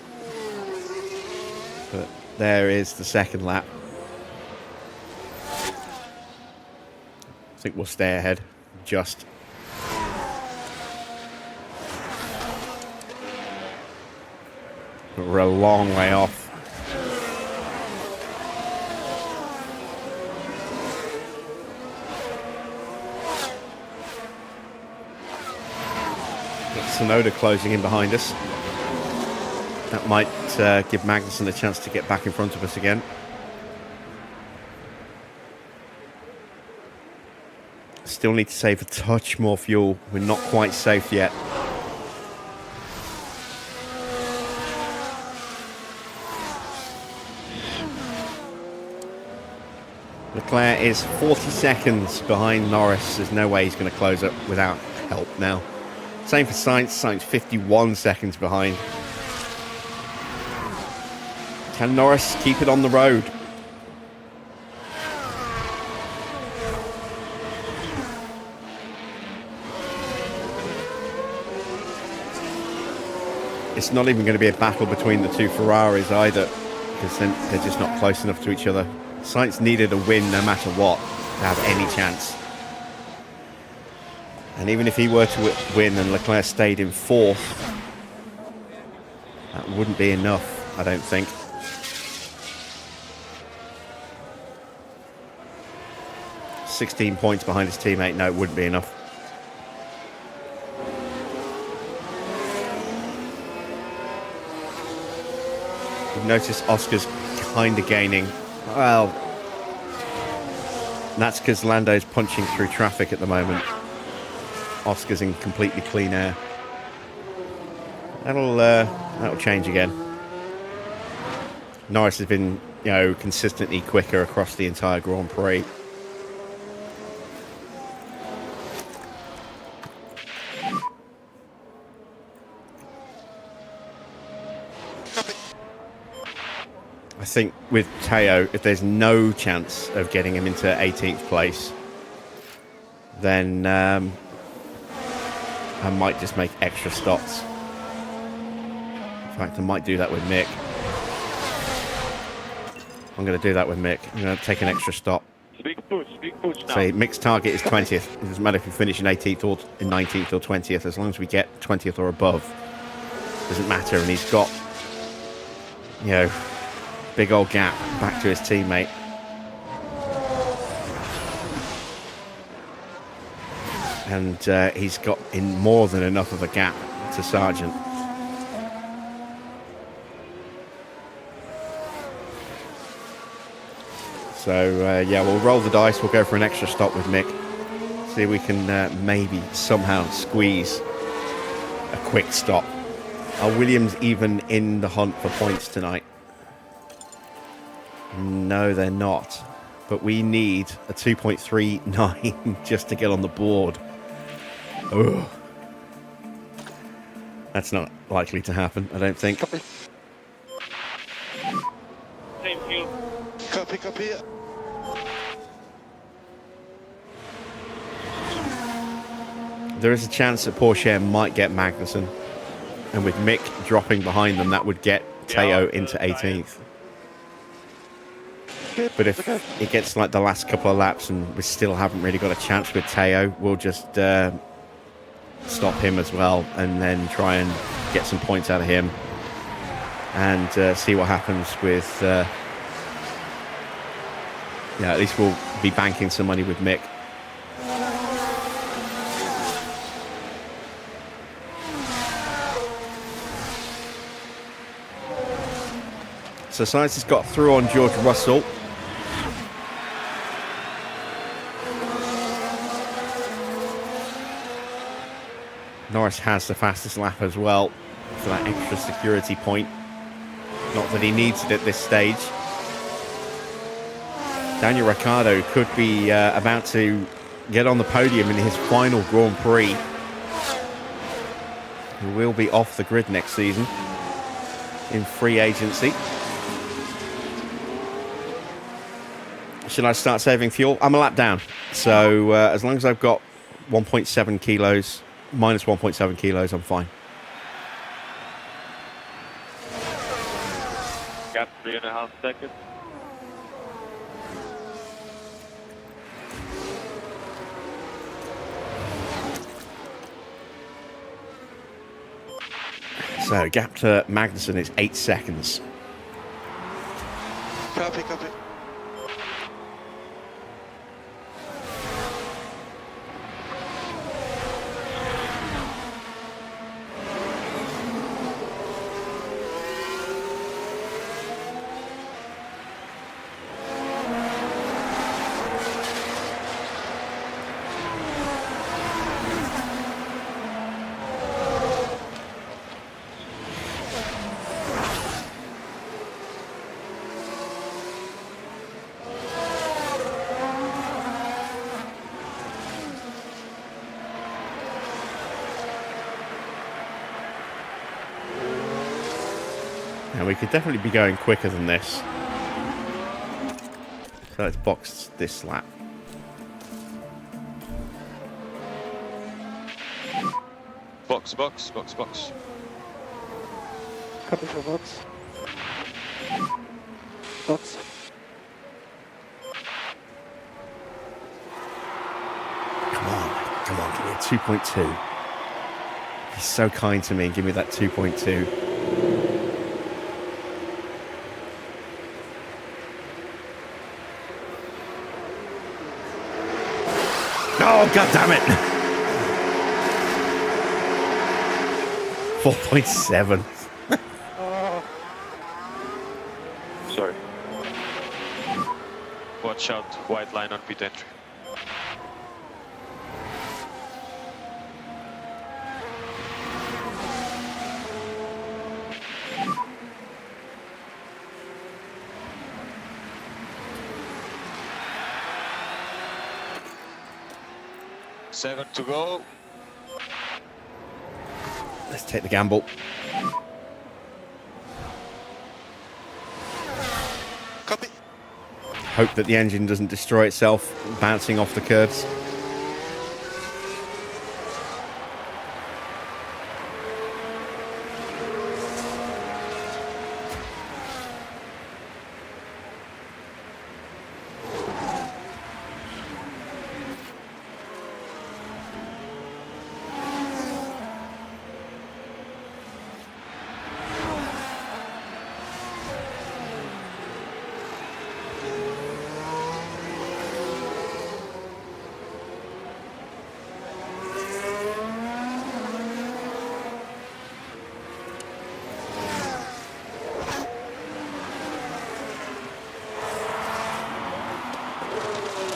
But there is the second lap. I think we'll stay ahead, just. But we're a long way off. Tsunoda closing in behind us. That might give Magnussen a chance to get back in front of us again. Still need to save a touch more fuel. We're not quite safe yet. Leclerc is 40 seconds behind Norris. There's no way he's going to close up without help now. Same for Sainz. Sainz 51 seconds behind. Can Norris keep it on the road? It's not even going to be a battle between the two Ferraris either, because then they're just not close enough to each other. Sainz needed a win no matter what to have any chance. And even if he were to win and Leclerc stayed in fourth, that wouldn't be enough, I don't think. "16 points behind his teammate." No, it wouldn't be enough. You've noticed Oscar's kind of gaining. Well, that's because Lando's punching through traffic at the moment. Oscar's in completely clean air. That'll change again. Norris has been, consistently quicker across the entire Grand Prix. I I think with Teo, if there's no chance of getting him into 18th place, then I might just make extra stops. In fact, I might do that with Mick. I'm going to do that with Mick. I'm going to take an extra stop. Big push now. Say Mick's target is 20th. It doesn't matter if you finish in 18th or in 19th or 20th, as long as we get 20th or above. Doesn't matter. And he's got, you know, big old gap back to his teammate. And he's got in more than enough of a gap to Sargent. So, yeah, we'll roll the dice. We'll go for an extra stop with Mick. See if we can maybe somehow squeeze a quick stop. Are Williams even in the hunt for points tonight? No, they're not. But we need a 2.39 just to get on the board. Ugh. That's not likely to happen, I don't think. Copy. Same fuel. Copy. There is a chance that Porsche might get Magnussen. And with Mick dropping behind them, that would get Teo into 18th. Good. But if Okay. it gets like the last couple of laps and we still haven't really got a chance with Teo, we'll just stop him as well and then try and get some points out of him and see what happens with... yeah, at least we'll be banking some money with Mick. So Sainz has got through on George Russell. Norris has the fastest lap as well for that extra security point. Not that he needs it at this stage. Daniel Ricciardo could be about to get on the podium in his final Grand Prix. He will be off the grid next season in free agency. Should I start saving fuel? I'm a lap down. So as long as I've got 1.7 kilos, minus 1.7 kilos, I'm fine. Got 3.5 seconds. So gap to Magnussen is 8 seconds. Copy. Now we could definitely be going quicker than this. So let's box this lap. Box. Copy for box. Box. Come on, give me a 2.2. He's so kind to me and give me that 2.2. Oh, God damn it. 4.7. Sorry. Watch out, white line on pit entry. Seven to go. Let's take the gamble. Hope that the engine doesn't destroy itself bouncing off the curves.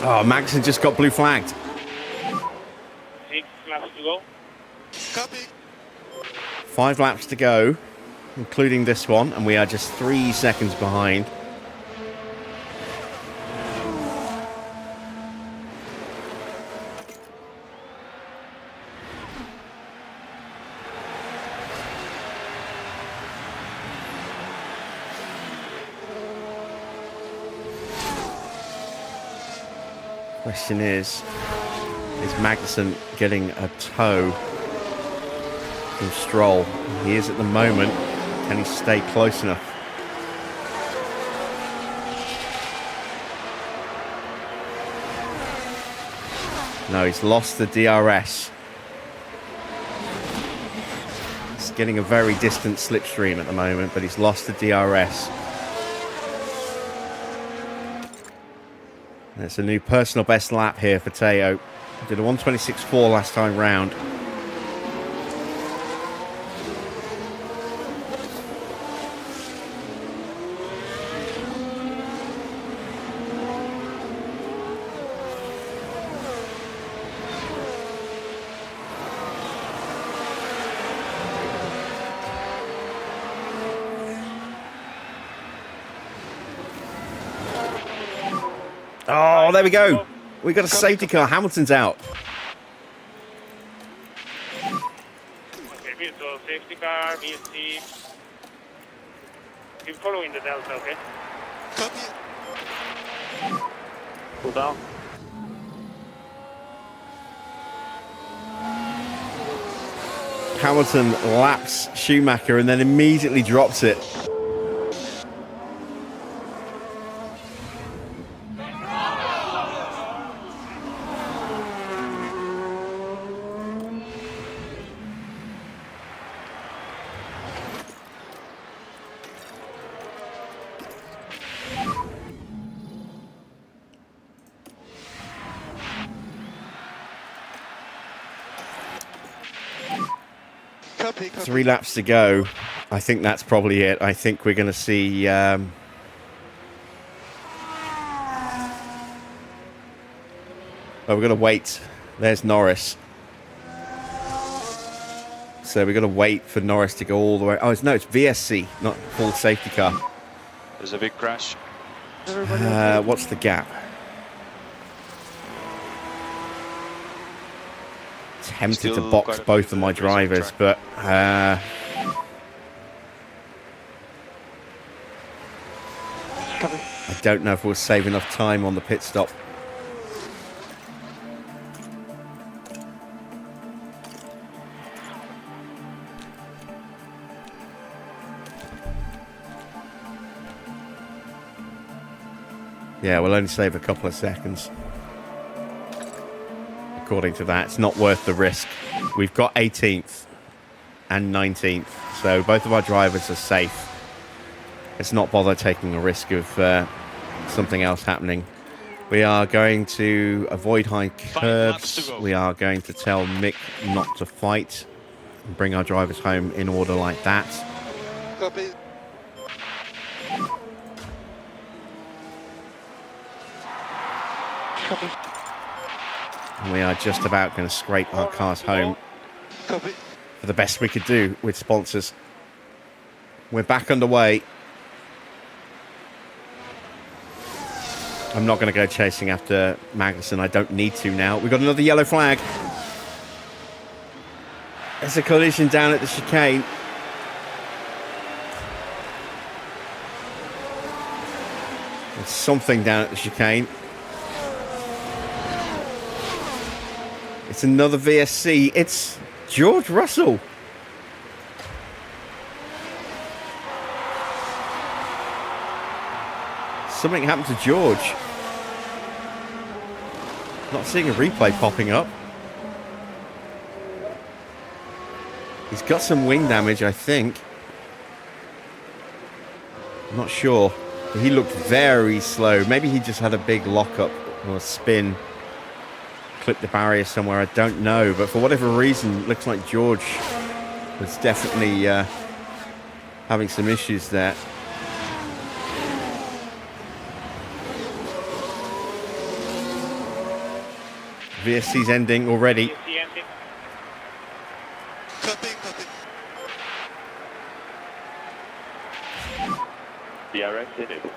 Oh, Magnussen just got blue flagged. 6 laps to go. Copy. 5 laps to go, including this one, and we are just 3 seconds behind. Question is Magnussen getting a tow from Stroll? He is at the moment. Can he stay close enough? No, he's lost the DRS. He's getting a very distant slipstream at the moment, but he's lost the DRS. It's a new personal best lap here for Teo. Did a 1:26.4 last time round. Oh, there we go. We got a safety car. Hamilton's out. Okay, virtual safety car, VSC. Keep following the delta, okay? Copy. Pull down. Hamilton laps Schumacher and then immediately drops it. Copy. 3 laps to go. I think that's probably it. I think we're going to see... Oh, we're going to wait. There's Norris. So we're going to wait for Norris to go all the way... Oh, no, it's VSC, not full safety car. There's a big crash. What's the gap? Tempted to Still box quite a both few of my deliveries on drivers, track. but Copy. I don't know if we'll save enough time on the pit stop. Yeah, we'll only save a couple of seconds. According to that, it's not worth the risk. We've got 18th and 19th, so both of our drivers are safe. Let's not bother taking a risk of something else happening. We are going to avoid high 5 laps to curbs. go. We are going to tell Mick not to fight and bring our drivers home in order like that. Copy. Copy. And we are just about going to scrape our cars home Copy. for the best we could do with sponsors. We're back underway. I'm not going to go chasing after Magnussen. I don't need to now. We've got another yellow flag. There's a collision down at the chicane. There's something down at the chicane. It's another VSC. It's George Russell. Something happened to George. Not seeing a replay popping up. He's got some wing damage, I think. I'm not sure. But he looked very slow. Maybe he just had a big lockup or a spin. Clipped the barrier somewhere, I don't know. But for whatever reason, it looks like George was definitely having some issues there. VSC's ending already. VSC ending. Copy, copy. DRS enabled.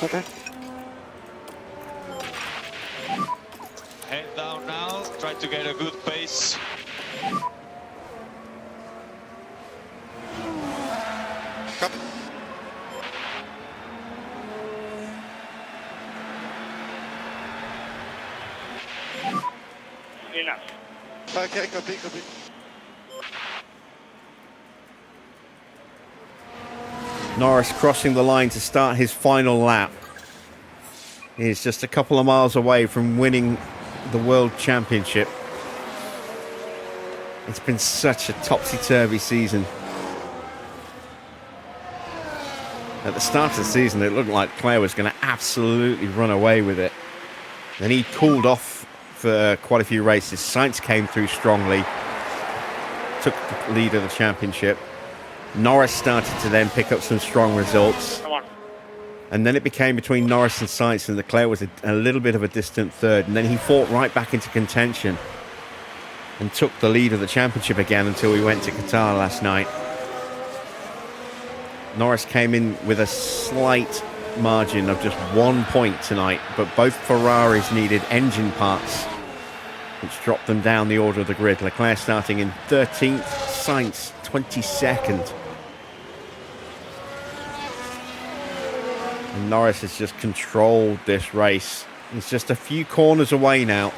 Okay. Head down now, try to get a good pace. Copy. Enough. Okay, copy, copy. Norris crossing the line to start his final lap. He's just a couple of miles away from winning the World Championship. It's been such a topsy-turvy season. At the start of the season, it looked like Leclerc was going to absolutely run away with it. Then he cooled off for quite a few races. Sainz came through strongly, took the lead of the championship. Norris started to then pick up some strong results. Come on. And then it became between Norris and Sainz, and Leclerc was a little bit of a distant third. And then he fought right back into contention and took the lead of the championship again until we went to Qatar last night. Norris came in with a slight margin of just 1 point tonight, but both Ferraris needed engine parts, which dropped them down the order of the grid. Leclerc starting in 13th, Sainz 22nd. And Norris has just controlled this race. He's just a few corners away now.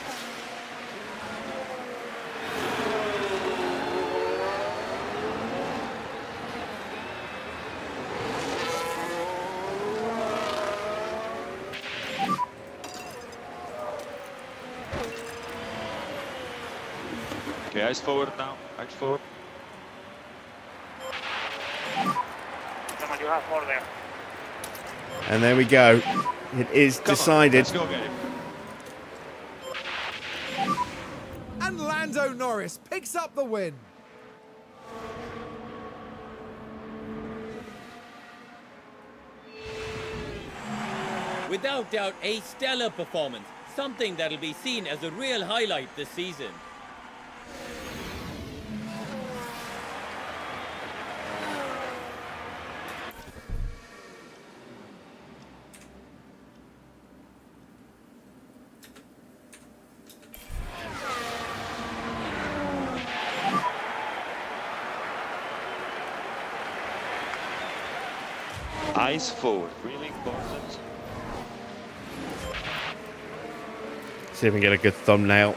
Okay, eyes forward now, eyes forward. Come on, you have more there. And there we go. It is Come on, decided. let's go get him. And Lando Norris picks up the win. Without doubt, a stellar performance. Something that'll be seen as a real highlight this season. Eyes forward, really important. See if we can get a good thumbnail.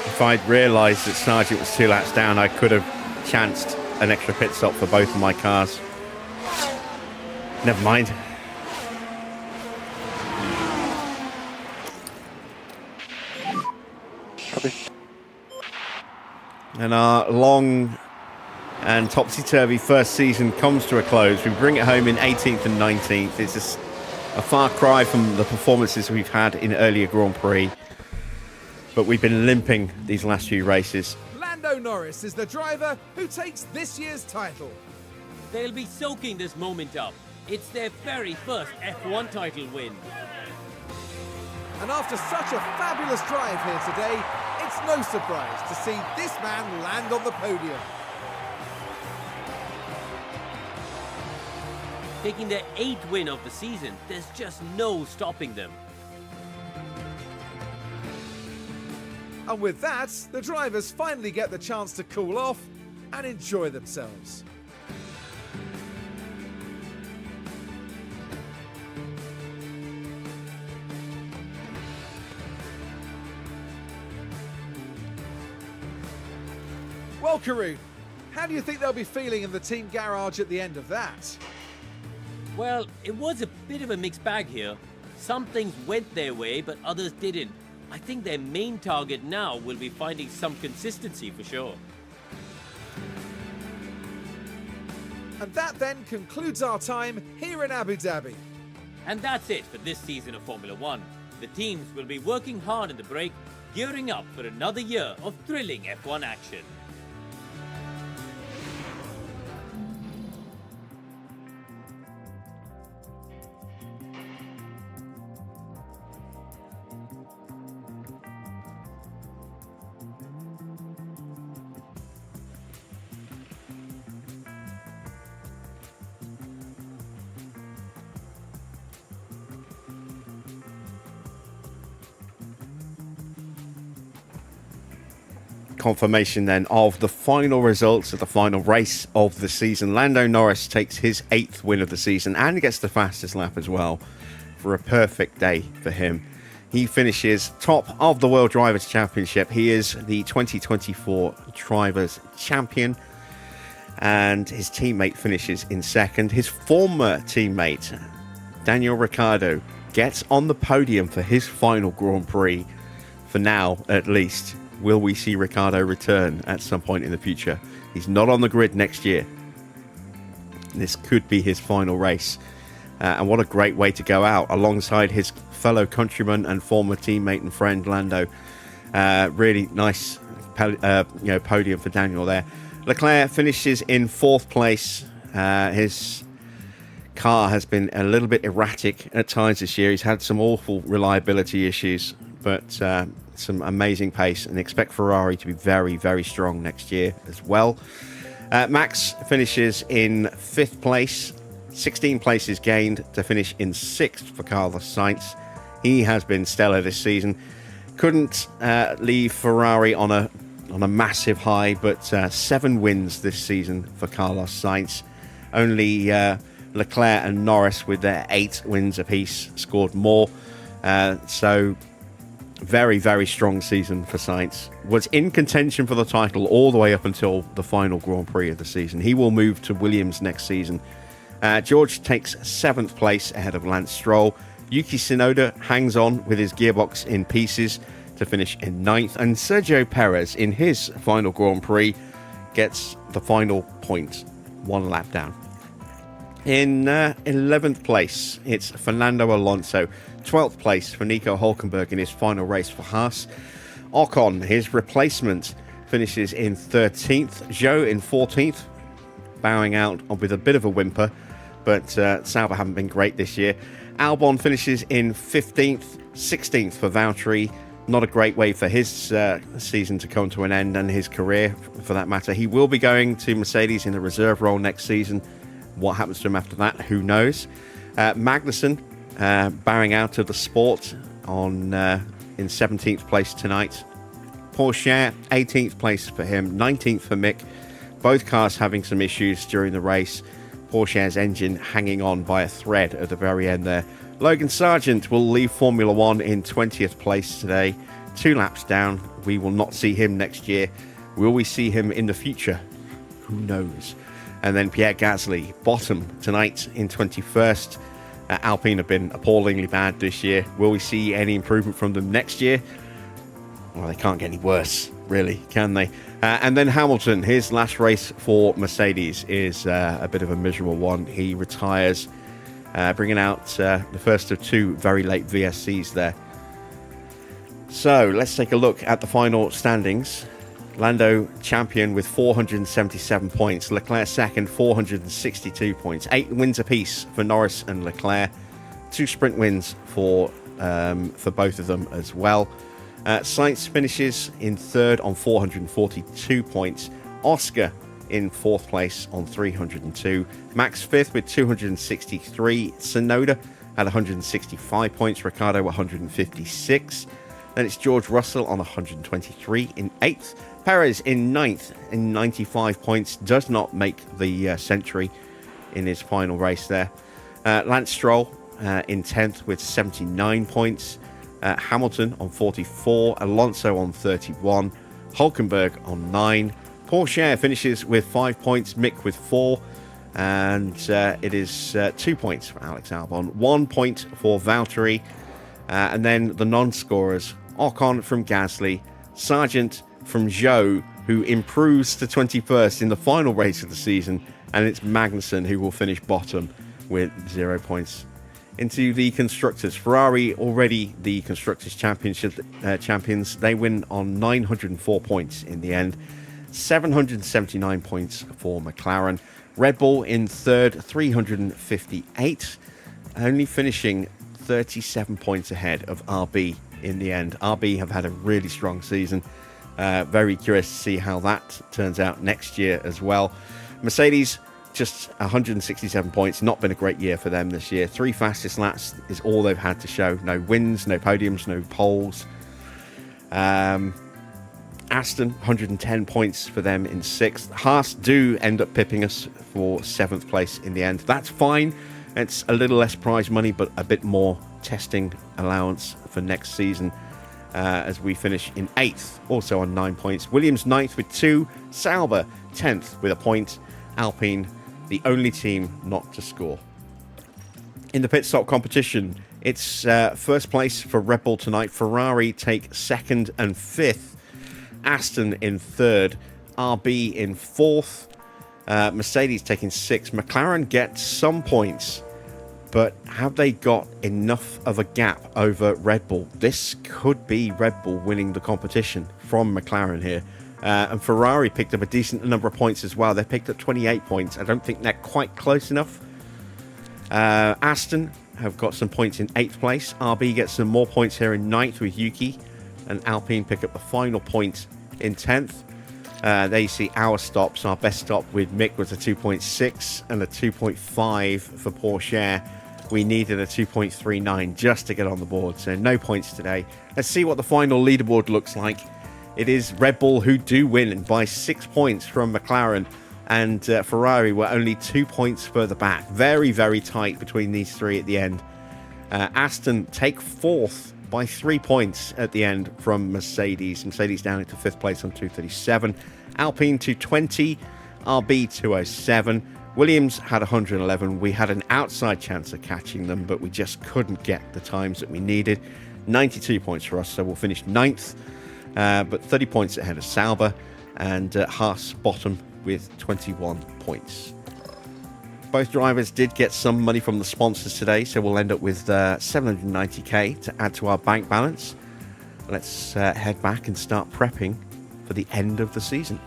If I'd realised that Sargent was 2 laps down, I could have chanced an extra pit stop for both of my cars. Never mind. Copy. And our long and topsy-turvy first season comes to a close. We bring it home in 18th and 19th. It's a far cry from the performances we've had in earlier Grand Prix. But we've been limping these last few races. Lando Lando Norris is the driver who takes this year's title. They'll be soaking this moment up. It's their very first F1 title win. And after such a fabulous drive here today, it's no surprise to see this man land on the podium. Taking their 8th win of the season, there's just no stopping them. And with that, the drivers finally get the chance to cool off and enjoy themselves. Well, Karun, how do you think they'll be feeling in the team garage at the end of that? Well, it was a bit of a mixed bag here. Some things went their way, but others didn't. I think their main target now will be finding some consistency for sure. And that then concludes our time here in Abu Dhabi. And that's it for this season of Formula One. The teams will be working hard in the break, gearing up for another year of thrilling F1 action. Confirmation then of the final results of the final race of the season. Lando Norris takes his 8th win of the season and gets the fastest lap as well for a perfect day for him. He finishes top of the World Drivers' Championship. He is the 2024 Drivers' Champion, and his teammate finishes in 2nd. His former teammate, Daniel Ricciardo, gets on the podium for his final Grand Prix, for now at least. Will we see Ricciardo return at some point in the future? He's not on the grid next year. This could be his final race. And what a great way to go out alongside his fellow countryman and former teammate and friend Lando. Really nice podium for Daniel there. Leclerc finishes in 4th place. His car has been a little bit erratic at times this year. He's had some awful reliability issues, but some amazing pace, and expect Ferrari to be very, very strong next year as well. Max finishes in 5th place, 16 places gained to finish in 6th for Carlos Sainz. He has been stellar this season. Couldn't leave Ferrari on a massive high, but 7 wins this season for Carlos Sainz. Only Leclerc and Norris, with their 8 wins apiece, scored more. So very, very strong season for Sainz. Was in contention for the title all the way up until the final Grand Prix of the season. He will move to Williams next season. George takes 7th place ahead of Lance Stroll. Yuki Tsunoda hangs on with his gearbox in pieces to finish in 9th. And Sergio Perez, in his final Grand Prix, gets the final point, 1 lap down. In 11th place, it's Fernando Alonso. 12th place for Nico Hülkenberg in his final race for Haas. Ocon, his replacement, finishes in 13th. Zhou in 14th, bowing out with a bit of a whimper, but Sauber haven't been great this year. Albon finishes in 15th. 16th for Valtteri. Not a great way for his season to come to an end, and his career for that matter. He will be going to Mercedes in a reserve role next season. What happens to him after that, who knows? Magnussen bowing out of the sport in 17th place tonight. Porsche, 18th place for him, 19th for Mick. Both cars having some issues during the race. Porsche's engine hanging on by a thread at the very end there. Logan Sargent will leave Formula One in 20th place today, 2 laps down. We will not see him next year. Will we see him in the future? Who knows? And then Pierre Gasly, bottom tonight in 21st. Alpine have been appallingly bad this year. Will we see any improvement from them next year? Well, they can't get any worse, really, can they? And then Hamilton, his last race for Mercedes is a bit of a miserable one. He retires, bringing out the first of 2 very late VSCs there. So let's take a look at the final standings. Lando champion with 477 points. Leclerc second, 462 points. 8 wins apiece for Norris and Leclerc. 2 sprint wins for both of them as well. Sainz finishes in third on 442 points. Oscar in fourth place on 302. Max fifth with 263. Tsunoda had 165 points. Ricciardo 156. Then it's George Russell on 123 in 8th. Perez in 9th in 95 points. Does not make the century in his final race there. Lance Stroll in 10th with 79 points. Hamilton on 44. Alonso on 31. Hulkenberg on 9. Porsche finishes with 5 points. Mick with 4. And it is 2 points for Alex Albon. 1 point for Valtteri. And then the non-scorers. Ocon from Gasly, Sargent from Zhou, who improves to 21st in the final race of the season, and it's Magnussen who will finish bottom with 0 points. Into the constructors, Ferrari already the constructors championship champions. They win on 904 points in the end, 779 points for McLaren. Red Bull in third, 358, only finishing 37 points ahead of RB in the end. RB have had a really strong season. Very curious to see how that turns out next year as well. Mercedes, just 167 points. Not been a great year for them this year. 3 fastest laps is all they've had to show. No wins, no podiums, no poles. Aston, 110 points for them in 6th. Haas do end up pipping us for 7th place in the end. That's fine. It's a little less prize money, but a bit more testing allowance for next season as we finish in 8th, also on 9 points. Williams 9th with 2. Sauber 10th with a point. Alpine, the only team not to score. In the pit stop competition, it's first place for Red Bull tonight. Ferrari take 2nd and 5th. Aston in 3rd. RB in 4th. Mercedes taking 6th. McLaren gets some points, but have they got enough of a gap over Red Bull? This could be Red Bull winning the competition from McLaren here. And Ferrari picked up a decent number of points as well. They picked up 28 points. I don't think they're quite close enough. Aston have got some points in 8th place. RB gets some more points here in 9th with Yuki. And Alpine pick up the final point in 10th. There you see our stops. Our best stop with Mick was a 2.6 and a 2.5 for Porsche. We needed a 2.39 just to get on the board, so no points today. Let's see what the final leaderboard looks like. It is Red Bull who do win by 6 points from McLaren, and Ferrari were only 2 points further back. Very, very tight between these three at the end. Aston take 4th by 3 points at the end from Mercedes. Mercedes down into 5th place on 237. Alpine 220. RB 207. Williams had 111. We had an outside chance of catching them, but we just couldn't get the times that we needed. 92 points for us, so we'll finish 9th, but 30 points ahead of Sauber, and Haas bottom with 21 points. Both drivers did get some money from the sponsors today, so we'll end up with 790k to add to our bank balance. Let's head back and start prepping for the end of the season.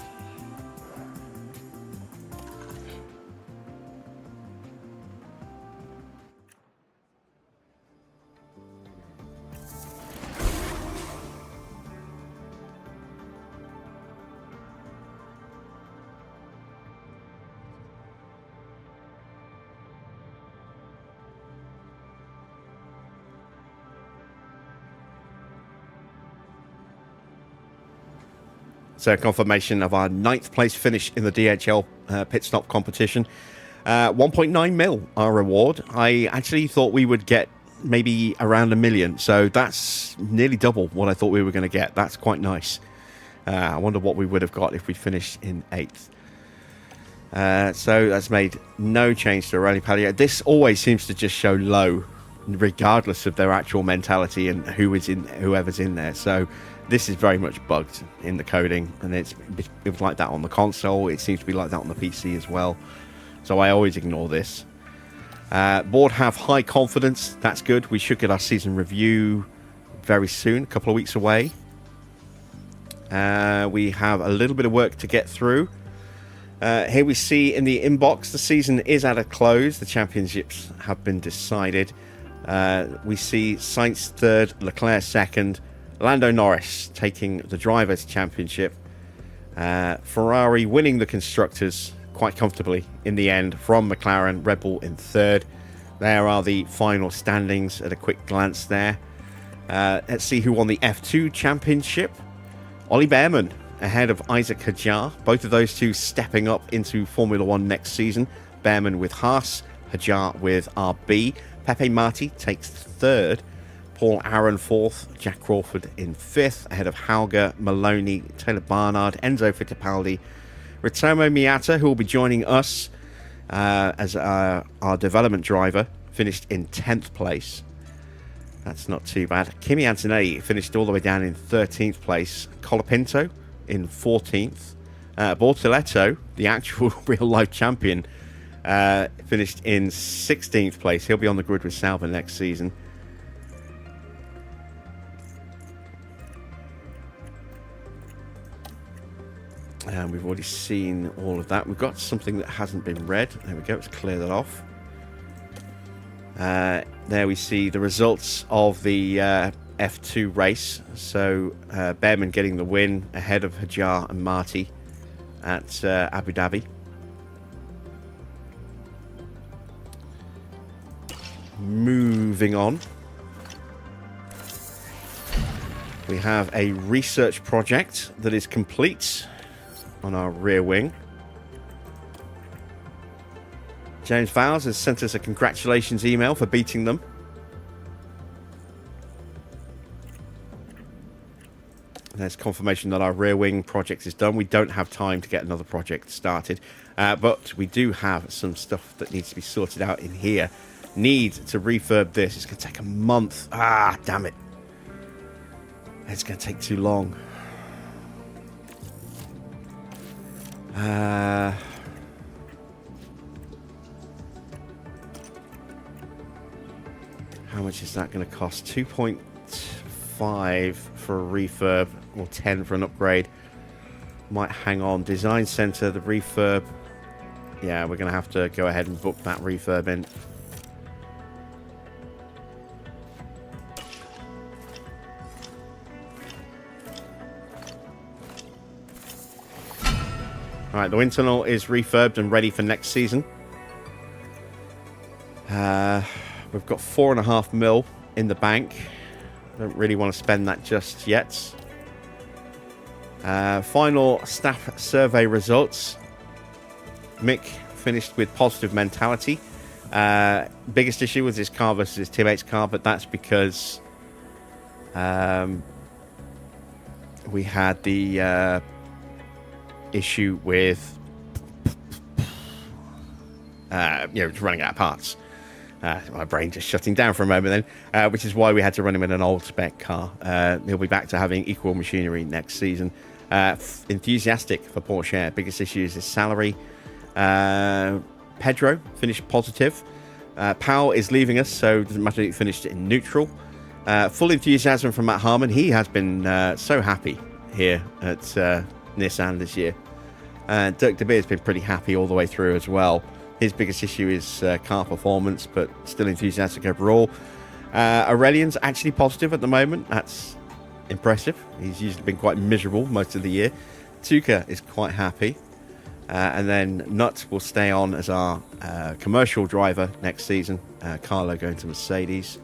So confirmation of our 9th place finish in the DHL pit stop competition. 1.9 mil our reward. I actually thought we would get maybe around $1 million. So that's nearly double what I thought we were going to get. That's quite nice. I wonder what we would have got if we finished in 8th. So that's made no change to rally palliative. This always seems to just show low, regardless of their actual mentality and whoever's in there. So this is very much bugged in the coding, and it was like that on the console. It seems to be like that on the PC as well. So I always ignore this. Board have high confidence. That's good. We should get our season review very soon, a couple of weeks away. We have a little bit of work to get through. Here we see in the inbox, the season is at a close. The championships have been decided. We see Sainz third, Leclerc second, Lando Norris taking the Drivers' Championship. Ferrari winning the Constructors quite comfortably in the end from McLaren, Red Bull in third. There are the final standings at a quick glance there. Let's see who won the F2 Championship. Ollie Behrman ahead of Isaac Hadjar. Both of those two stepping up into Formula One next season. Behrman with Haas, Hadjar with RB. Pepe Marti takes third. Paul Aaron fourth. Jack Crawford in fifth, ahead of Hauger, Maloney, Taylor Barnard, Enzo Fittipaldi. Ritomo Miata, who will be joining us as our development driver, finished in 10th place. That's not too bad. Kimi Antonelli finished all the way down in 13th place. Colapinto in 14th. Bortoletto, the actual real-life champion, finished in 16th place. He'll be on the grid with Sauber next season. And we've already seen all of that. We've got something that hasn't been read. There we go. Let's clear that off. There we see the results of the F2 race. So Behrman getting the win ahead of Hadjar and Marti at Abu Dhabi. Moving on. We have a research project that is complete on our rear wing. James Vowles has sent us a congratulations email for beating them. There's confirmation that our rear wing project is done. We don't have time to get another project started, but we do have some stuff that needs to be sorted out in here. Need to refurb this. It's going to take a month. Ah, damn it. It's going to take too long. How much is that going to cost? 2.5 for a refurb or 10 for an upgrade. Might hang on. Design center, the refurb. Yeah, we're going to have to go ahead and book that refurb in. Alright, the wind tunnel is refurbed and ready for next season. We've got 4.5 mil in the bank. Don't really want to spend that just yet. Final staff survey results. Mick finished with positive mentality. Biggest issue was his car versus his teammate's car, but that's because we had the issue with running out of parts. My brain just shutting down for a moment then, which is why we had to run him in an old spec car. He'll be back to having equal machinery next season. Enthusiastic for Porsche. Biggest issue is his salary. Pedro finished positive. Powell is leaving us, so it doesn't matter if he finished in neutral. Full enthusiasm from Matt Harmon. He has been so happy here at Nissan this year. Dirk De Beer's been pretty happy all the way through as well. His biggest issue is car performance, but still enthusiastic overall. Aurelian's actually positive at the moment. That's impressive. He's usually been quite miserable most of the year. Tuka is quite happy. And then Nut will stay on as our commercial driver next season. Carlo going to Mercedes.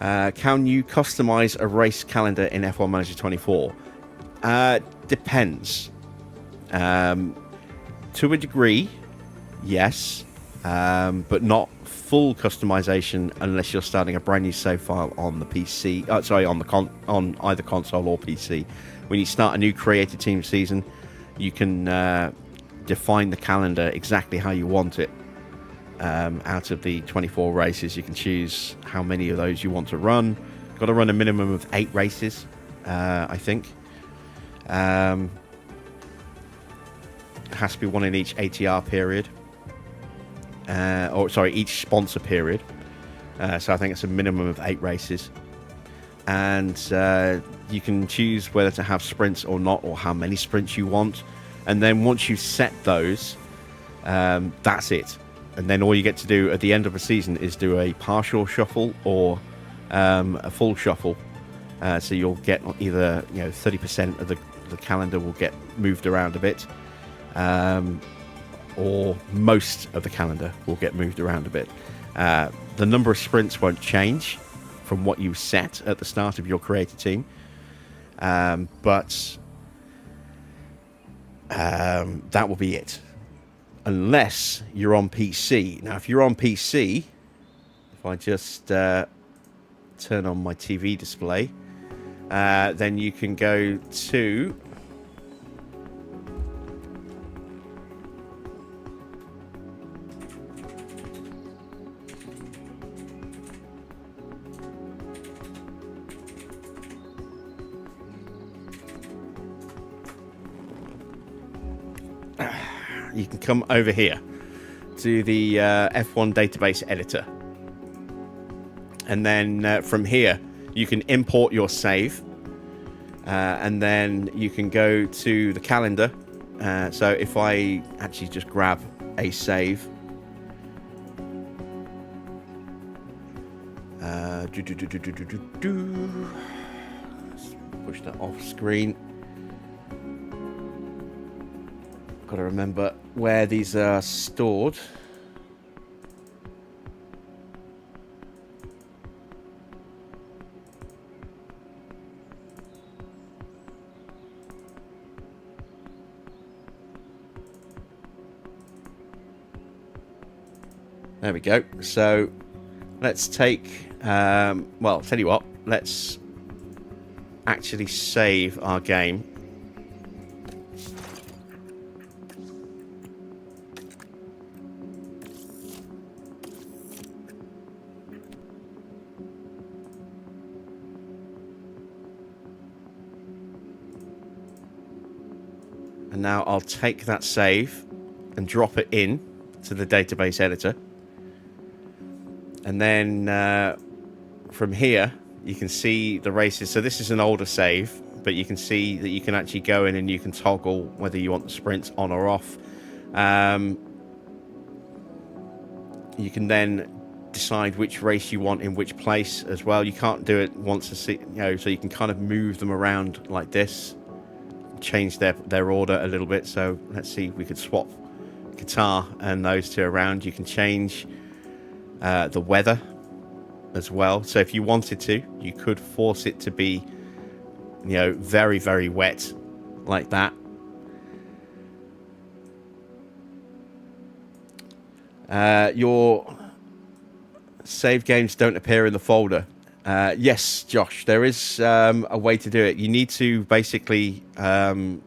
Can you customize a race calendar in F1 Manager 24? Depends. To a degree, yes, but not full customization unless you're starting a brand new save file on the PC. On either console or PC. When you start a new creator team season, you can define the calendar exactly how you want it. Out of the 24 races, you can choose how many of those you want to run. Got to run a minimum of 8 races, I think. Has to be one in each ATR period. Each sponsor period. So I think it's a minimum of 8 races. and you can choose whether to have sprints or not, or how many sprints you want. And then once you set those, that's it. And then all you get to do at the end of a season is do a partial shuffle or a full shuffle. So you'll get either 30% of the calendar will get moved around a bit, or most of the calendar will get moved around a bit. The number of sprints won't change from what you set at the start of your creator team, but that will be it, unless you're on PC. Now, if you're on PC, if I just turn on my TV display, then you can go to you can come over here to the F1 database editor, and then from here you can import your save, and then you can go to the calendar. So if I actually just grab a save, let's push that off screen. Got to remember where these are stored. There we go. So let's take, well, tell you what, let's actually save our game. And now I'll take that save and drop it in to the database editor. And then from here, you can see the races. So this is an older save, but you can see that you can actually go in and you can toggle whether you want the sprints on or off. You can then decide which race you want in which place as well. You can't do it once a so you can kind of move them around like this, change their order a little bit. So let's see, we could swap Qatar and those two around. You can change the weather as well. So if you wanted to, you could force it to be, very, very wet like that. Your save games don't appear in the folder. Yes, Josh, there is a way to do it. You need to basically go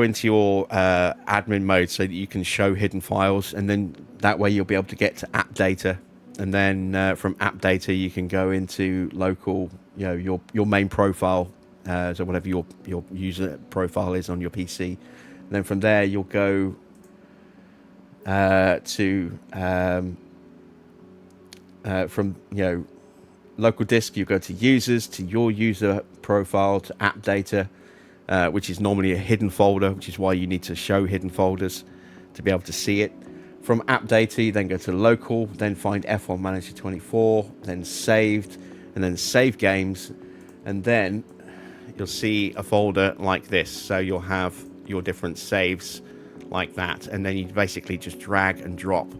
into your admin mode so that you can show hidden files, and then that way you'll be able to get to app data, and then from app data you can go into local, your main profile, so whatever your user profile is on your PC. And then from there you'll go to from local disk, you go to users, to your user profile, to app data, which is normally a hidden folder, which is why you need to show hidden folders to be able to see it. From app data, you then go to local, then find F1 Manager 24, then saved, and then save games, and then you'll see a folder like this. So you'll have your different saves like that, and then you basically just drag and drop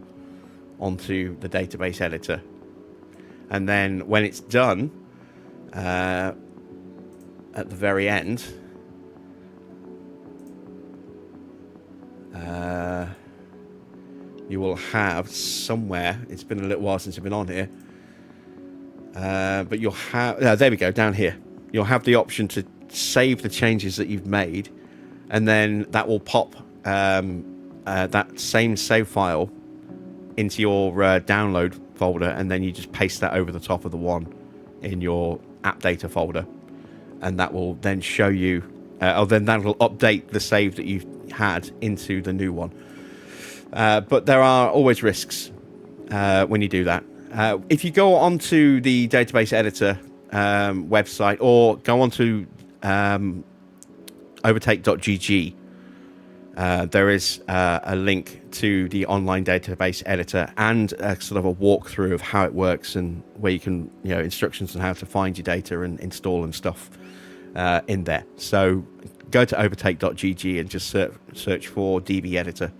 onto the database editor. And then when it's done, at the very end, you will have somewhere, it's been a little while since I've been on here, but you'll have, there we go, down here. You'll have the option to save the changes that you've made, and then that will pop that same save file into your download folder, and then you just paste that over the top of the one in your app data folder, and that will then show you, or then that will update the save that you've had into the new one. But there are always risks when you do that. If you go onto the database editor website, or go on to overtake.gg. There is a link to the online database editor and a sort of a walkthrough of how it works and where you can, instructions on how to find your data and install and stuff in there. So go to overtake.gg and just search for DB editor,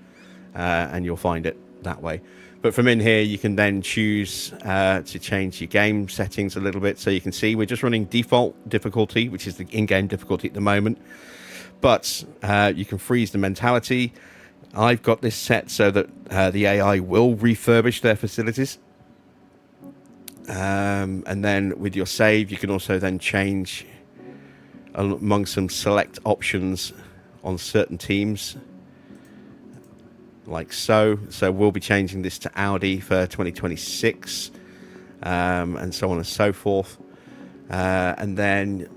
and you'll find it that way. But from in here, you can then choose to change your game settings a little bit. So you can see we're just running default difficulty, which is the in-game difficulty at the moment. But you can freeze the mentality. I've got this set so that the AI will refurbish their facilities. And then with your save, you can also then change among some select options on certain teams. Like so. So we'll be changing this to Audi for 2026. And so on and so forth. And then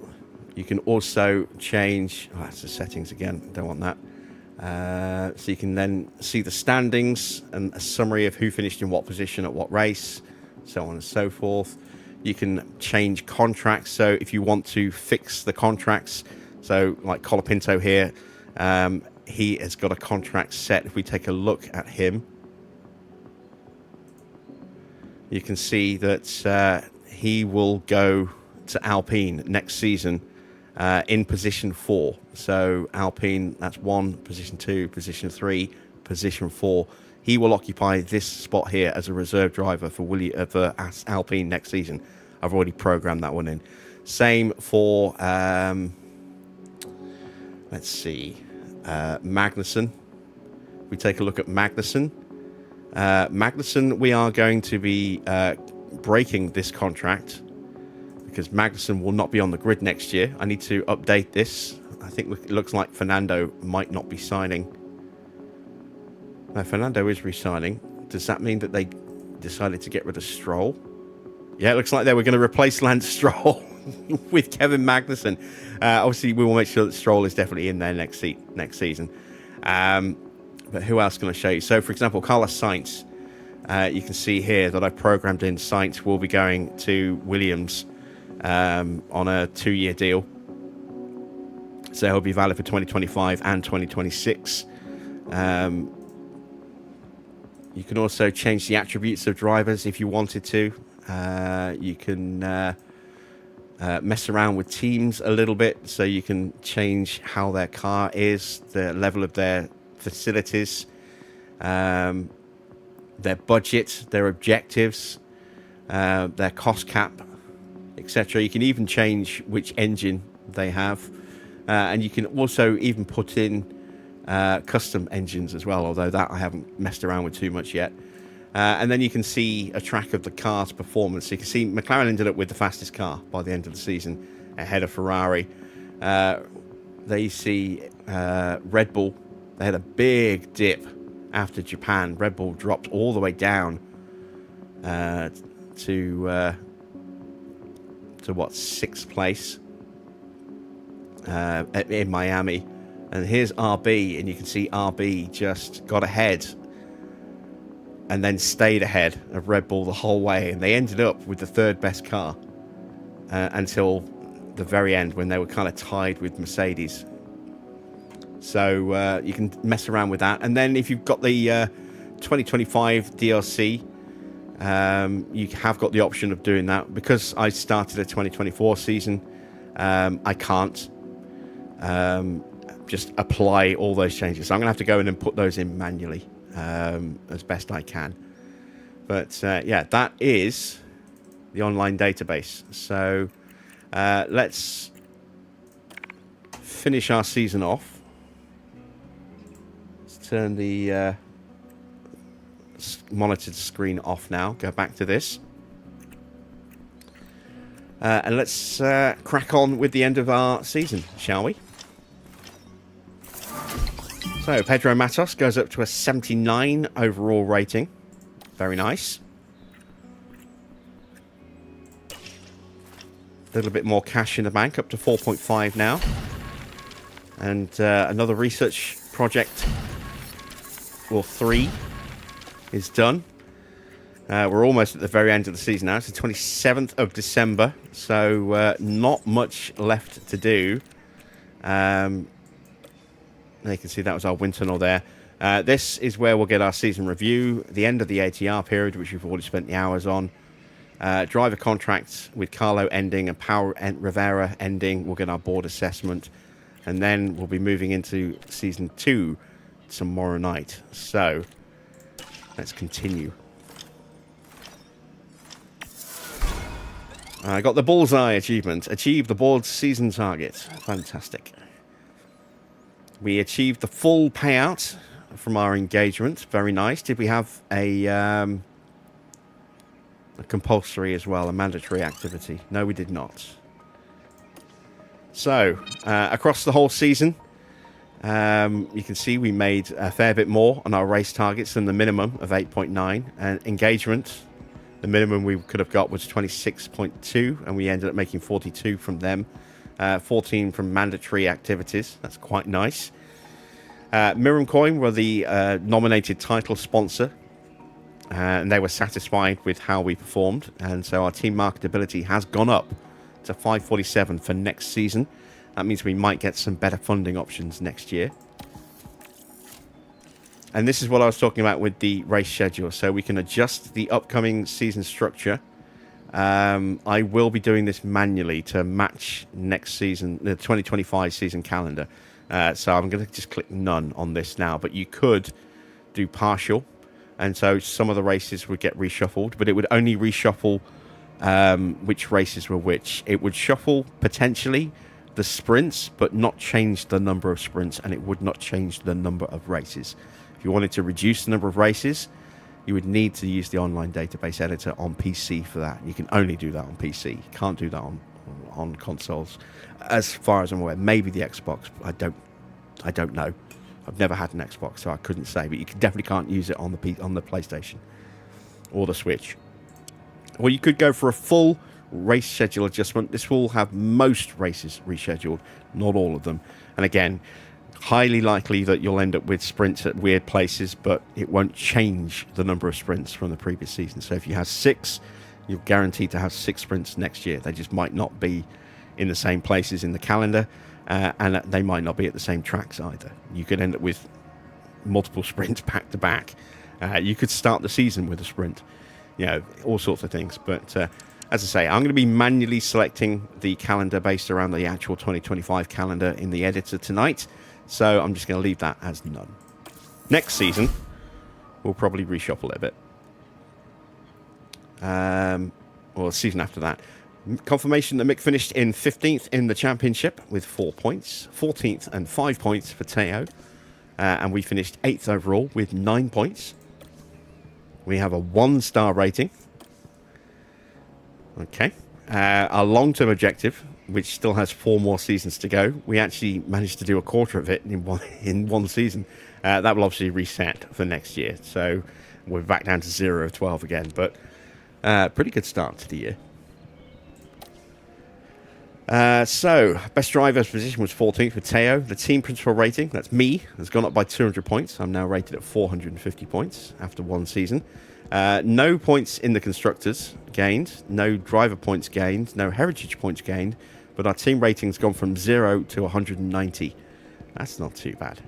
you can also change, that's the settings again, don't want that. So you can then see the standings and a summary of who finished in what position at what race, so on and so forth. You can change contracts, so if you want to fix the contracts, so like Colapinto here, he has got a contract set. If we take a look at him, you can see that he will go to Alpine next season in position 4. So Alpine, that's 1, position 2, position 3, position 4. He will occupy this spot here as a reserve driver for Alpine next season. I've already programmed that one in. Same for, let's see, Magnussen. We take a look at Magnussen. Magnussen, we are going to be breaking this contract because Magnussen will not be on the grid next year. I need to update this. I think it looks like Fernando might not be signing. No, Fernando is re-signing. Does that mean that they decided to get rid of Stroll? Yeah, it looks like they were going to replace Lance Stroll with Kevin Magnussen. Obviously, we will make sure that Stroll is definitely in there next season. But who else can I show you? So, for example, Carlos Sainz. You can see here that I've programmed in Sainz will be going to Williams on a 2-year deal. So he'll be valid for 2025 and 2026. You can also change the attributes of drivers if you wanted to. You can mess around with teams a little bit, so you can change how their car is, the level of their facilities, their budget, their objectives, their cost cap, etc. You can even change which engine they have, and you can also even put in custom engines as well, although that I haven't messed around with too much yet. And then you can see a track of the car's performance. So you can see McLaren ended up with the fastest car by the end of the season, ahead of Ferrari. They see Red Bull. They had a big dip after Japan. Red Bull dropped all the way down to what, 6th place in Miami. And here's RB, and you can see RB just got ahead and then stayed ahead of Red Bull the whole way, and they ended up with the 3rd best car until the very end, when they were kind of tied with Mercedes. So you can mess around with that. And then if you've got the 2025 DLC, you have got the option of doing that. Because I started a 2024 season, I can't just apply all those changes. So I'm going to have to go in and put those in manually as best I can. But yeah, that is the online database. So let's finish our season off. Let's turn the monitored screen off now. Go back to this. And let's crack on with the end of our season, shall we? So, Pedro Matos goes up to a 79 overall rating. Very nice. A little bit more cash in the bank, up to 4.5 now. And another research project, or 3, is done. We're almost at the very end of the season now. It's the 27th of December, so not much left to do. You can see that was our wind tunnel there. This is where we'll get our season review, the end of the ATR period, which we've already spent the hours on. Driver contracts with Carlo ending and Power and Rivera ending. We'll get our board assessment, and then we'll be moving into season 2 tomorrow night. So let's continue. I got the bullseye achievement. Achieved the board's season target. Fantastic. We achieved the full payout from our engagement. Very nice. Did we have a compulsory as well, a mandatory activity? No, we did not. So, across the whole season, you can see we made a fair bit more on our race targets than the minimum of 8.9. And engagement, the minimum we could have got was 26.2, and we ended up making 42 from them. 14 from mandatory activities. That's quite nice. Mirum Coin were the nominated title sponsor, and they were satisfied with how we performed, and so our team marketability has gone up to 547 for next season. That means we might get some better funding options next year. And this is what I was talking about with the race schedule, so we can adjust the upcoming season structure. I will be doing this manually to match next season, the 2025 season calendar. So I'm going to just click none on this now, but you could do partial, and so some of the races would get reshuffled, but it would only reshuffle which races were which. It would shuffle potentially the sprints, but not change the number of sprints, and it would not change the number of races. If you wanted to reduce the number of races, you would need to use the online database editor on PC for that. You can only do that on PC. You can't do that on consoles, as far as I'm aware. Maybe the Xbox. I don't know. I've never had an Xbox, so I couldn't say. But you definitely can't use it on the PlayStation or the Switch. Well, you could go for a full race schedule adjustment. This will have most races rescheduled, not all of them. And again, highly likely that you'll end up with sprints at weird places, but it won't change the number of sprints from the previous season. So if you have 6, you're guaranteed to have 6 sprints next year. They just might not be in the same places in the calendar, and they might not be at the same tracks either. You could end up with multiple sprints back to back. You could start the season with a sprint, all sorts of things. But as I say, I'm going to be manually selecting the calendar based around the actual 2025 calendar in the editor tonight. So I'm just going to leave that as none. Next season, we'll probably reshuffle it a bit. Or the season after that. Confirmation that Mick finished in 15th in the championship with 4 points. 14th and 5 points for Teo. And we finished 8th overall with 9 points. We have a 1-star rating. Okay. Our long-term objective, which still has 4 more seasons to go, we actually managed to do a quarter of it in one season. That will obviously reset for next year. So we're back down to 0 of 12 again. But pretty good start to the year. So, best driver's position was 14th for Teo. The team principal rating, that's me, has gone up by 200 points. I'm now rated at 450 points after 1 season. No points in the constructors gained. No driver points gained. No heritage points gained. But our team rating's gone from 0 to 190. That's not too bad.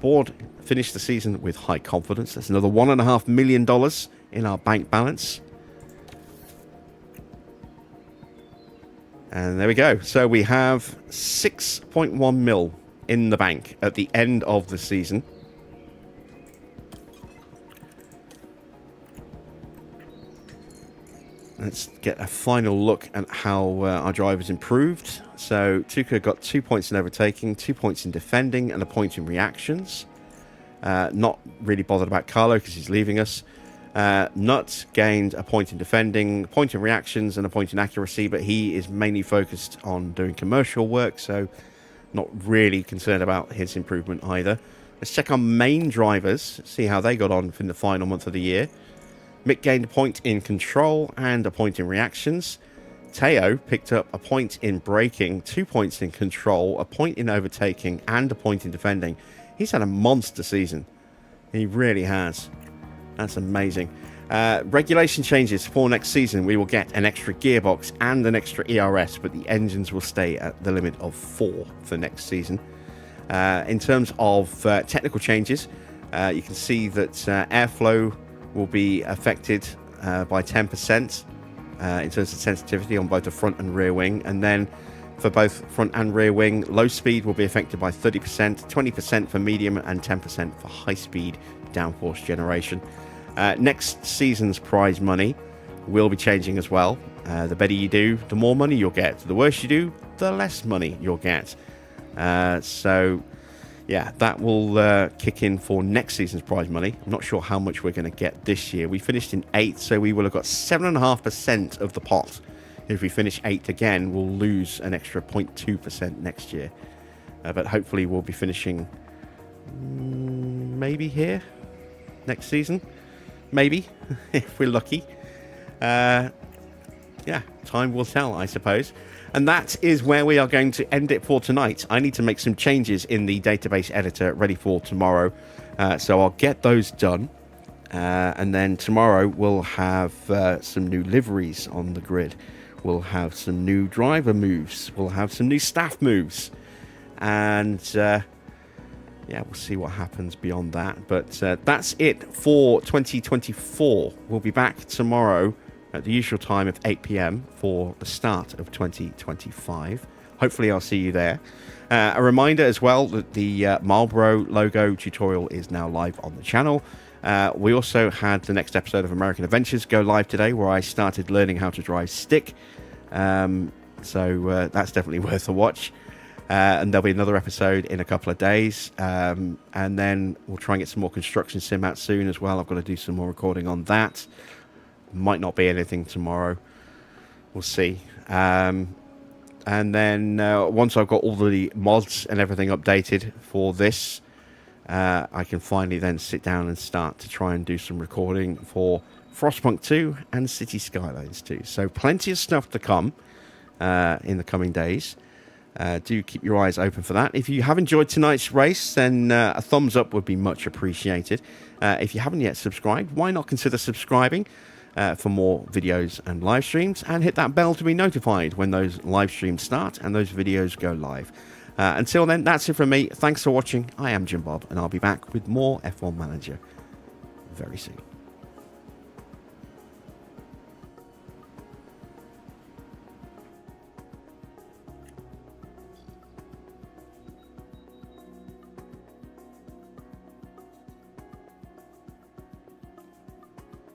Board finished the season with high confidence. That's another $1.5 million in our bank balance. And there we go. So we have 6.1 mil in the bank at the end of the season. Let's get a final look at how our drivers improved. So Tuka got 2 points in overtaking, 2 points in defending, and a point in reactions. Not really bothered about Carlo because he's leaving us. Nutt gained a point in defending, a point in reactions, and a point in accuracy, but he is mainly focused on doing commercial work, so not really concerned about his improvement either. Let's check our main drivers, see how they got on in the final month of the year. Mick gained a point in control and a point in reactions. Teo picked up a point in braking, 2 points in control, a point in overtaking, and a point in defending. He's had a monster season. He really has. That's amazing. Regulation changes for next season. We will get an extra gearbox and an extra ERS, but the engines will stay at the limit of 4 for next season. In terms of technical changes, you can see that airflow will be affected by 10% in terms of sensitivity on both the front and rear wing. And then for both front and rear wing, low speed will be affected by 30%, 20% for medium, and 10% for high speed downforce generation. Next season's prize money will be changing as well. The better you do, the more money you'll get. The worse you do, the less money you'll get. So yeah, that will kick in for next season's prize money. I'm not sure how much we're going to get this year. We finished in 8th, so we will have got 7.5% of the pot. If we finish 8th again, we'll lose an extra 0.2% next year. But hopefully we'll be finishing maybe here next season. Maybe, if we're lucky. Yeah, time will tell, I suppose. And that is where we are going to end it for tonight. I need to make some changes in the database editor ready for tomorrow. So I'll get those done. And then tomorrow we'll have some new liveries on the grid. We'll have some new driver moves. We'll have some new staff moves. And yeah, we'll see what happens beyond that. But that's it for 2024. We'll be back tomorrow at the usual time of 8 p.m. for the start of 2025. Hopefully I'll see you there. A reminder as well that the Marlboro logo tutorial is now live on the channel. We also had the next episode of American Adventures go live today, where I started learning how to drive stick. So that's definitely worth a watch. And there'll be another episode in a couple of days. And then we'll try and get some more construction sim out soon as well. I've got to do some more recording on that. Might not be anything tomorrow. We'll see. And then once I've got all the mods and everything updated for this, I can finally then sit down and start to try and do some recording for Frostpunk 2 and City Skylines 2. So plenty of stuff to come in the coming days. Do keep your eyes open for that. If you have enjoyed tonight's race, then a thumbs up would be much appreciated. If you haven't yet subscribed, why not consider subscribing for more videos and live streams, and hit that bell to be notified when those live streams start and those videos go live. Until then, that's it from me. Thanks for watching. I am Jim Bob, and I'll be back with more F1 Manager very soon.